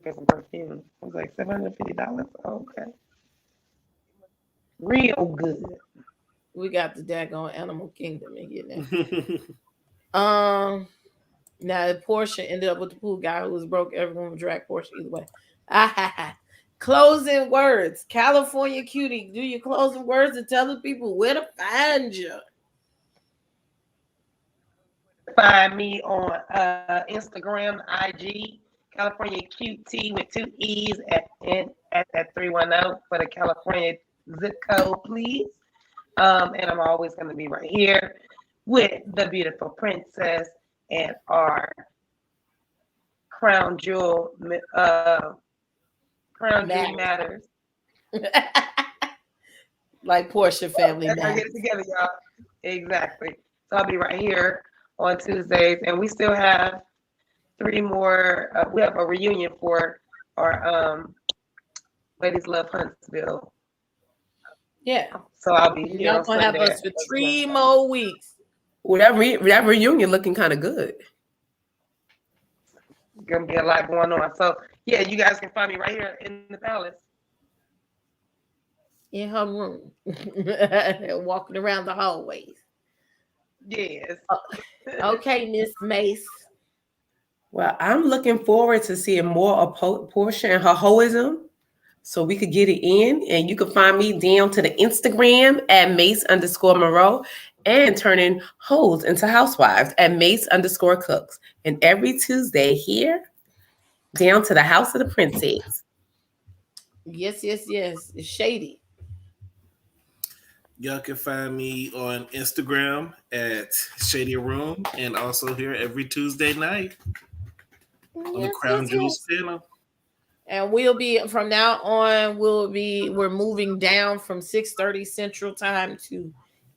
S3: Get some perfume. It was like $750. Okay. Real good.
S1: We got the daggone Animal Kingdom in here now. Now Porsha ended up with the pool guy who was broke. Everyone would drag Porsha either way. Closing words. California Cutie, do your closing words and tell the people where to find you.
S3: Find me on Instagram, IG, California QT with 2 E's at that 310 for the California zip code, please. And I'm always going to be right here with the beautiful princess and our crown jewel matters.
S1: Like Porsha family matters.
S3: Get it together, y'all. Exactly. So I'll be right here on Tuesdays, and we still have 3 more. We have a reunion for our Ladies Love Huntsville.
S1: Yeah.
S3: So I'll be here.
S1: Y'all gonna have us for 3 more weeks.
S4: Well, that reunion looking kind of good.
S3: Gonna be a lot going on. So yeah, you guys can find me right here in the palace.
S1: In her room. Walking around the hallways.
S3: Yes.
S1: Okay, Miss Mace.
S4: Well, I'm looking forward to seeing more of Porsha and her hoism so we could get it in. And you can find me down to the Instagram at Mace_Moreau and turning hoes into housewives at Mace_Cooks. And every Tuesday here, down to the House of the Princess.
S1: Yes. It's shady.
S5: Y'all can find me on Instagram at Shady Room and also here every Tuesday night on the Crown Jewels channel.
S1: And we'll be from now on. We're moving down from 6:30 Central Time to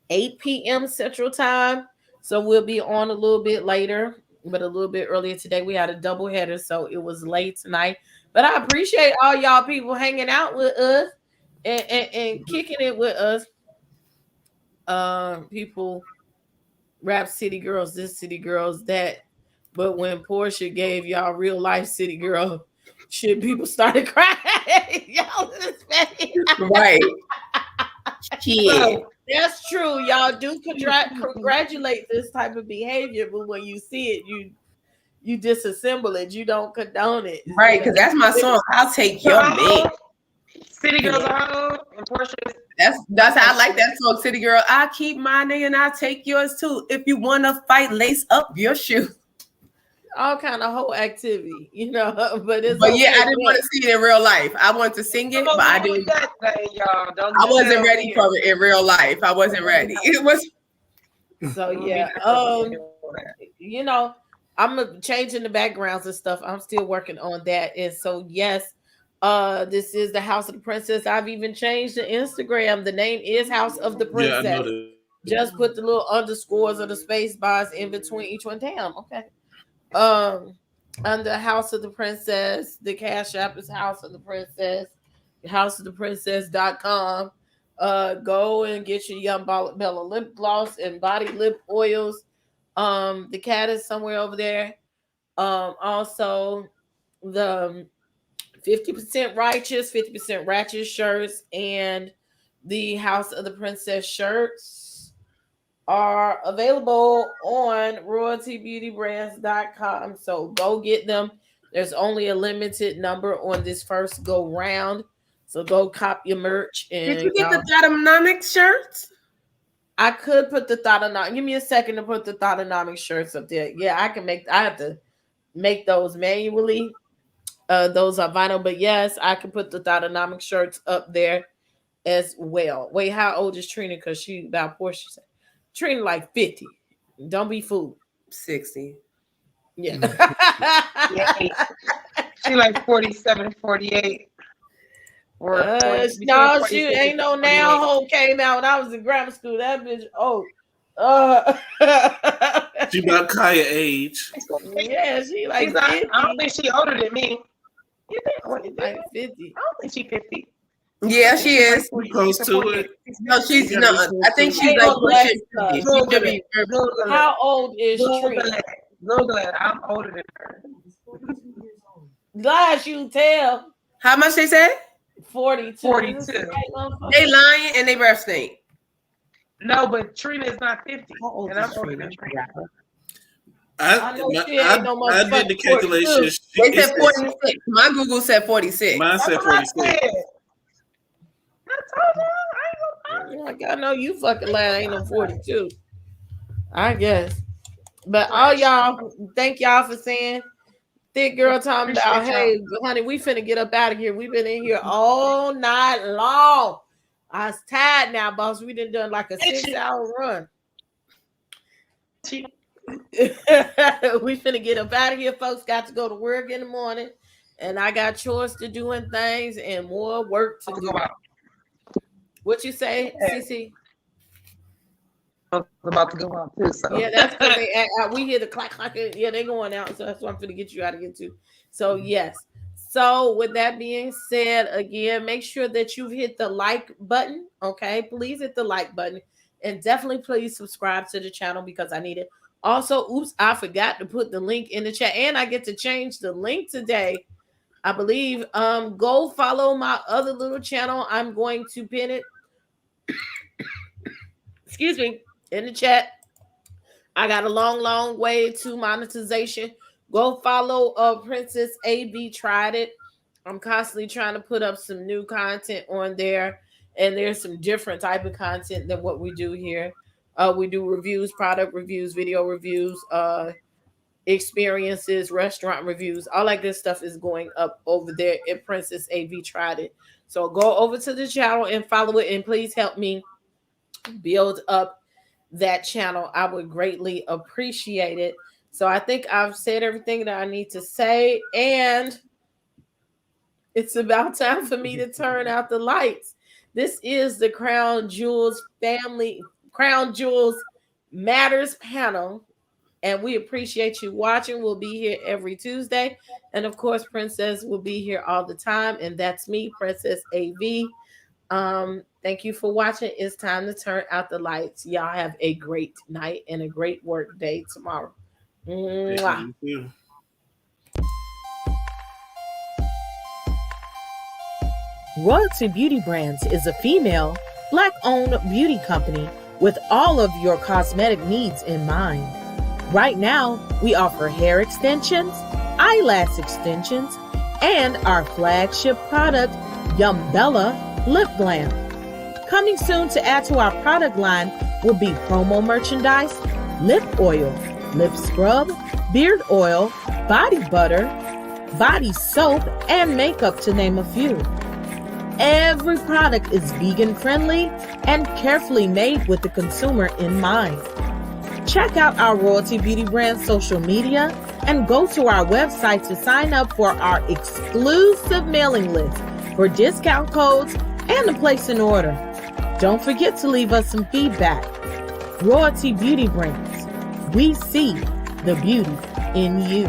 S1: 8 p.m. Central Time. So we'll be on a little bit later, but a little bit earlier today. We had a double header, so it was late tonight. But I appreciate all y'all people hanging out with us and kicking it with us. People rap city girls, this city girls, that. But when Porsha gave y'all real life city girl shit, people started crying. Y'all
S4: Right. Yeah.
S1: That's true. Y'all do congratulate this type of behavior, but when you see it, you disassemble it. You don't condone it.
S4: Right, because that's my song. I'll take your man.
S3: City Girls are and Porsha.
S4: That's how I like that song, City Girl. I keep my nigga and I take yours too. If you wanna fight, lace up your shoes.
S1: All kind of whole activity, you know. But
S4: yeah, I didn't want to see it in real life. I wanted to sing it, but I didn't.
S3: Y'all.
S4: I wasn't ready for it in real life. I wasn't ready. It was.
S1: So yeah, you know, I'm changing the backgrounds and stuff. I'm still working on that, and so yes, this is the House of the Princess. I've even changed the Instagram. The name is House of the Princess.
S5: Yeah, I know that.
S1: Just put the little underscores or the space bars in between each one. Damn, okay. Under House of the Princess, the Cash App is House of the Princess, hausoftheeprincess.com. Go and get your Young Bella lip gloss and body lip oils. The cat is somewhere over there. Also the 50% righteous, 50% ratchet shirts and the House of the Princess shirts are available on royaltybeautybrands.com. So go get them. There's only a limited number on this first go round. So go cop your merch. And
S4: did you get the Thotonomics shirts?
S1: I could put the Thotonomics. Give me a second to put the Thotonomics shirts up there. Yeah, I have to make those manually. Those are vinyl, but yes, I can put the Thotonomics shirts up there as well. Wait, how old is Trina? Because she about Porsha. Trina like 50. Don't be fooled.
S4: 60.
S1: Yeah.
S3: She like 47, 48.
S1: No, she ain't no now hoe came out when I was in grammar school. That bitch,
S5: she about Kaya age.
S1: Yeah, she like 50.
S3: I don't think she older than me.
S1: You think like 50?
S3: I don't think she 50.
S4: Yeah, she is.
S5: Close to it.
S4: No, she's no. I think she's like pushing 50.
S1: How old is Trina?
S3: Glad I'm older than her.
S1: Glad you tell.
S4: How much they said?
S1: 42.
S3: 42.
S4: They lying and they breath stink.
S3: No, but Trina is not 50. And I'm older than Trina.
S5: I did the calculations.
S4: They said 46. My Google said 46.
S5: Mine said 46.
S1: Like, I know you fucking lying. Ain't no 42. I guess. But all y'all, thank y'all for saying. Thick girl talking about, hey, honey, we finna get up out of here. We've been in here all night long. I was tired now, boss. We done like a 6-hour run. We finna get up out of here, folks. Got to go to work in the morning. And I got chores to do and things and more work to do. What you say, Cece?
S3: I'm about to go out too. So.
S1: Yeah, that's because we hear the clack. Yeah, they're going out. So that's what I'm going to get you out of here too. So yes. So with that being said, again, make sure that you've hit the like button. Okay, please hit the like button, and definitely please subscribe to the channel because I need it. Also, oops, I forgot to put the link in the chat, and I get to change the link today. I believe. Go follow my other little channel. I'm going to pin it. Excuse me. In the chat. I got a long way to monetization. Go follow Princess AV Tried It. I'm constantly trying to put up some new content on there, and there's some different type of content than what we do here. We do reviews, product reviews, video reviews, experiences, restaurant reviews. All that good stuff is going up over there at Princess AV Tried It. So go over to the channel and follow it, and please help me build up that channel. I would greatly appreciate it. So I think I've said everything that I need to say, and it's about time for me to turn out the lights. This is the Crown Jewels Matters panel. And we appreciate you watching. We'll be here every Tuesday. And of course, Princess will be here all the time. And that's me, Princess AV. Thank you for watching. It's time to turn out the lights. Y'all have a great night and a great work day tomorrow. Mwah.
S5: Thank you.
S1: Royalty Beauty Brands is a female, Black-owned beauty company with all of your cosmetic needs in mind. Right now, we offer hair extensions, eyelash extensions, and our flagship product, Yumbella Lip Glam. Coming soon to add to our product line will be promo merchandise, lip oil, lip scrub, beard oil, body butter, body soap, and makeup, to name a few. Every product is vegan friendly and carefully made with the consumer in mind. Check out our Royalty Beauty Brand social media and go to our website to sign up for our exclusive mailing list for discount codes and to place an order. Don't forget to leave us some feedback. Royalty Beauty Brands. We see the beauty in you.